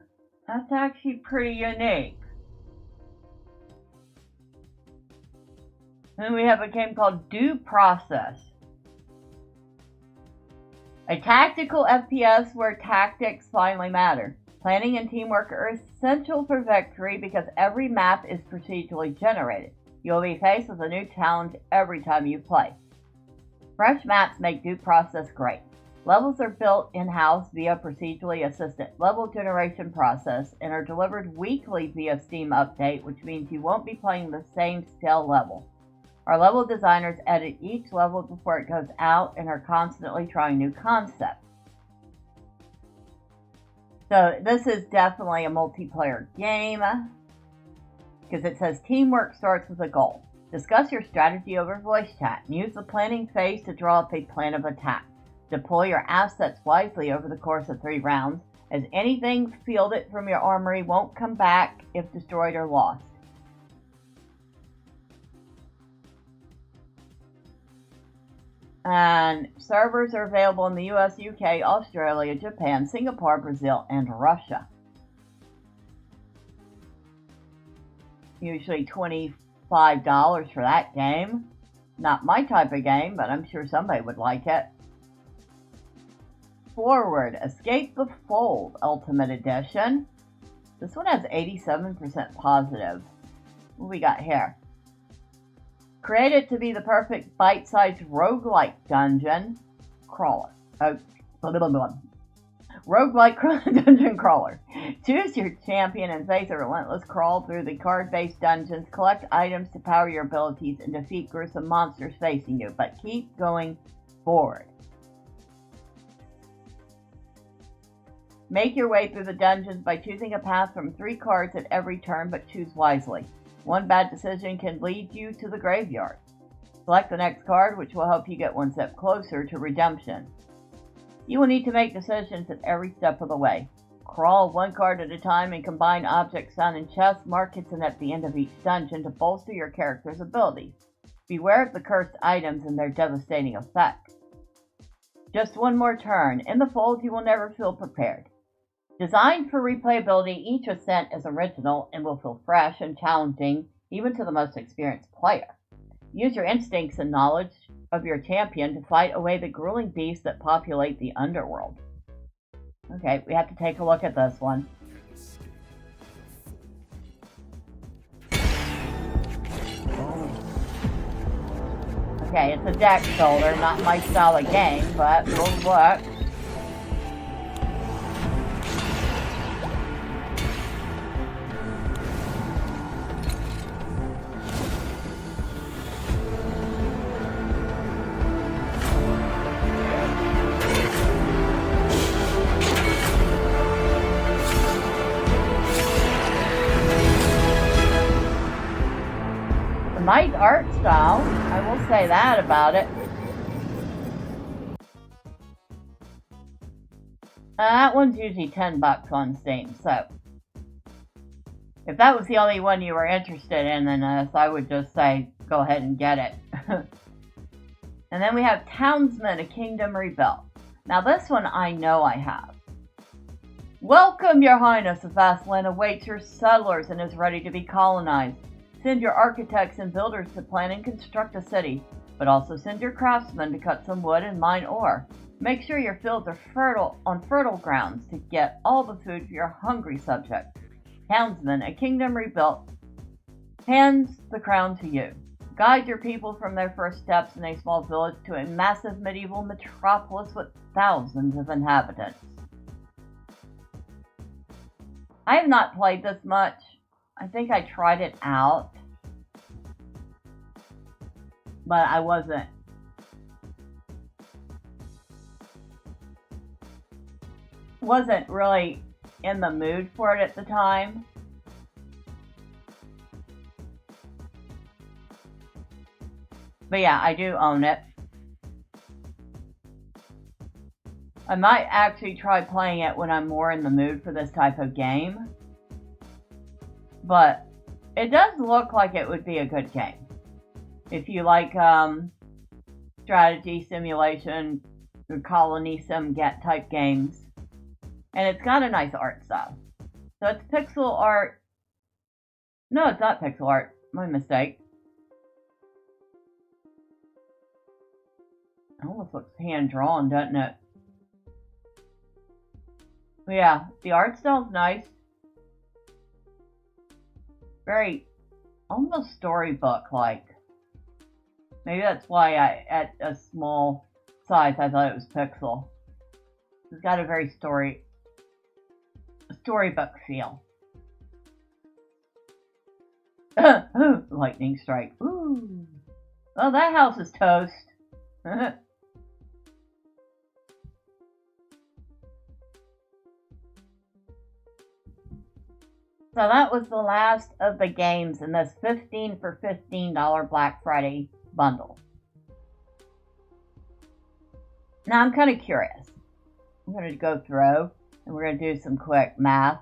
that's actually pretty unique. Then we have a game called Due Process. A tactical FPS where tactics finally matter. Planning and teamwork are essential for victory because every map is procedurally generated. You'll be faced with a new challenge every time you play. Fresh maps make Due Process great. Levels are built in-house via procedurally assisted level generation process and are delivered weekly via Steam Update, which means you won't be playing the same stale level. Our level designers edit each level before it goes out and are constantly trying new concepts. So this is definitely a multiplayer game because it says teamwork starts with a goal. Discuss your strategy over voice chat and use the planning phase to draw up a plan of attack. Deploy your assets wisely over the course of 3 rounds, as anything fielded from your armory won't come back if destroyed or lost. And servers are available in the US, UK, Australia, Japan, Singapore, Brazil, and Russia. Usually $25 for that game. Not my type of game, but I'm sure somebody would like it. Forward, Escape the Fold Ultimate Edition. This one has 87% positive. What we got here? Created to be the perfect bite-sized roguelike dungeon crawler. Roguelike dungeon crawler. Choose your champion and face a relentless crawl through the card-based dungeons, collect items to power your abilities, and defeat gruesome monsters facing you, but keep going forward. Make your way through the dungeons by choosing a path from 3 cards at every turn, but choose wisely. One bad decision can lead you to the graveyard. Select the next card, which will help you get one step closer to redemption. You will need to make decisions at every step of the way. Crawl 1 card at a time and combine objects found in chests, markets, and at the end of each dungeon to bolster your character's abilities. Beware of the cursed items and their devastating effects. Just one more turn. In the fold, you will never feel prepared. Designed for replayability, each ascent is original and will feel fresh and challenging, even to the most experienced player. Use your instincts and knowledge of your champion to fight away the grueling beasts that populate the underworld. Okay, we have to take a look at this one. Okay, it's a deck builder, not my style of game, but we'll look. Nice art style, I will say that about it. That one's usually $10 on Steam, so if that was the only one you were interested in this, I would just say go ahead and get it. And then we have Townsmen, A Kingdom Rebuilt. Now this one I know I have. Welcome, Your Highness, a vast land awaits your settlers and is ready to be colonized. Send your architects and builders to plan and construct a city, but also send your craftsmen to cut some wood and mine ore. Make sure your fields are fertile grounds to get all the food for your hungry subjects. Townsmen, A Kingdom Rebuilt hands the crown to you. Guide your people from their first steps in a small village to a massive medieval metropolis with thousands of inhabitants. I have not played this much. I think I tried it out, but I wasn't really in the mood for it at the time. But yeah, I do own it. I might actually try playing it when I'm more in the mood for this type of game. But it does look like it would be a good game. If you like strategy, simulation, or colony sim get type games. And it's got a nice art style. So it's pixel art. No, it's not pixel art. My mistake. It almost looks hand-drawn, doesn't it? But yeah, the art style's nice. Very, almost storybook-like. Maybe that's why at a small size, I thought it was pixel. It's got a very storybook feel. Lightning strike. Ooh. Well, that house is toast. So that was the last of the games in this $15 for $15 Black Friday bundle. Now I'm kind of curious. I'm going to go through and we're going to do some quick math.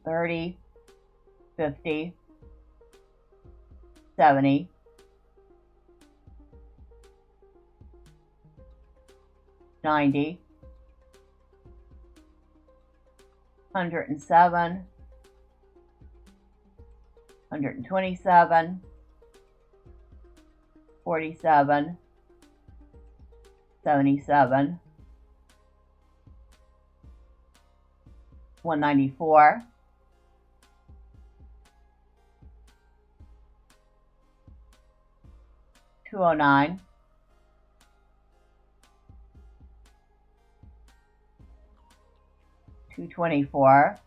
30, 50, 70, 90, 107, 127, 47, 77, 194, 209, 224,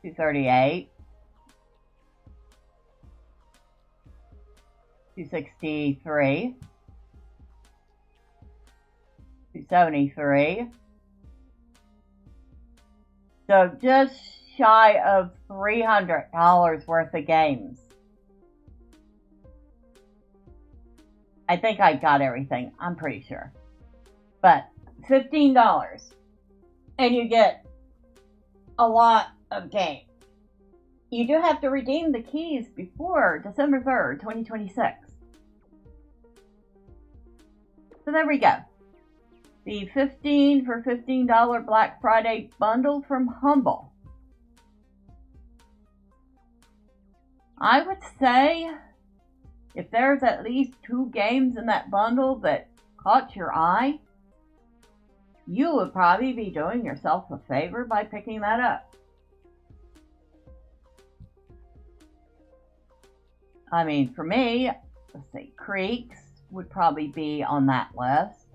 238, 263, 273. So just shy of $300 worth of games. I think I got everything. I'm pretty sure. But $15. And you get a lot of games. You do have to redeem the keys before December 3rd, 2026. So there we go. The $15 for $15 Black Friday bundle from Humble. I would say if there's at least 2 games in that bundle that caught your eye, you would probably be doing yourself a favor by picking that up. I mean, for me, let's see, Creeks would probably be on that list.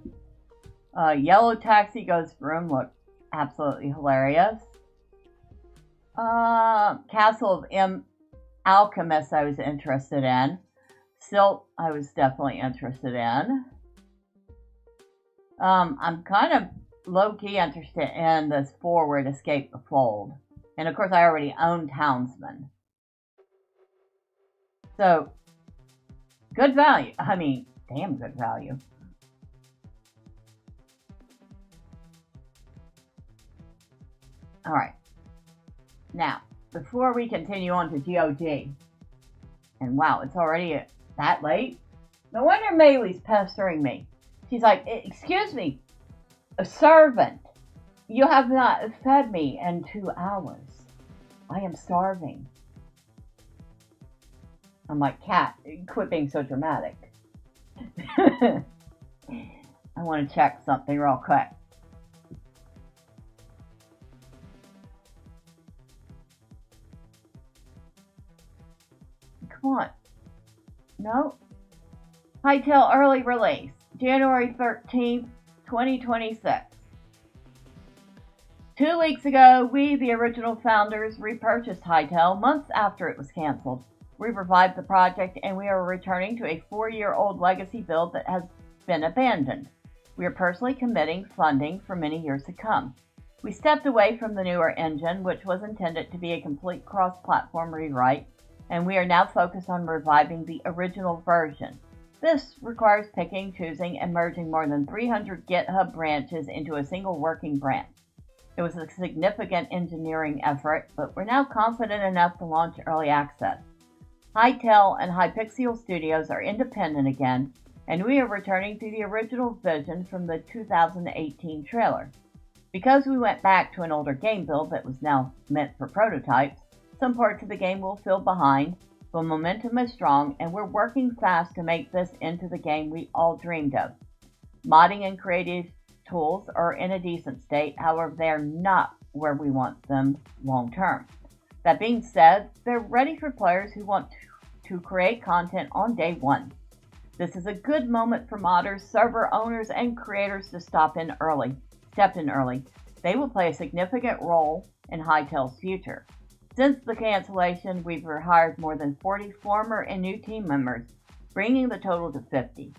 Yellow Taxi Ghost Room looked absolutely hilarious. Castle of Alchemist I was interested in. Silt I was definitely interested in. I'm kind of low-key interested in this Forward Escape the Fold. And of course I already own Townsman. So, good value. I mean, damn good value. Alright. Now, before we continue on to GOG, and wow, it's already that late? No wonder Maylee's pestering me. She's like, excuse me, a servant. You have not fed me in 2 hours. I am starving. I'm like, Cat, quit being so dramatic. I want to check something real quick. Come on. No. Hightail early release, January 13th, 2026. 2 weeks ago, we, the original founders, repurchased Hightail months after it was canceled. We revived the project and we are returning to a 4-year-old legacy build that has been abandoned. We are personally committing funding for many years to come. We stepped away from the newer engine, which was intended to be a complete cross-platform rewrite, and we are now focused on reviving the original version. This requires picking, choosing, and merging more than 300 GitHub branches into a single working branch. It was a significant engineering effort, but we're now confident enough to launch early access. Hytale and Hypixel Studios are independent again, and we are returning to the original vision from the 2018 trailer. Because we went back to an older game build that was now meant for prototypes, some parts of the game will feel behind, but momentum is strong, and we're working fast to make this into the game we all dreamed of. Modding and creative tools are in a decent state, however, they're not where we want them long term. That being said, they're ready for players who want to create content on day one. This is a good moment for modders, server owners, and creators to step in early. They will play a significant role in Hytale's future. Since the cancellation, we've rehired more than 40 former and new team members, bringing the total to 50.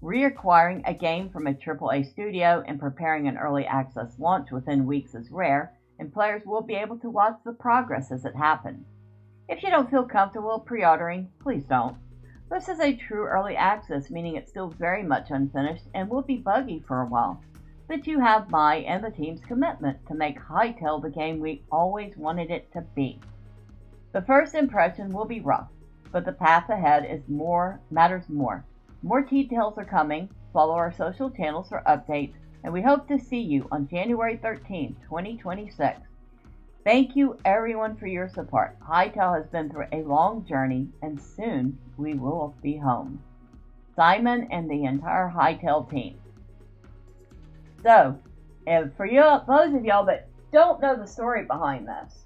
Reacquiring a game from a AAA studio and preparing an early access launch within weeks is rare, and players will be able to watch the progress as it happens. If you don't feel comfortable pre-ordering, please don't. This is a true early access, meaning it's still very much unfinished and will be buggy for a while. But you have my and the team's commitment to make Hytale the game we always wanted it to be. The first impression will be rough, but the path ahead matters more. More details are coming. Follow our social channels for updates, and we hope to see you on January 13, 2026. Thank you everyone for your support. Hytale has been through a long journey, and soon we will be home. Simon and the entire Hytale team. So, and for those of y'all that don't know the story behind this,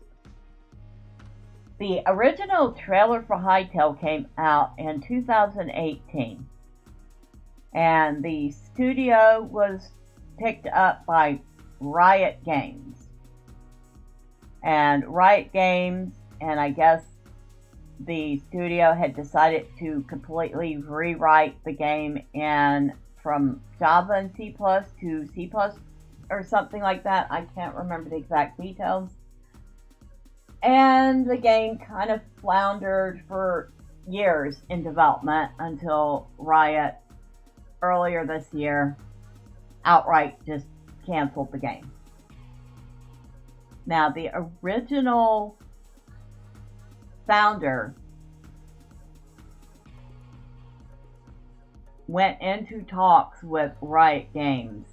the original trailer for Hytale came out in 2018, and the studio was picked up by Riot Games. And Riot Games, and I guess the studio had decided to completely rewrite the game from Java and C++ to C++ or something like that. I can't remember the exact details. And the game kind of floundered for years in development until Riot, earlier this year, outright just canceled the game. Now, the original founder went into talks with Riot Games,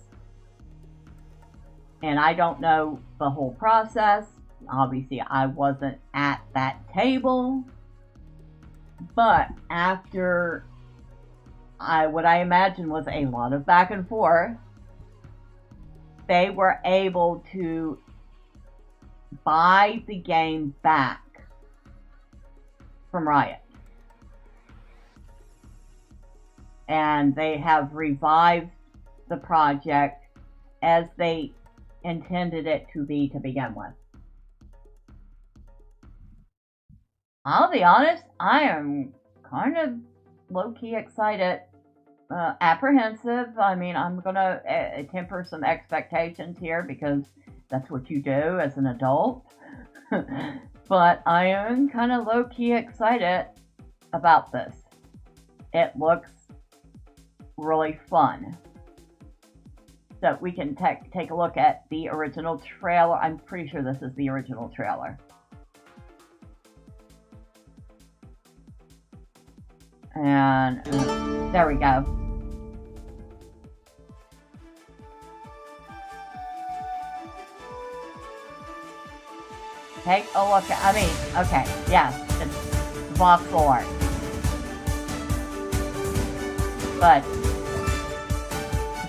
and I don't know the whole process. Obviously, I wasn't at that table, but after what I imagine was a lot of back and forth, they were able to buy the game back from Riot. And they have revived the project as they intended it to be to begin with. I'll be honest, I am kind of low-key excited, apprehensive. I mean, I'm gonna temper some expectations here because that's what you do as an adult. But I am kind of low-key excited about this. It looks really fun. So we can take a look at the original trailer. I'm pretty sure this is the original trailer. And there we go. Take a look at, okay, yes, it's voxel art. But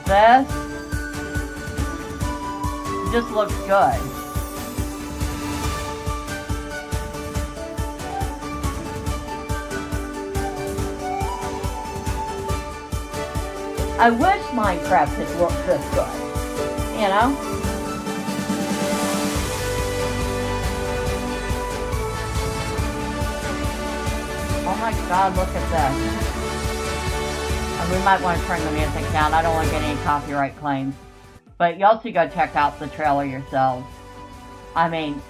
this just looks good. I wish Minecraft had looked this good, you know? Oh my god, look at this. And we might want to turn the music down. I don't want to get any copyright claims. But y'all should go check out the trailer yourselves. I mean,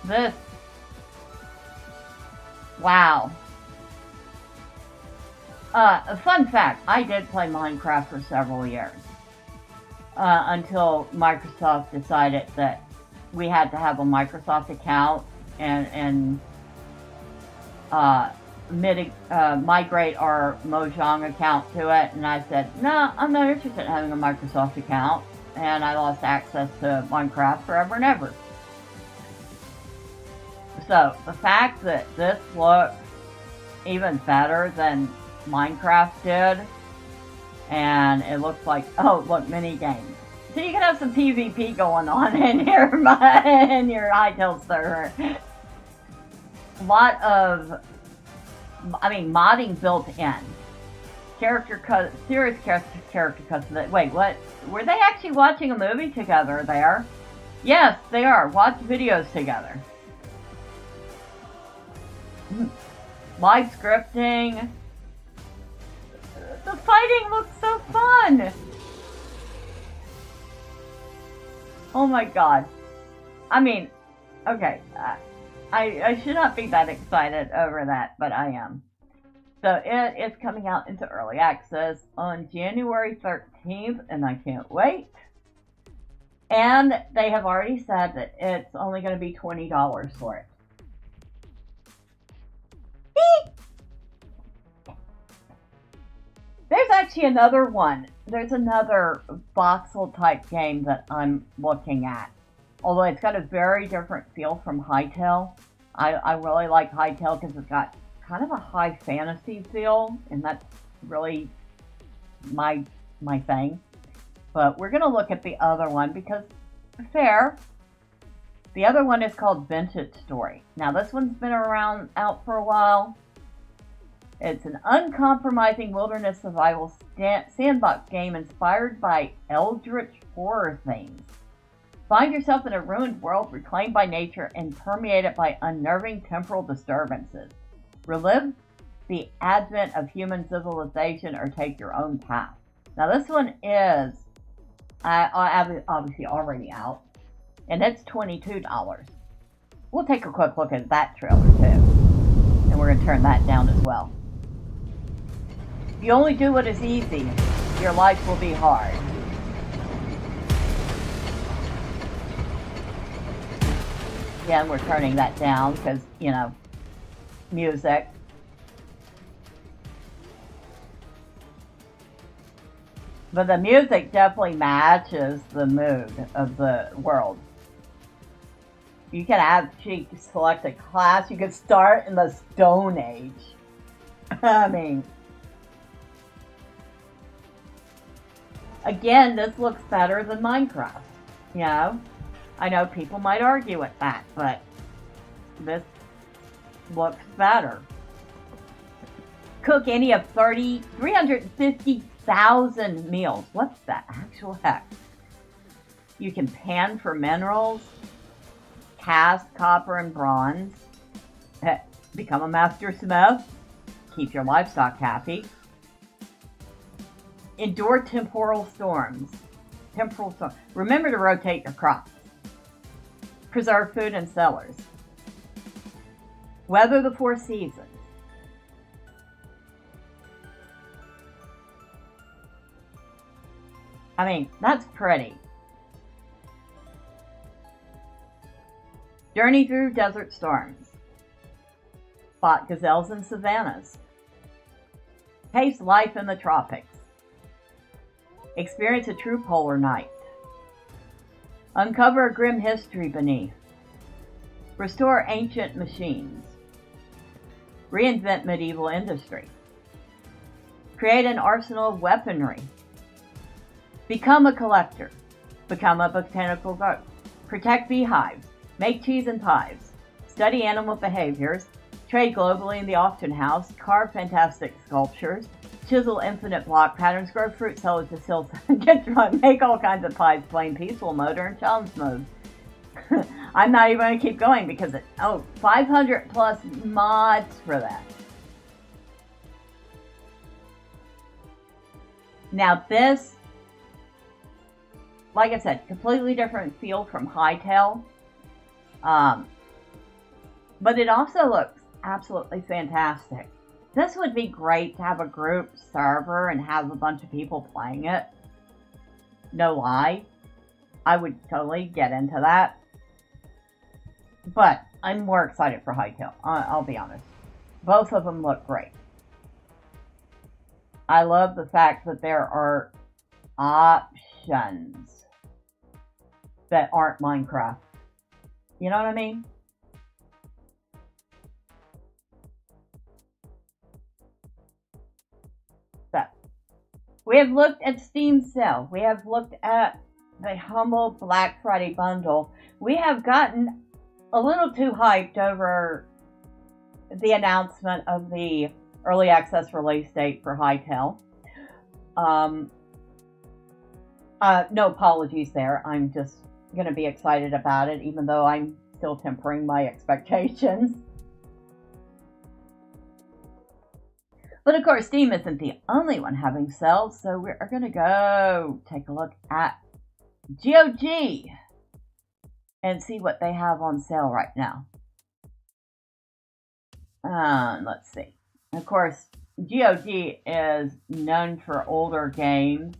this Wow. A fun fact, I did play Minecraft for several years. Until Microsoft decided that we had to have a Microsoft account and migrate our Mojang account to it. And I said, no, I'm not interested in having a Microsoft account. And I lost access to Minecraft forever and ever. So the fact that this looks even better than Minecraft did, and it looks like, oh, look, mini games. So you can have some PvP going on in your Hytale server. A lot of, modding built in. Serious character custom. Wait, what? Were they actually watching a movie together there? Yes, they are. Watch videos together. Live scripting. The fighting looks so fun. Oh my god. Okay. I should not be that excited over that, but I am. So it is coming out into early access on January 13th, and I can't wait. And they have already said that it's only going to be $20 for it. There's actually another one. There's another voxel type game that I'm looking at. Although it's got a very different feel from Hytale. I really like Hytale because it's got kind of a high fantasy feel, and that's really my thing. But we're going to look at the other one because, fair, the other one is called Vintage Story. Now this one's been out for a while. It's an uncompromising wilderness survival sandbox game inspired by eldritch horror themes. Find yourself in a ruined world reclaimed by nature and permeated by unnerving temporal disturbances. Relive the advent of human civilization or take your own path. Now this one is obviously already out, and it's $22. We'll take a quick look at that trailer too, and we're going to turn that down as well. If you only do what is easy, your life will be hard. Again, we're turning that down because, music. But the music definitely matches the mood of the world. You can actually select a class. You could start in the Stone Age. Again, this looks better than Minecraft. I know people might argue with that, but this looks better. Cook any of 350,000 meals. What's that actual heck? You can pan for minerals, cast copper and bronze, become a master smith, keep your livestock happy, endure temporal storms. Remember to rotate your crops. Preserve food in cellars. Weather the 4 seasons. That's pretty. Journey through desert storms. Spot gazelles in savannas. Taste life in the tropics. Experience a true polar night. Uncover a grim history beneath. Restore ancient machines. Reinvent medieval industry. Create an arsenal of weaponry. Become a collector. Become a botanical garden. Protect beehives. Make cheese and pies. Study animal behaviors. Trade globally in the auction house. Carve fantastic sculptures. Chisel infinite block patterns. Grow fruit sellers to sell. Get drunk. Make all kinds of pies. Plain peaceful mode or in challenge mode. I'm not even going to keep going because 500 plus mods for that. Now this, like I said, completely different feel from Hytale. But it also looks absolutely fantastic. This would be great to have a group server and have a bunch of people playing it. No lie. I would totally get into that. But I'm more excited for Hytale. I'll be honest. Both of them look great. I love the fact that there are options that aren't Minecraft. You know what I mean? So, we have looked at Steam sale. We have looked at the humble Black Friday bundle. We have gotten a little too hyped over the announcement of the early access release date for Hytale. No apologies there. I'm just going to be excited about it, even though I'm still tempering my expectations. But of course, Steam isn't the only one having sales, so we're going to go take a look at GOG and see what they have on sale right now. Let's see. Of course, GOG is known for older games,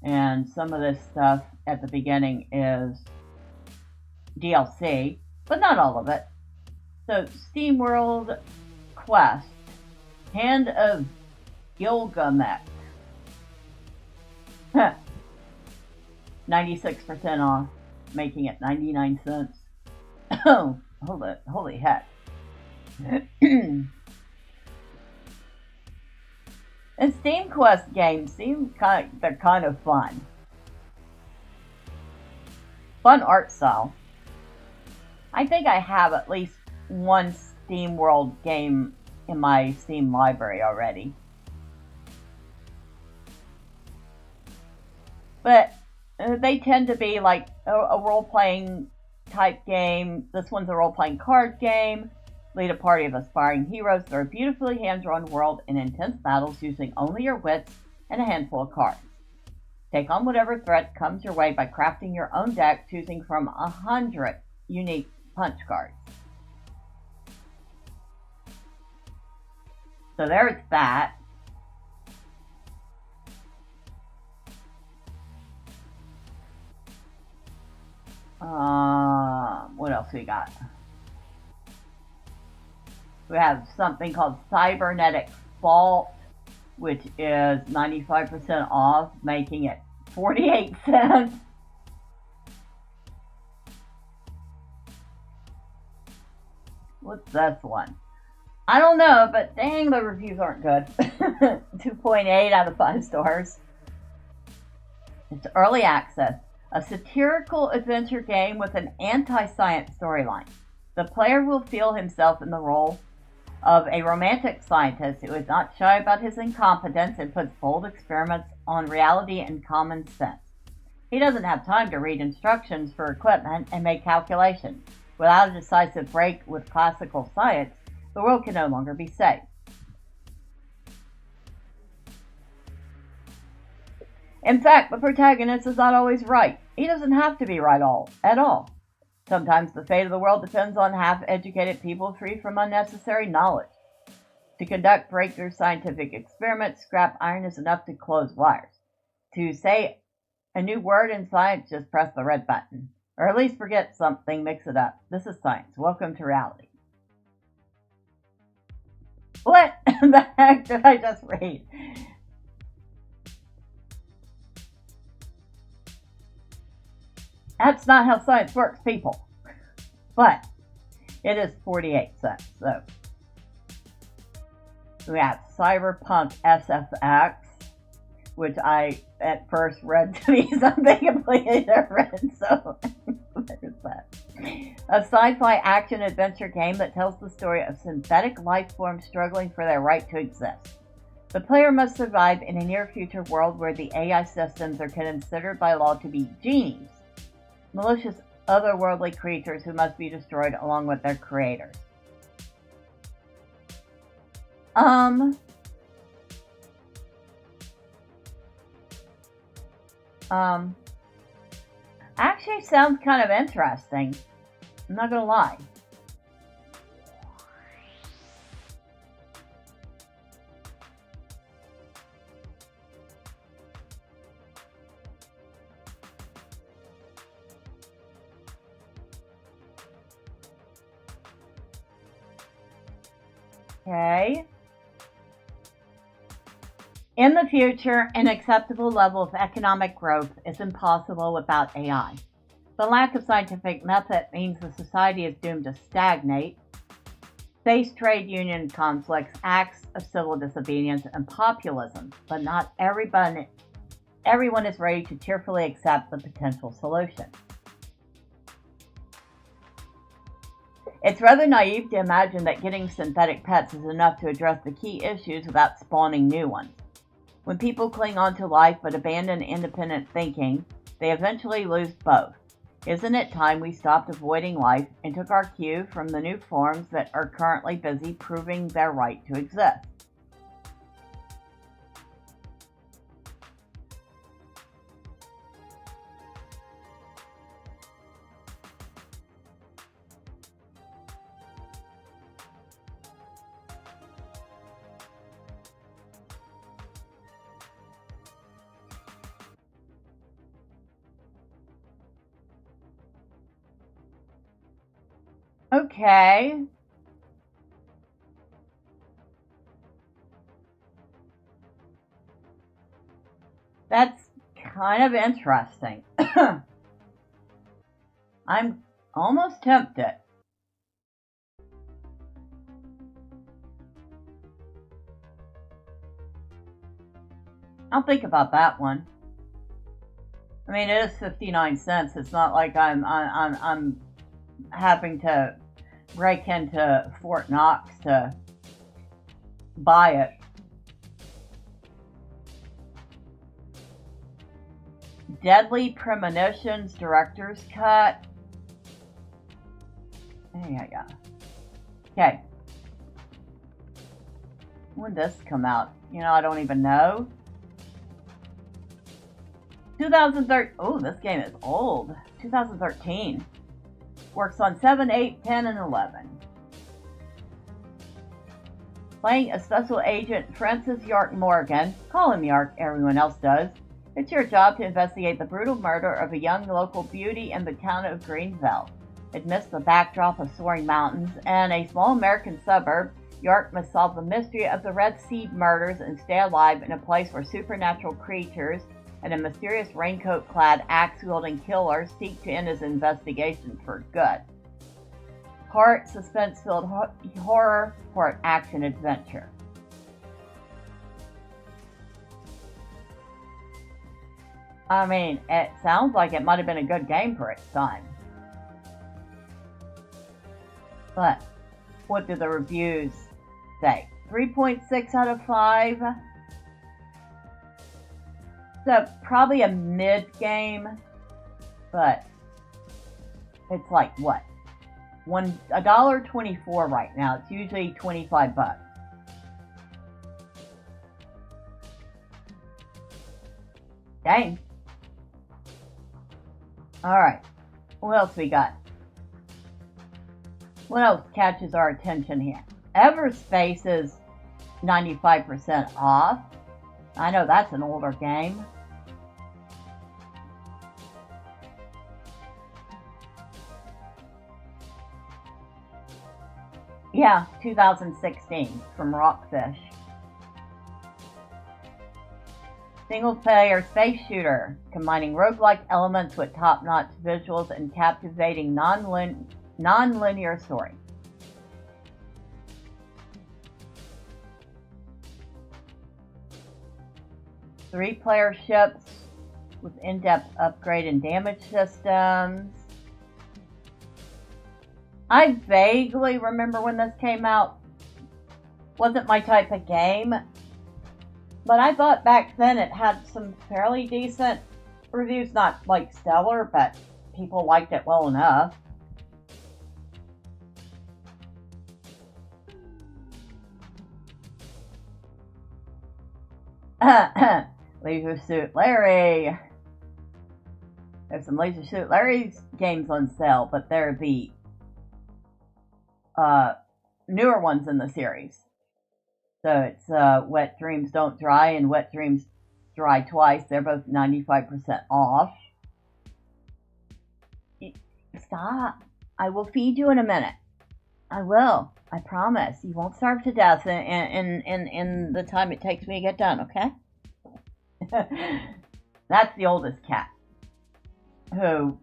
and some of this stuff at the beginning is DLC, but not all of it. So, SteamWorld Quest, Hand of Gilgamesh, 96% off, making it 99 cents. Oh, holy heck. And Steam Quest games they're kind of fun. Fun art style. I think I have at least one Steam World game in my Steam library already. But they tend to be like a role-playing type game. This one's a role-playing card game. Lead a party of aspiring heroes through a beautifully hand-drawn world in intense battles using only your wits and a handful of cards. Take on whatever threat comes your way by crafting your own deck, choosing from 100 unique punch cards. So there's that. What else we got? We have something called Cybernetic Fault, which is 95% off, making it 48 cents. What's this one? I don't know, but dang, the reviews aren't good. 2.8 out of 5 stars. It's early access, a satirical adventure game with an anti-science storyline. The player will feel himself in the role of a romantic scientist who is not shy about his incompetence and puts bold experiments on reality and common sense. He doesn't have time to read instructions for equipment and make calculations. Without a decisive break with classical science, the world can no longer be safe. In fact, the protagonist is not always right. He doesn't have to be right at all. Sometimes the fate of the world depends on half-educated people free from unnecessary knowledge. To conduct breakthrough scientific experiments, scrap iron is enough to close wires. To say a new word in science, just press the red button. Or at least forget something, mix it up. This is science. Welcome to reality. What the heck did I just read? That's not how science works, people. But it is 48 cents. So we have Cyberpunk SFX, which I at first read to be something completely different. So there's that. A sci-fi action adventure game that tells the story of synthetic life forms struggling for their right to exist. The player must survive in a near-future world where the AI systems are considered by law to be genies, malicious otherworldly creatures who must be destroyed along with their creators. Actually sounds kind of interesting. I'm not gonna lie. Okay. In the future, an acceptable level of economic growth is impossible without AI. The lack of scientific method means the society is doomed to stagnate, face trade union conflicts, acts of civil disobedience, and populism, but not everyone is ready to cheerfully accept the potential solution. It's rather naive to imagine that getting synthetic pets is enough to address the key issues without spawning new ones. When people cling on to life but abandon independent thinking, they eventually lose both. Isn't it time we stopped avoiding life and took our cue from the new forms that are currently busy proving their right to exist? Okay. That's kind of interesting. I'm almost tempted. I'll think about that one. I mean, it is 59 cents. It's not like I'm having to break into Fort Knox to buy it. Deadly Premonitions Director's Cut. Yeah. Okay. When did this come out? I don't even know. 2013. Oh, this game is old. 2013. Works on 7, 8, 10, and 11. Playing a special agent, Francis York Morgan. Call him York, everyone else does. It's your job to investigate the brutal murder of a young local beauty in the town of Greenville. Amidst the backdrop of soaring mountains and a small American suburb, York must solve the mystery of the Red Seed murders and stay alive in a place where supernatural creatures and a mysterious raincoat-clad, axe-wielding killer seek to end his investigation for good. Part suspense-filled horror, part action-adventure. I mean, it sounds like it might have been a good game for its time. But what do the reviews say? 3.6 out of 5. So probably a mid game, but it's like what? $1.24 right now. It's usually 25 bucks. Dang. Alright. What else we got? What else catches our attention here? Everspace is 95% off. I know that's an older game. Yeah, 2016 from Rockfish. Single-player space shooter, combining roguelike elements with top-notch visuals and captivating non-linear story. Three-player ships with in-depth upgrade and damage systems. I vaguely remember when this came out. Wasn't my type of game. But I thought back then it had some fairly decent reviews. Not like stellar, but people liked it well enough. Leisure Suit Larry. There's some Leisure Suit Larry's games on sale, but they're the newer ones in the series. So it's Wet Dreams Don't Dry and Wet Dreams Dry Twice. They're both 95% off. Stop. I will feed you in a minute. I will. I promise. You won't starve to death in the time it takes me to get done, okay? That's the oldest cat, who,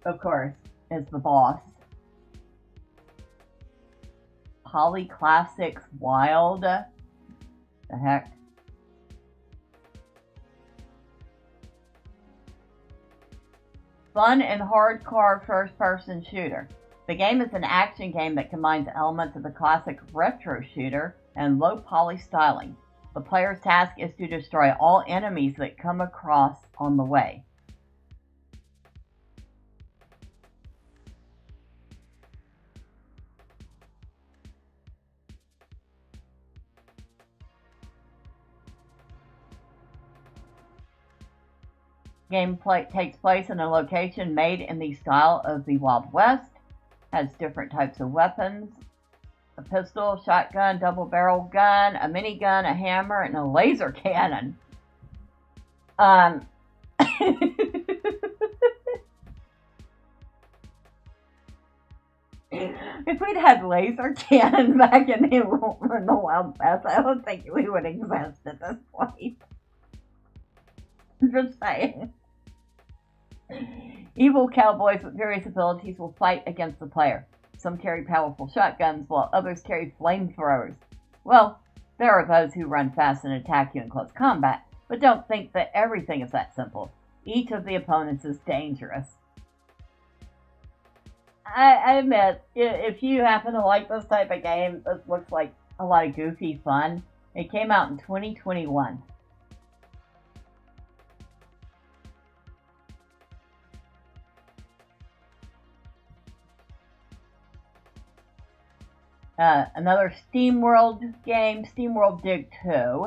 of course, is the boss. Poly Classics Wild. The heck? Fun and hardcore first-person shooter. The game is an action game that combines elements of the classic retro shooter and low-poly styling. The player's task is to destroy all enemies that come across on the way. Gameplay takes place in a location made in the style of the Wild West, has different types of weapons, a pistol, shotgun, double-barrel gun, a minigun, a hammer, and a laser cannon. If we'd had laser cannon back in the Wild West, I don't think we would exist at this point. Just saying. Evil cowboys with various abilities will fight against the player. Some carry powerful shotguns, while others carry flamethrowers. Well, there are those who run fast and attack you in close combat, but don't think that everything is that simple. Each of the opponents is dangerous. I admit, if you happen to like this type of game, this looks like a lot of goofy fun. It came out in 2021. Another SteamWorld game, SteamWorld Dig 2.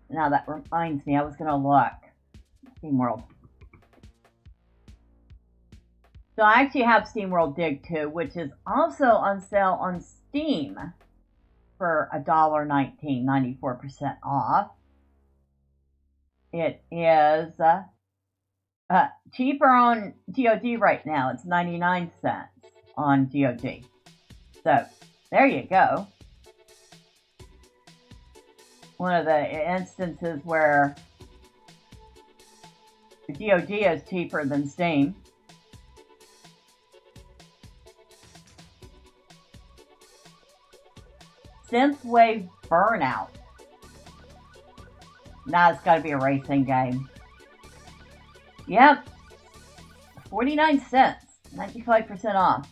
Now that reminds me, I was going to look. SteamWorld. So I actually have SteamWorld Dig 2, which is also on sale on Steam for $1.19, 94% off. It is cheaper on GOG right now. It's 99 cents on GOG. So there you go. One of the instances where GOG is cheaper than Steam. Synthwave Burnout. Now it's got to be a racing game. Yep. 49 cents. 95% off.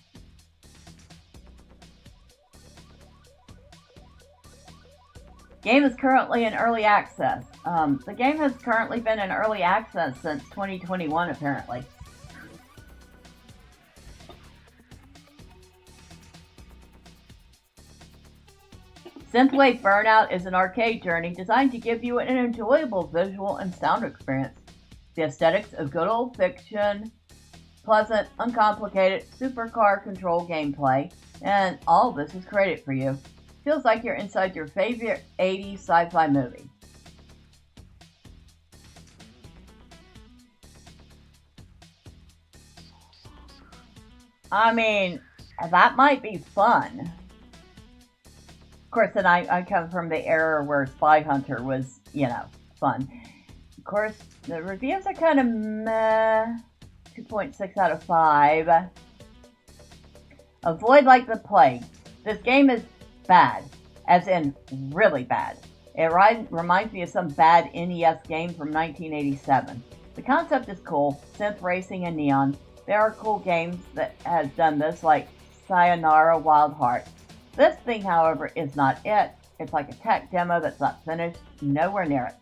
Game is currently in early access. The game has currently been in early access since 2021, apparently. Synthwave Burnout is an arcade journey designed to give you an enjoyable visual and sound experience. The aesthetics of good old fiction, pleasant, uncomplicated supercar control gameplay, and all this is created for you. Feels like you're inside your favorite 80s sci-fi movie. I mean, that might be fun. Of course, then I come from the era where Spy Hunter was, fun. Of course, the reviews are kind of meh. 2.6 out of 5. Avoid like the plague. This game is bad, as in really bad. It reminds me of some bad NES game from 1987. The concept is cool, synth racing and neon. There are cool games that has done this, like Sayonara Wild Heart. This thing, however, is not it. It's like a tech demo that's not finished, nowhere near it.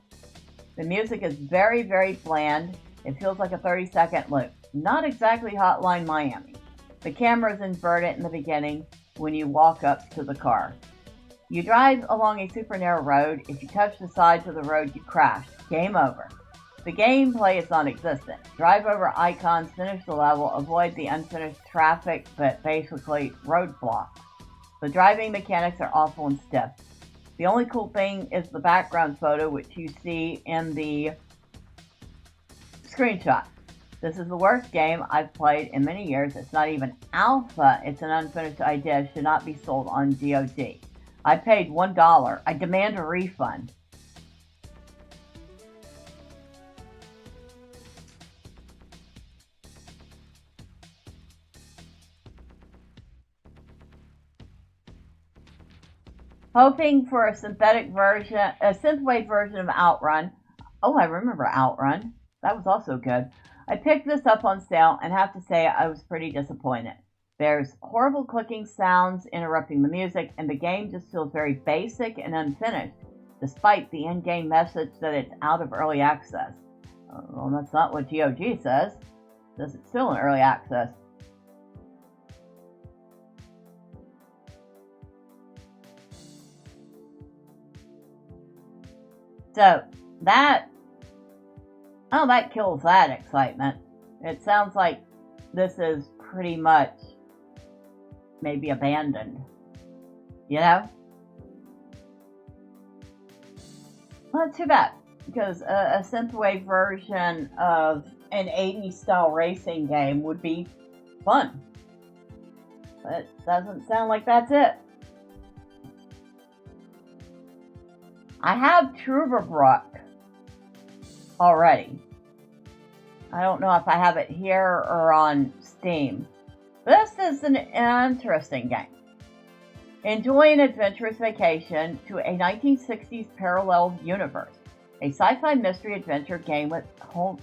The music is very, very bland. It feels like a 30-second loop. Not exactly Hotline Miami. The camera is inverted in the beginning when you walk up to the car. You drive along a super narrow road. If you touch the sides of the road, you crash. Game over. The gameplay is non-existent. Drive over icons, finish the level, avoid the unfinished traffic, but basically roadblocks. The driving mechanics are awful and stiff. The only cool thing is the background photo, which you see in the screenshot. This is the worst game I've played in many years. It's not even alpha. It's an unfinished idea. It should not be sold on GOG. I paid $1. I demand a refund. Hoping for a synthwave version of Outrun. Oh, I remember Outrun. That was also good. I picked this up on sale and have to say I was pretty disappointed. There's horrible clicking sounds interrupting the music, and the game just feels very basic and unfinished, despite the in-game message that it's out of early access. Well, that's not what GOG says. This is still in early access. So that kills that excitement. It sounds like this is pretty much maybe abandoned. You know? Well, that's too bad, because a synthwave version of an 80s style racing game would be fun. But it doesn't sound like that's it. I have Truberbrook already. I don't know if I have it here or on Steam. This is an interesting game. Enjoy an adventurous vacation to a 1960s parallel universe. A sci-fi mystery adventure game with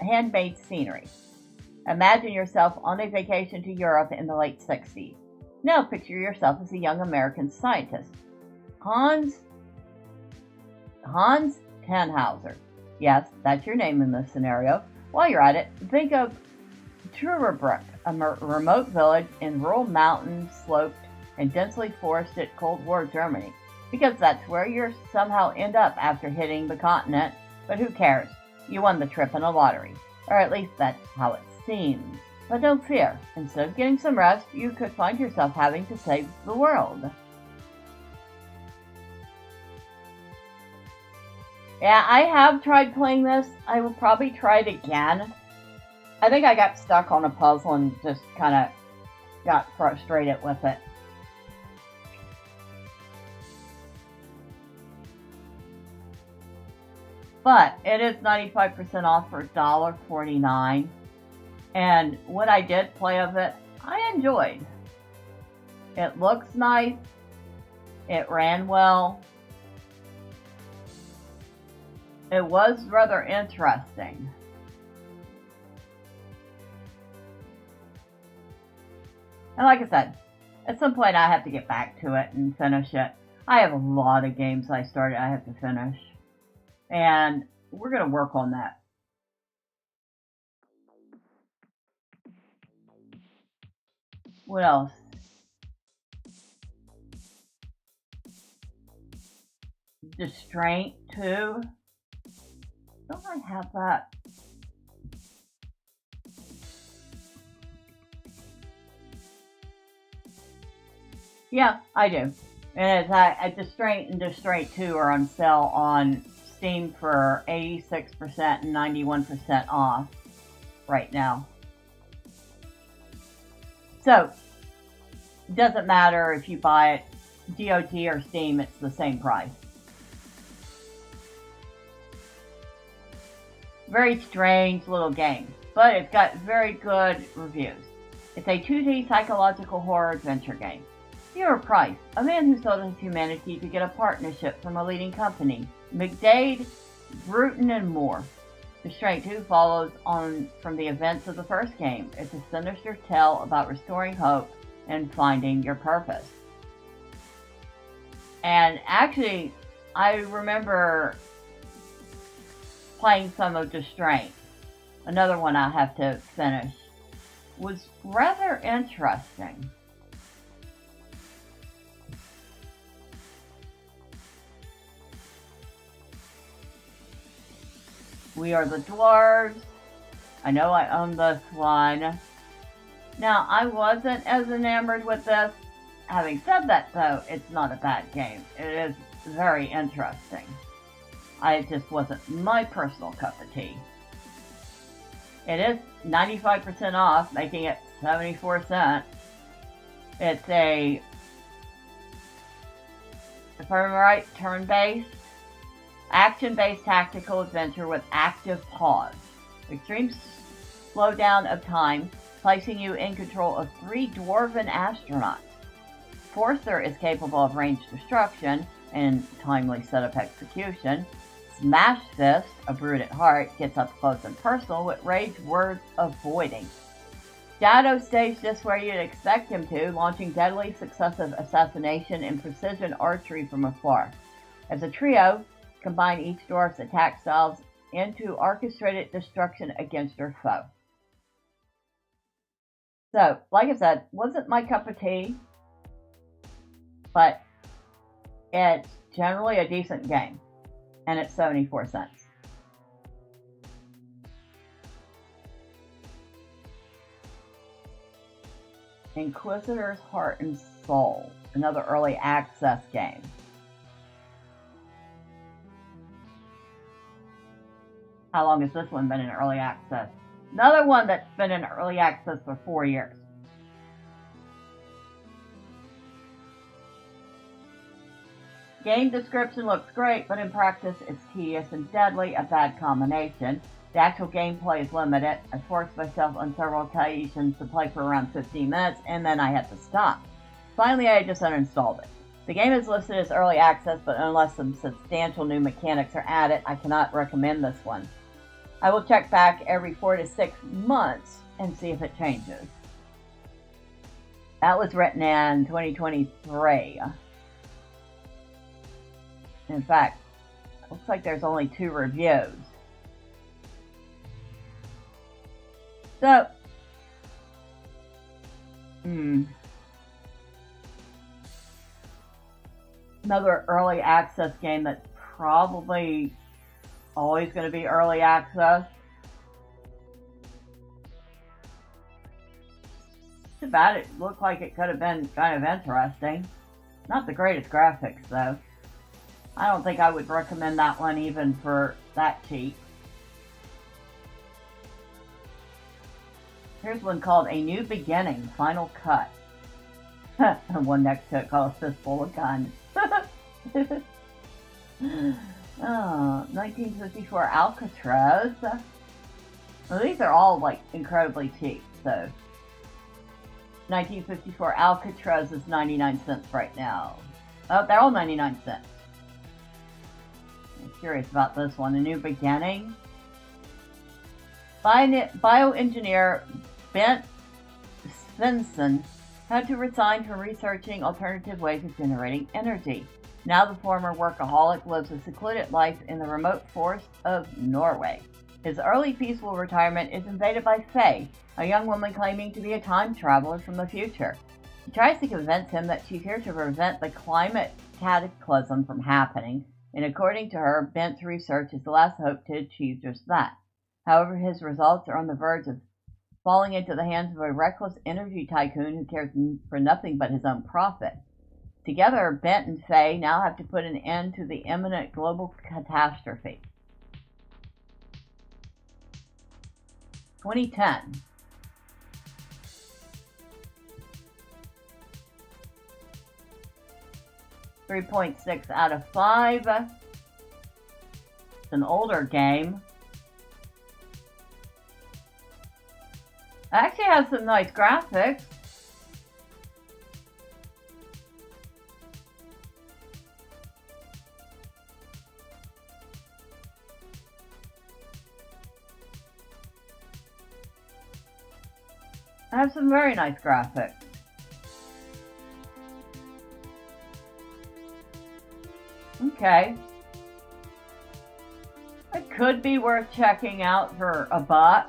handmade scenery. Imagine yourself on a vacation to Europe in the late 60s. Now picture yourself as a young American scientist. Hans Tannhauser. Yes, that's your name in this scenario. While you're at it, think of Truberbrook, a remote village in rural mountain-sloped and densely forested Cold War Germany, because that's where you somehow end up after hitting the continent, but who cares? You won the trip in a lottery. Or at least that's how it seems. But don't fear, instead of getting some rest, you could find yourself having to save the world. Yeah, I have tried playing this. I will probably try it again. I think I got stuck on a puzzle and just kind of got frustrated with it. But it is 95% off for $1.49. And what I did play of it, I enjoyed. It looks nice. It ran well. It was rather interesting. And like I said, at some point I have to get back to it and finish it. I have a lot of games I started I have to finish. And we're going to work on that. What else? Distraint 2. Don't I have that? Yeah, I do. And it's Distraint and Distraint 2 are on sale on Steam for 86% and 91% off right now. So, it doesn't matter if you buy it GOG or Steam, it's the same price. Very strange little game, but it's got very good reviews. It's a 2D psychological horror adventure game. Viewer Price, a man who sold his humanity to get a partnership from a leading company, McDade, Bruton, and more. Distraint 2 follows on from the events of the first game. It's a sinister tale about restoring hope and finding your purpose. And actually, I remember playing some of Distraint. Another one I have to finish. Was rather interesting. We Are the Dwarves. I know I own this one. Now, I wasn't as enamored with this. Having said that, though, it's not a bad game. It is very interesting. It just wasn't my personal cup of tea. It is 95% off, making it 74 cents. It's a, if I remember right, turn-based, action-based tactical adventure with active pause. Extreme slowdown of time, placing you in control of 3 dwarven astronauts. Forcer is capable of ranged destruction and timely setup execution. Smash Fist, a brute at heart, gets up close and personal with rage worth avoiding. Shadow stays just where you'd expect him to, launching deadly successive assassination and precision archery from afar. As a trio, combine each dwarf's attack styles into orchestrated destruction against your foe. So, like I said, wasn't my cup of tea, but it's generally a decent game, and it's 74 cents. Inquisitor's Heart and Soul, another early access game. How long has this one been in early access? Another one that's been in early access for 4 years. Game description looks great, but in practice it's tedious and deadly, a bad combination. The actual gameplay is limited. I forced myself on several occasions to play for around 15 minutes, and then I had to stop. Finally, I just uninstalled it. The game is listed as early access, but unless some substantial new mechanics are added, I cannot recommend this one. I will check back every 4 to 6 months and see if it changes. That was written in 2023. In fact, it looks like there's only 2 reviews. So, another early access game that's probably always going to be early access. Too bad, it looked like it could have been kind of interesting. Not the greatest graphics though. I don't think I would recommend that one even for that cheap. Here's one called A New Beginning, Final Cut. And one next to it called A Fistful of Guns. 1954 Alcatraz. Well, these are all like incredibly cheap, so 1954 Alcatraz is 99 cents right now. Oh, they're all 99 cents. I'm curious about this one. A New Beginning. Bioengineer Bent Svensson had to resign from researching alternative ways of generating energy. Now the former workaholic lives a secluded life in the remote forests of Norway. His early peaceful retirement is invaded by Faye, a young woman claiming to be a time traveler from the future. She tries to convince him that she's here to prevent the climate cataclysm from happening, and according to her, Bent's research is the last hope to achieve just that. However, his results are on the verge of falling into the hands of a reckless energy tycoon who cares for nothing but his own profit. Together, Bent and Faye now have to put an end to the imminent global catastrophe. 2010. .6 out of 5. It's an older game. It actually has some nice graphics. I have some very nice graphics. Okay. It could be worth checking out for $1.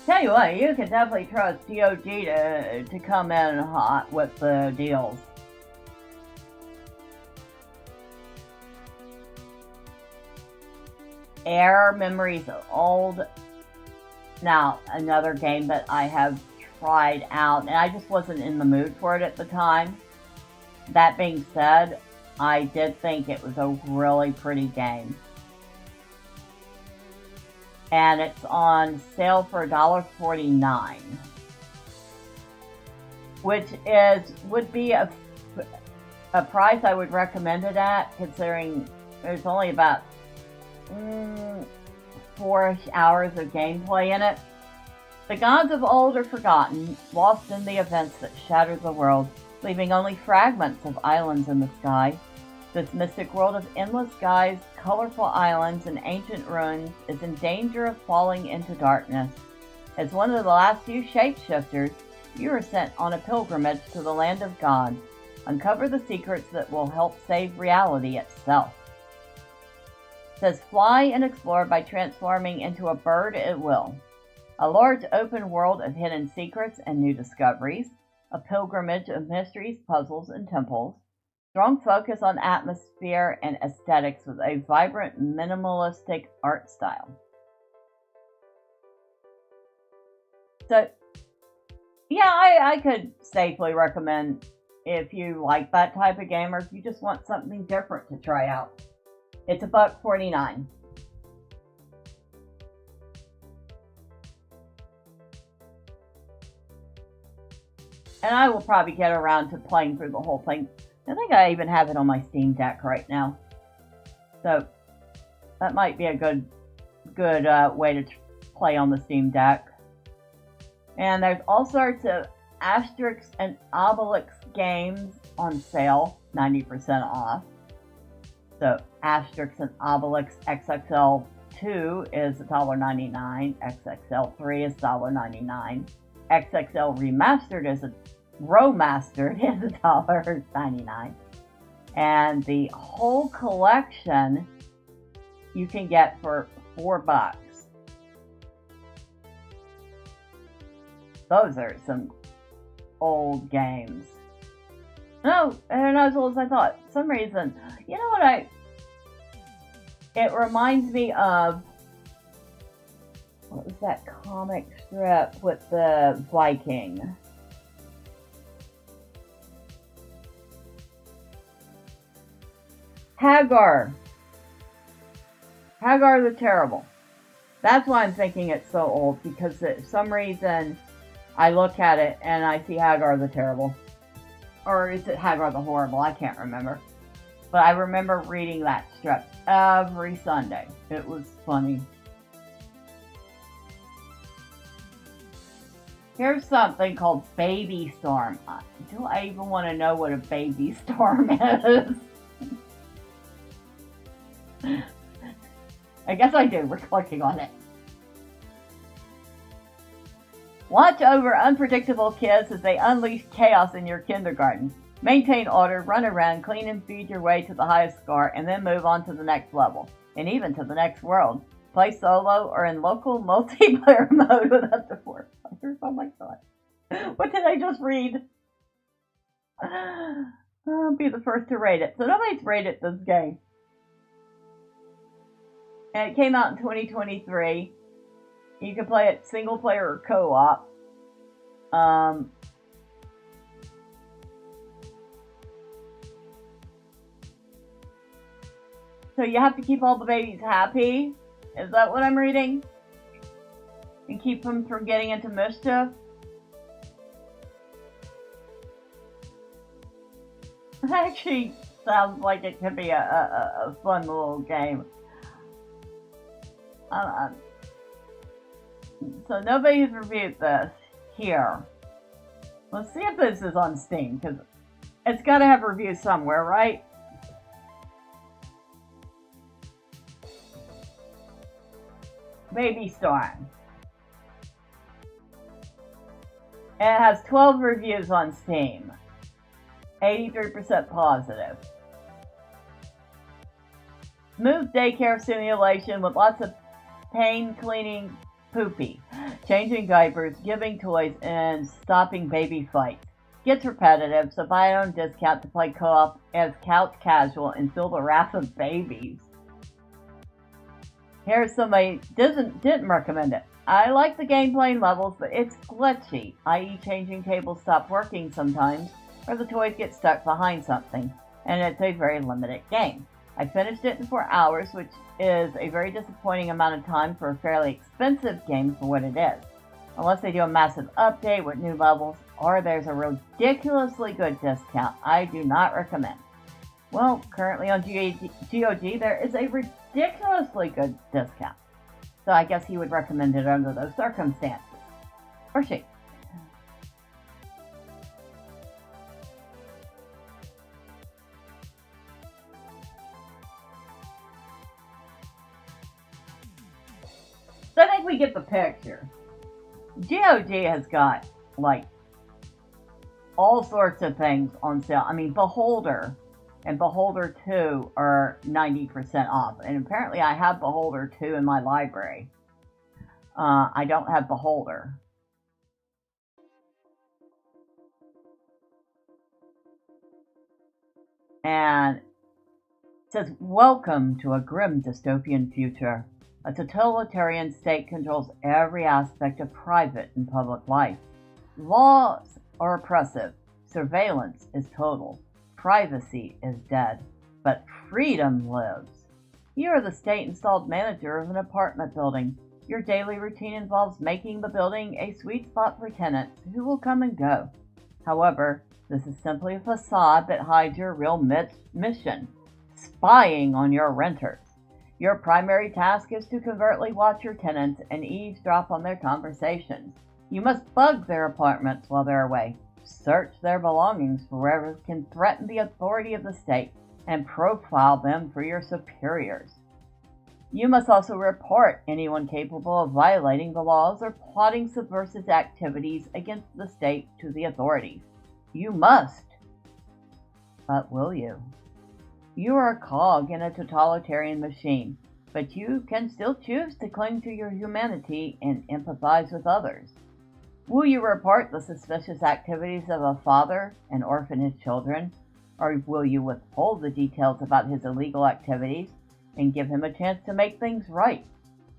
Tell you what, you can definitely trust GOG to come in hot with the deals. Air Memories of Old. Now, another game that I have tried out, and I just wasn't in the mood for it at the time. That being said, I did think it was a really pretty game. And it's on sale for $1.49, which would be a price I would recommend it at, considering there's only about 4 hours of gameplay in it. The gods of old are forgotten, lost in the events that shattered the world, leaving only fragments of islands in the sky. This mystic world of endless skies, colorful islands, and ancient ruins is in danger of falling into darkness. As one of the last few shapeshifters, you are sent on a pilgrimage to the land of God. Uncover the secrets that will help save reality itself. It says, fly and explore by transforming into a bird at will. A large open world of hidden secrets and new discoveries. A pilgrimage of mysteries, puzzles, and temples. Strong focus on atmosphere and aesthetics with a vibrant, minimalistic art style. So, yeah, I could safely recommend if you like that type of game or if you just want something different to try out. It's $1.49. And I will probably get around to playing through the whole thing. I think I even have it on my Steam Deck right now. So that might be a good way to play on the Steam Deck. And there's all sorts of Asterix and Obelix games on sale, 90% off. So Asterix and Obelix XXL 2 is $1.99. XXL 3 is $1.99. XXL Remastered is $1.99. And the whole collection you can get for $4. Those are some old games. No, they're not as old as I thought. For some reason, you know what it reminds me of, what was that comic strip with the Viking? Hagar the Terrible. That's why I'm thinking it's so old, because for some reason I look at it and I see Hagar the Terrible. Or is it Hagar the Horrible? I can't remember. But I remember reading that strip every Sunday. It was funny. Here's something called Baby Storm. Do I even want to know what a baby storm is? I guess I do. We're clicking on it. Watch over unpredictable kids as they unleash chaos in your kindergarten. Maintain order, run around, clean and feed your way to the highest score, and then move on to the next level, and even to the next world. Play solo or in local multiplayer mode with up to 4 players. Oh my god. What did I just read? I'll be the first to rate it. So nobody's rated this game. And it came out in 2023. You can play it single player or co-op. So you have to keep all the babies happy. Is that what I'm reading? And keep them from getting into mischief? It actually sounds like it could be a fun little game. So nobody's reviewed this here. Let's see if this is on Steam, because it's got to have reviews somewhere, right? Baby Storm. It has 12 reviews on Steam. 83% positive. Smooth daycare simulation with lots of pain cleaning poopy, changing diapers, giving toys, and stopping baby fights. Gets repetitive, so buy it on discount to play co-op as couch casual and feel the wrath of babies. Here's somebody didn't recommend it. I like the gameplay and levels, but it's glitchy, i.e. changing tables stop working sometimes, or the toys get stuck behind something. and it's a very limited game. I finished it in 4 hours, which is a very disappointing amount of time for a fairly expensive game for what it is. Unless they do a massive update with new levels, or there's a ridiculously good discount, I do not recommend. Well, currently on GOG there is a ridiculously good discount. So I guess he would recommend it under those circumstances. Or she. So I think we get the picture. GOG has got, like, all sorts of things on sale. I mean, Beholder and Beholder 2 are 90% off. And apparently I have Beholder 2 in my library. I don't have Beholder. And it says, welcome to a grim dystopian future. A totalitarian state controls every aspect of private and public life. Laws are oppressive. Surveillance is total. Privacy is dead. But freedom lives. You are the state-installed manager of an apartment building. Your daily routine involves making the building a sweet spot for tenants who will come and go. However, this is simply a facade that hides your real mission, spying on your renters. Your primary task is to covertly watch your tenants and eavesdrop on their conversations. You must bug their apartments while they're away, search their belongings for wherever can threaten the authority of the state, and profile them for your superiors. You must also report anyone capable of violating the laws or plotting subversive activities against the state to the authorities. You must. But will you? You are a cog in a totalitarian machine, but you can still choose to cling to your humanity and empathize with others. Will you report the suspicious activities of a father and orphan his children, or will you withhold the details about his illegal activities and give him a chance to make things right?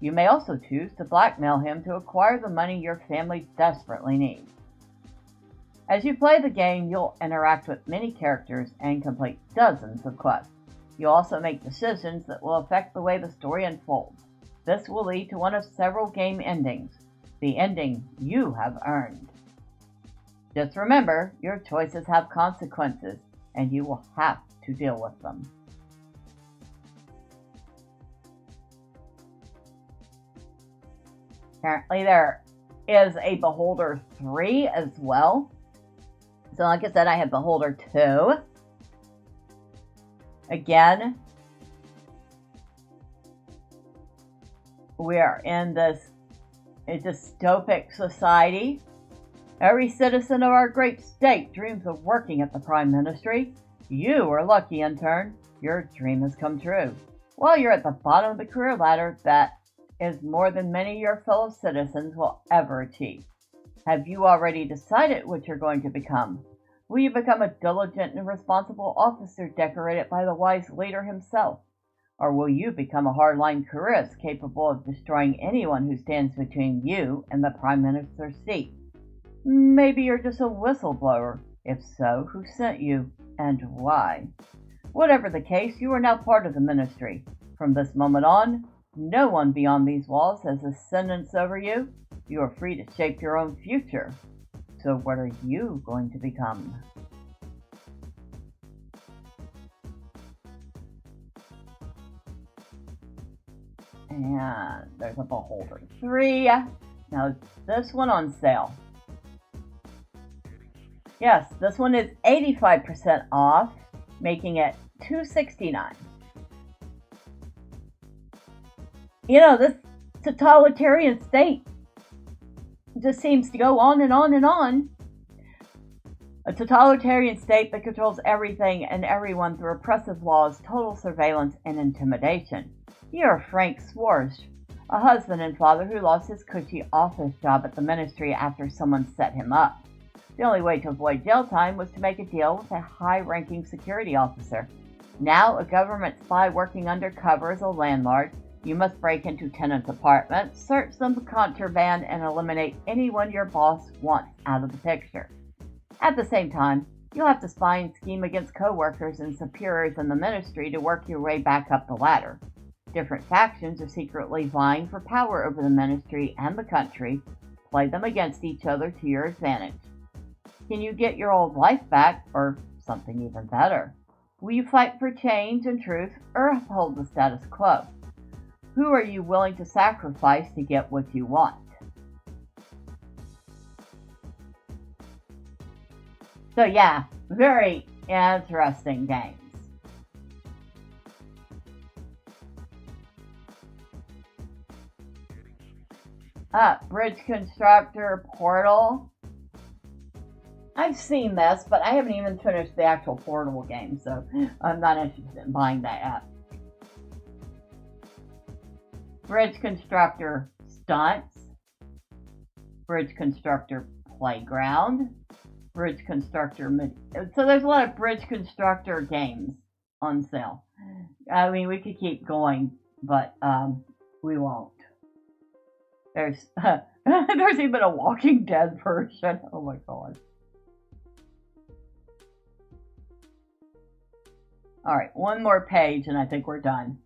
You may also choose to blackmail him to acquire the money your family desperately needs. As you play the game, you'll interact with many characters and complete dozens of quests. You'll also make decisions that will affect the way the story unfolds. This will lead to one of several game endings, the ending you have earned. Just remember, your choices have consequences, and you will have to deal with them. Apparently there is a Beholder 3 as well. So like I said, I have Beholder 2. Again, we are in this dystopic society. Every citizen of our great state dreams of working at the Prime Ministry. You are lucky, in turn. Your dream has come true. While you're at the bottom of the career ladder, that is more than many of your fellow citizens will ever achieve. Have you already decided what you're going to become? Will you become a diligent and responsible officer decorated by the wise leader himself? Or will you become a hardline careerist capable of destroying anyone who stands between you and the Prime Minister's seat? Maybe you're just a whistleblower. If so, who sent you and why? Whatever the case, you are now part of the ministry. From this moment on, no one beyond these walls has ascendance over you. You are free to shape your own future. So what are you going to become? And there's a Beholder 3. Now this one on sale. Yes, this one is 85% off, making it $269. You know, this totalitarian state just seems to go on and on and on. A totalitarian state that controls everything and everyone through oppressive laws, total surveillance, and intimidation. You're Frank Swarsh, a husband and father who lost his cushy office job at the ministry after someone set him up. The only way to avoid jail time was to make a deal with a high-ranking security officer. Now, a government spy working undercover as a landlord, you must break into tenants' apartments, search them for contraband, and eliminate anyone your boss wants out of the picture. At the same time, You'll have to spy and scheme against coworkers and superiors in the ministry to work your way back up the ladder. Different factions are secretly vying for power over the ministry and the country. Play them against each other to your advantage. Can you get your old life back, or something even better? Will you fight for change and truth, or uphold the status quo? Who are you willing to sacrifice to get what you want? So yeah, very interesting games. Bridge Constructor Portal. I've seen this, but I haven't even finished the actual Portal game, so I'm not interested in buying that app. Bridge Constructor Stunts. Bridge Constructor Playground. Bridge Constructor. So there's a lot of Bridge Constructor games on sale. I mean, we could keep going, but we won't. There's there's even a Walking Dead version. Oh my god. Alright, one more page and I think we're done.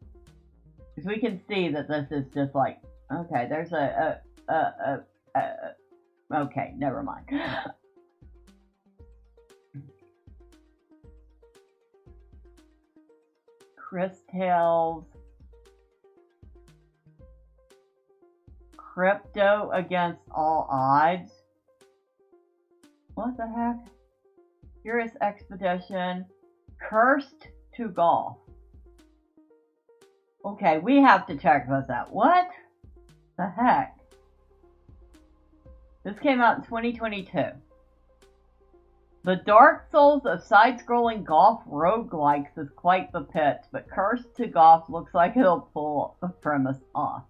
Because we can see that this is just like, okay, there's okay, never mind. Chris Tales. Crypto Against All Odds. What the heck? Curious Expedition. Cursed to Golf. Okay, we have to check this out. What the heck? This came out in 2022. The Dark Souls of side-scrolling golf roguelikes is quite the pitch, but Cursed to Golf looks like it'll pull the premise off.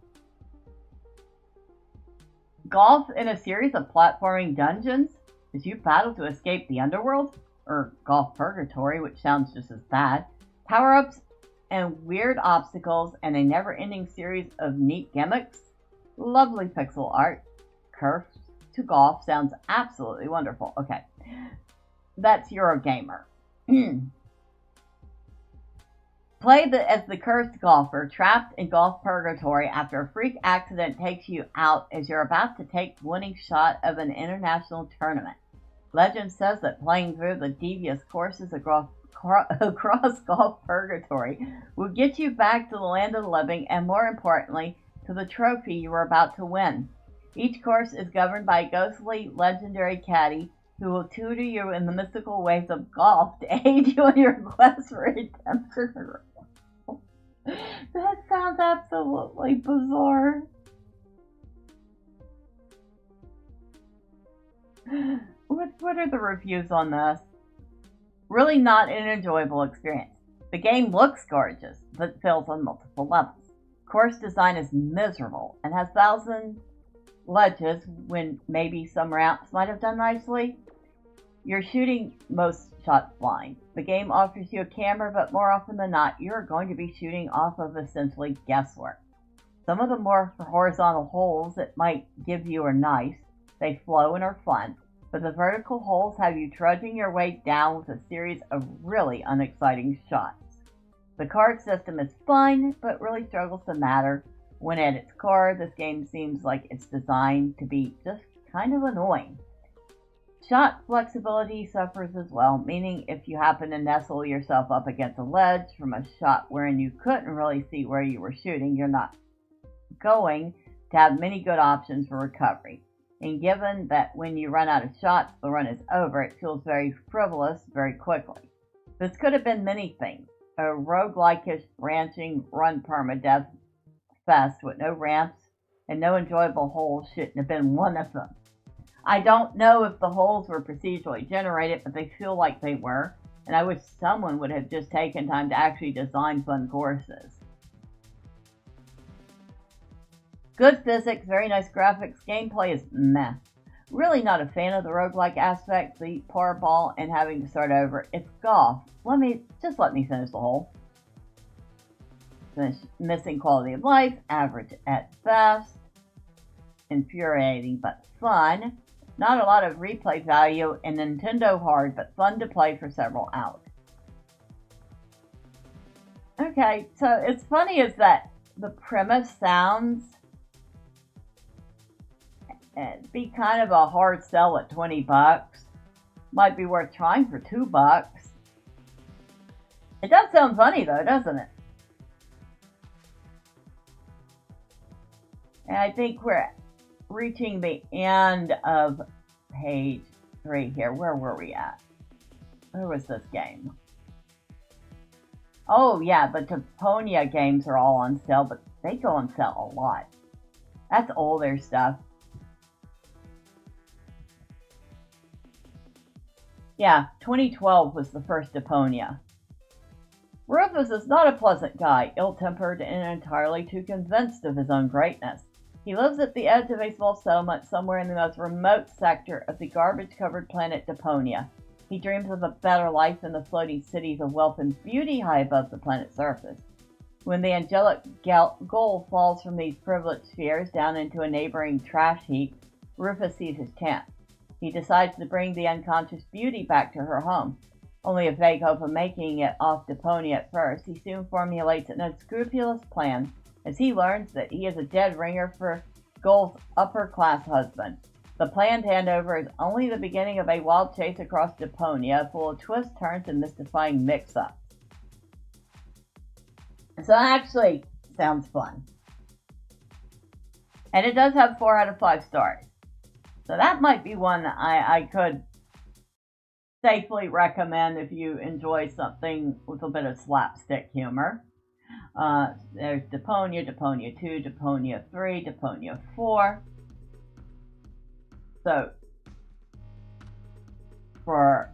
Golf in a series of platforming dungeons as you battle to escape the underworld, or golf purgatory, which sounds just as bad, power-ups and weird obstacles, and a never-ending series of neat gimmicks. Lovely pixel art. Cursed to Golf sounds absolutely wonderful. Okay, that's Eurogamer. Play as the cursed golfer trapped in golf purgatory after a freak accident takes you out as you're about to take the winning shot of an international tournament. Legend says that playing through the devious courses across golf purgatory will get you back to the land of the living and, more importantly, to the trophy you are about to win. Each course is governed by a ghostly, legendary caddy who will tutor you in the mystical ways of golf to aid you in your quest for redemption. That sounds absolutely bizarre. What are the reviews on this? Really not an enjoyable experience. The game looks gorgeous, but fails on multiple levels. Course design is miserable and has thousands ledges when maybe some ramps might have done nicely. You're shooting most shots blind. The game offers you a camera, but more often than not, you're going to be shooting off of essentially guesswork. Some of the more horizontal holes it might give you are nice. They flow and are fun, but the vertical holes have you trudging your way down with a series of really unexciting shots. The card system is fun, but really struggles to matter. When at its core, this game seems like it's designed to be just kind of annoying. Shot flexibility suffers as well, meaning if you happen to nestle yourself up against a ledge from a shot wherein you couldn't really see where you were shooting, you're not going to have many good options for recovery. And given that when you run out of shots, the run is over, it feels very frivolous very quickly. This could have been many things. A roguelike-ish branching run permadeath fest with no ramps and no enjoyable holes shouldn't have been one of them. I don't know if the holes were procedurally generated, but they feel like they were, and I wish someone would have just taken time to actually design fun courses. Good physics, very nice graphics, gameplay is meh. Really not a fan of the roguelike aspect, the par ball and having to start over. It's golf. Let me finish the hole. Missing quality of life, average at best. Infuriating but fun. Not a lot of replay value and Nintendo hard, but fun to play for several hours. Okay, so it's funny is that the premise sounds it'd be kind of a hard sell at $20. Might be worth trying for $2. It does sound funny though, doesn't it? And I think we're reaching the end of page 3 here. Where were we at? Where was this game? Oh yeah, the Deponia games are all on sale, but they go on sale a lot. That's older stuff. Yeah, 2012 was the first Deponia. Rufus is not a pleasant guy, ill-tempered and entirely too convinced of his own greatness. He lives at the edge of a small settlement somewhere in the most remote sector of the garbage-covered planet Deponia. He dreams of a better life in the floating cities of wealth and beauty high above the planet's surface. When the angelic gold falls from these privileged spheres down into a neighboring trash heap, Rufus sees his chance. He decides to bring the unconscious beauty back to her home. Only a vague hope of making it off Deponia at first, he soon formulates an unscrupulous plan as he learns that he is a dead ringer for Gold's upper-class husband. The planned handover is only the beginning of a wild chase across Deponia, full of twists, turns, and mystifying mix-ups. So that actually sounds fun. And it does have 4 out of 5 stars. So that might be one that I could safely recommend if you enjoy something with a bit of slapstick humor. There's Deponia, Deponia 2, Deponia 3, Deponia 4. So, for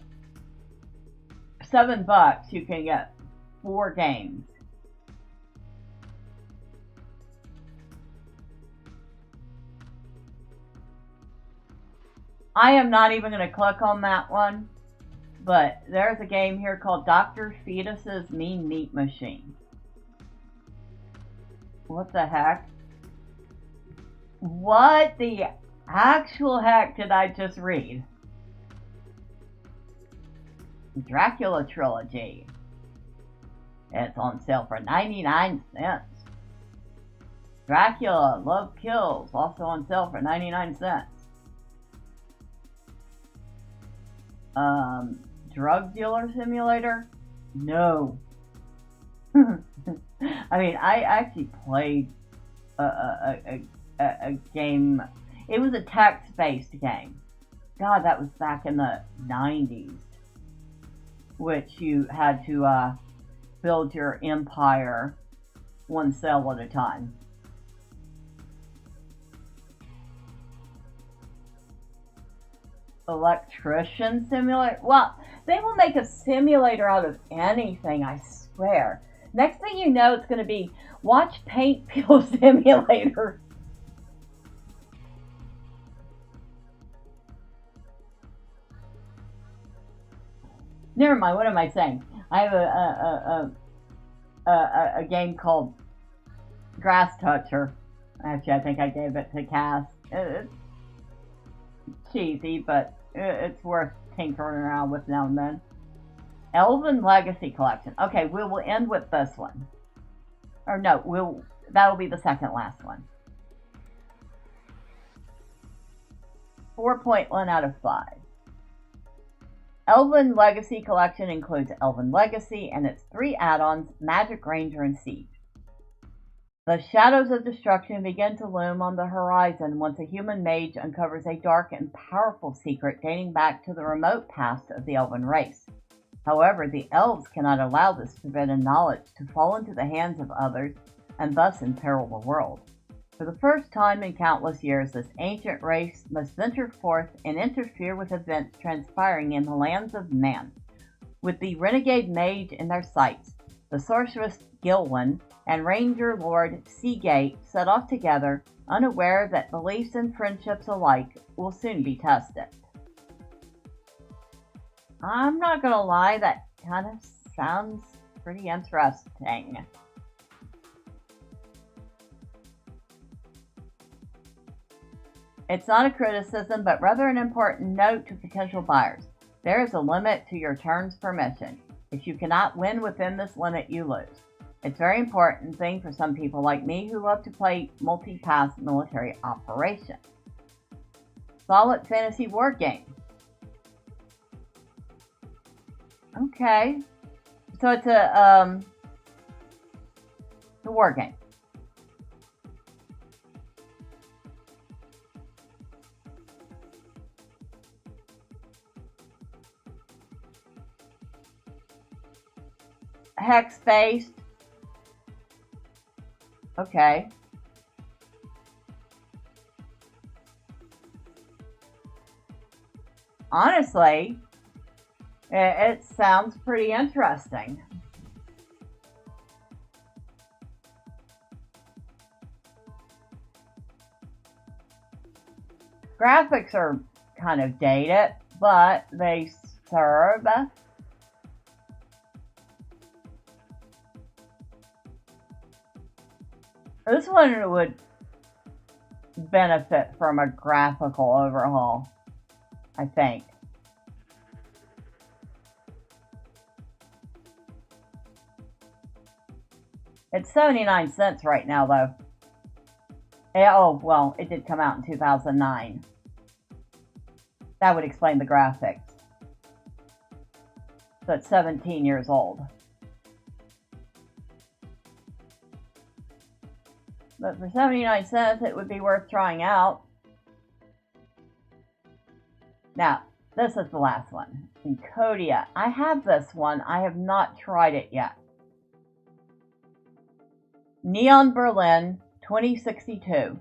$7, you can get 4 games. I am not even going to click on that one, but there's a game here called Dr. Fetus's Mean Meat Machine. What the heck? What the actual heck did I just read? Dracula Trilogy. It's on sale for 99 cents. Dracula Love Kills, also on sale for 99 cents. Drug Dealer Simulator? No. I mean, I actually played a game. It was a text-based game. God, that was back in the 90s. Which you had to build your empire one cell at a time. Electrician Simulator? Well, they will make a simulator out of anything, I swear. Next thing you know, it's going to be Watch Paint Peel Simulator. Never mind, what am I saying? I have a game called Grass Toucher. Actually, I think I gave it to Cass. It's cheesy, but it's worth tinkering around with now and then. Elven Legacy Collection. Okay, we will end with this one. Or no, that'll be the second last one. 4.1 out of 5. Elven Legacy Collection includes Elven Legacy and its 3 add-ons, Magic Ranger and Siege. The shadows of destruction begin to loom on the horizon once a human mage uncovers a dark and powerful secret dating back to the remote past of the Elven race. However, the elves cannot allow this forbidden knowledge to fall into the hands of others and thus imperil the world. For the first time in countless years, this ancient race must venture forth and interfere with events transpiring in the lands of man. With the renegade mage in their sights, the sorceress Gilwen and Ranger Lord Seagate set off together, unaware that beliefs and friendships alike will soon be tested. I'm not gonna lie, that kind of sounds pretty interesting. It's not a criticism, but rather an important note to potential buyers. There is a limit to your turns per mission. If you cannot win within this limit, you lose. It's a very important thing for some people like me who love to play multi-pass military operations. Solid fantasy war game. Okay. So it's a war game. Hex-based. Okay. Honestly, it sounds pretty interesting. Graphics are kind of dated, but they serve. This one would benefit from a graphical overhaul, I think. It's 79 cents right now, though. Oh, well, it did come out in 2009. That would explain the graphics. So it's 17 years old. But for 79 cents, it would be worth trying out. Now, this is the last one. Encodia. I have this one. I have not tried it yet. Neon Berlin 2062.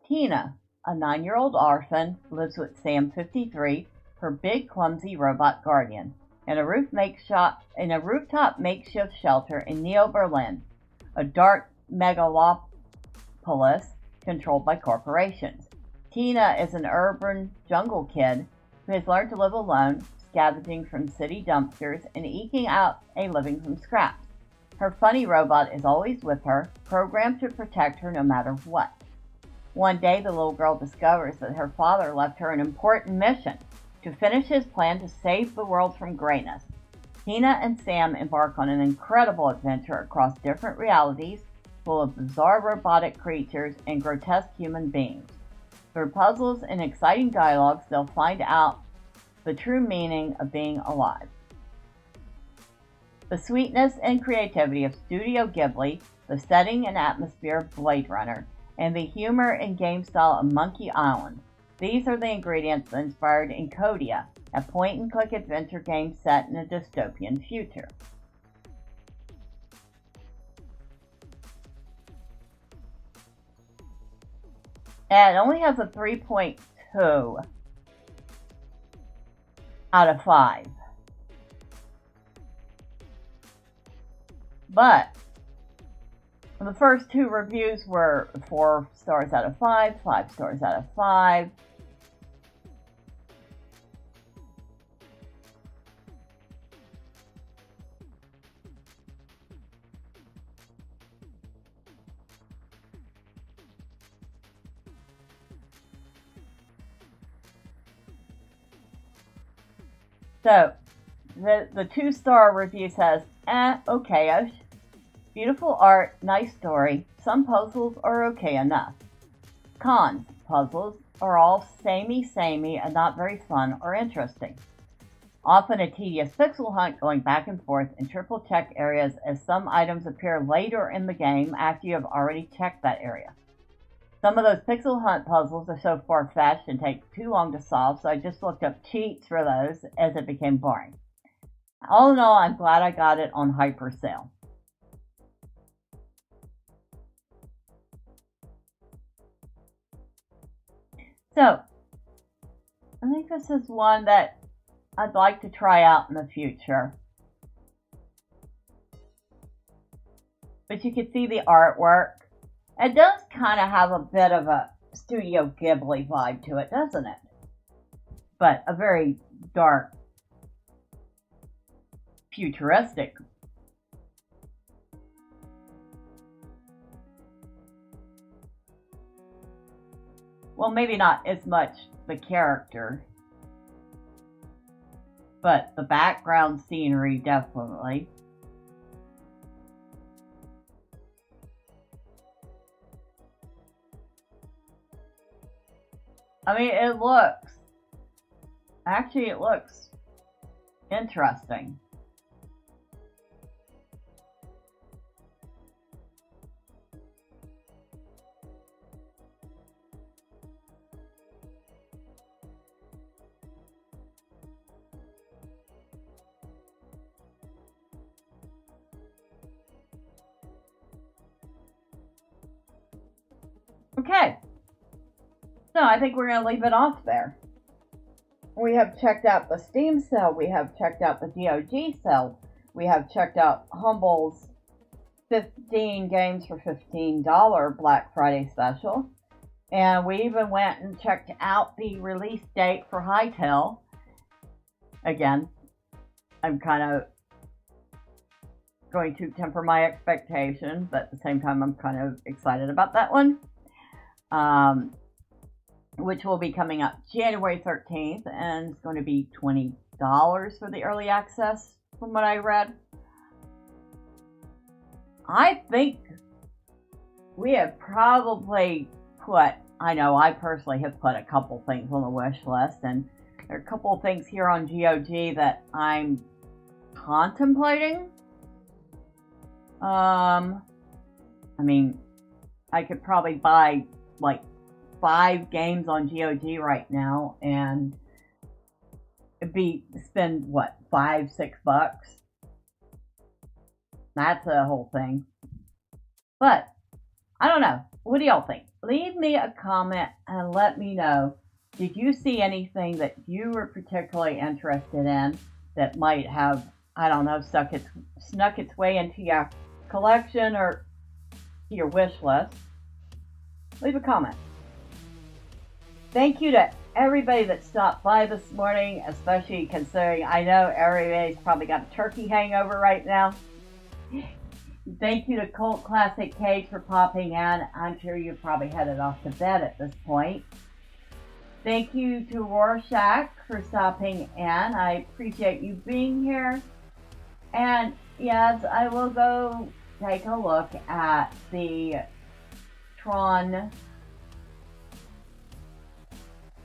Tina, a 9-year-old orphan, lives with Sam 53, her big clumsy robot guardian, in a rooftop makeshift shelter in Neo Berlin, a dark megalopolis controlled by corporations. Tina is an urban jungle kid who has learned to live alone, scavenging from city dumpsters and eking out a living from scraps. Her funny robot is always with her, programmed to protect her no matter what. One day, the little girl discovers that her father left her an important mission to finish his plan to save the world from grayness. Tina and Sam embark on an incredible adventure across different realities, full of bizarre robotic creatures and grotesque human beings. Through puzzles and exciting dialogues, they'll find out the true meaning of being alive. The sweetness and creativity of Studio Ghibli, the setting and atmosphere of Blade Runner, and the humor and game style of Monkey Island. These are the ingredients that inspired Encodia, a point-and-click adventure game set in a dystopian future. And it only has a 3.2 out of 5. But the first 2 reviews were 4 stars out of 5, 5 stars out of 5. So, the 2-star review says, okay-ish. Beautiful art, nice story. Some puzzles are okay enough. Cons: puzzles are all samey and not very fun or interesting. Often a tedious pixel hunt going back and forth in triple check areas as some items appear later in the game after you have already checked that area. Some of those pixel hunt puzzles are so far-fetched and take too long to solve, so I just looked up cheats for those as it became boring. All in all, I'm glad I got it on hyper sale. So, I think this is one that I'd like to try out in the future. But you can see the artwork. It does kind of have a bit of a Studio Ghibli vibe to it, doesn't it? But a very dark, futuristic. Well, maybe not as much the character, but the background scenery definitely. I mean, it looks interesting. Okay, so I think we're going to leave it off there. We have checked out the Steam sale, we have checked out the GOG sale, we have checked out Humble's 15 games for $15 Black Friday special, and we even went and checked out the release date for Hytale. Again, I'm kind of going to temper my expectations, but at the same time I'm kind of excited about that one. Which will be coming up January 13th, and it's going to be $20 for the early access, from what I read. I think we have probably put, I know I personally have put a couple things on the wish list, and there are a couple of things here on GOG that I'm contemplating. I mean, I could probably buy like 5 games on GOG right now and spend what, $5-6? That's a whole thing. But I don't know. What do y'all think? Leave me a comment and let me know. Did you see anything that you were particularly interested in that might have, I don't know, snuck its way into your collection or to your wish list? Leave a comment. Thank you to everybody that stopped by this morning, especially considering I know everybody's probably got a turkey hangover right now. Thank you to Cult Classic Cage for popping in. I'm sure you're probably headed off to bed at this point. Thank you to Rorschach for stopping in. I appreciate you being here. And yes, I will go take a look at the Tron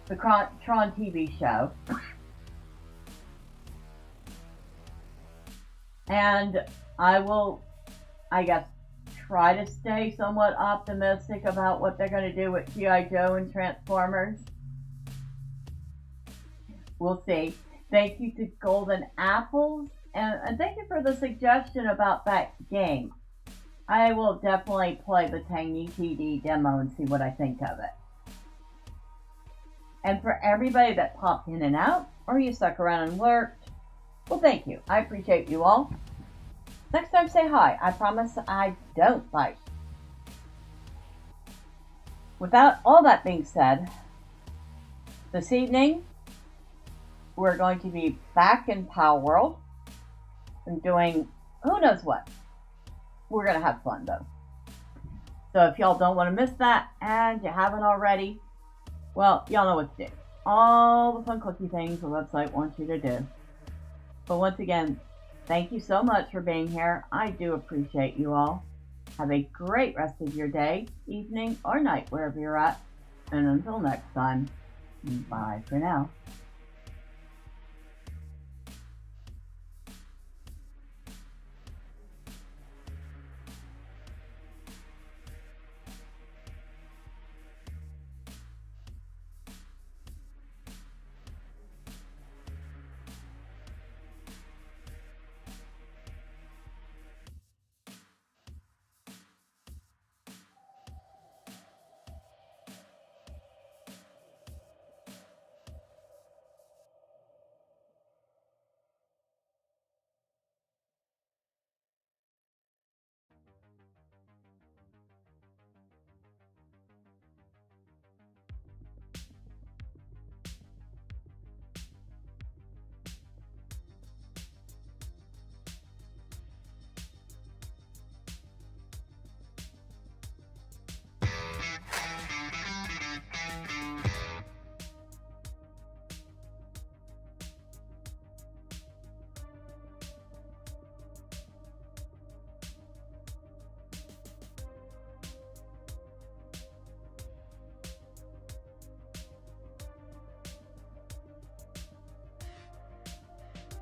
TV show. And I will, I guess, try to stay somewhat optimistic about what they're going to do with G.I. Joe and Transformers. We'll see. Thank you to Golden Apples, and thank you for the suggestion about that game. I will definitely play the Tangy TD demo and see what I think of it. And for everybody that popped in and out, or you stuck around and lurked, well, thank you. I appreciate you all. Next time, say hi. I promise I don't bite. Without all that being said, this evening, we're going to be back in Power World and doing who knows what. We're going to have fun, though. So if y'all don't want to miss that, and you haven't already, well, y'all know what to do. All the fun clicky things the website wants you to do. But once again, thank you so much for being here. I do appreciate you all. Have a great rest of your day, evening, or night, wherever you're at. And until next time, bye for now.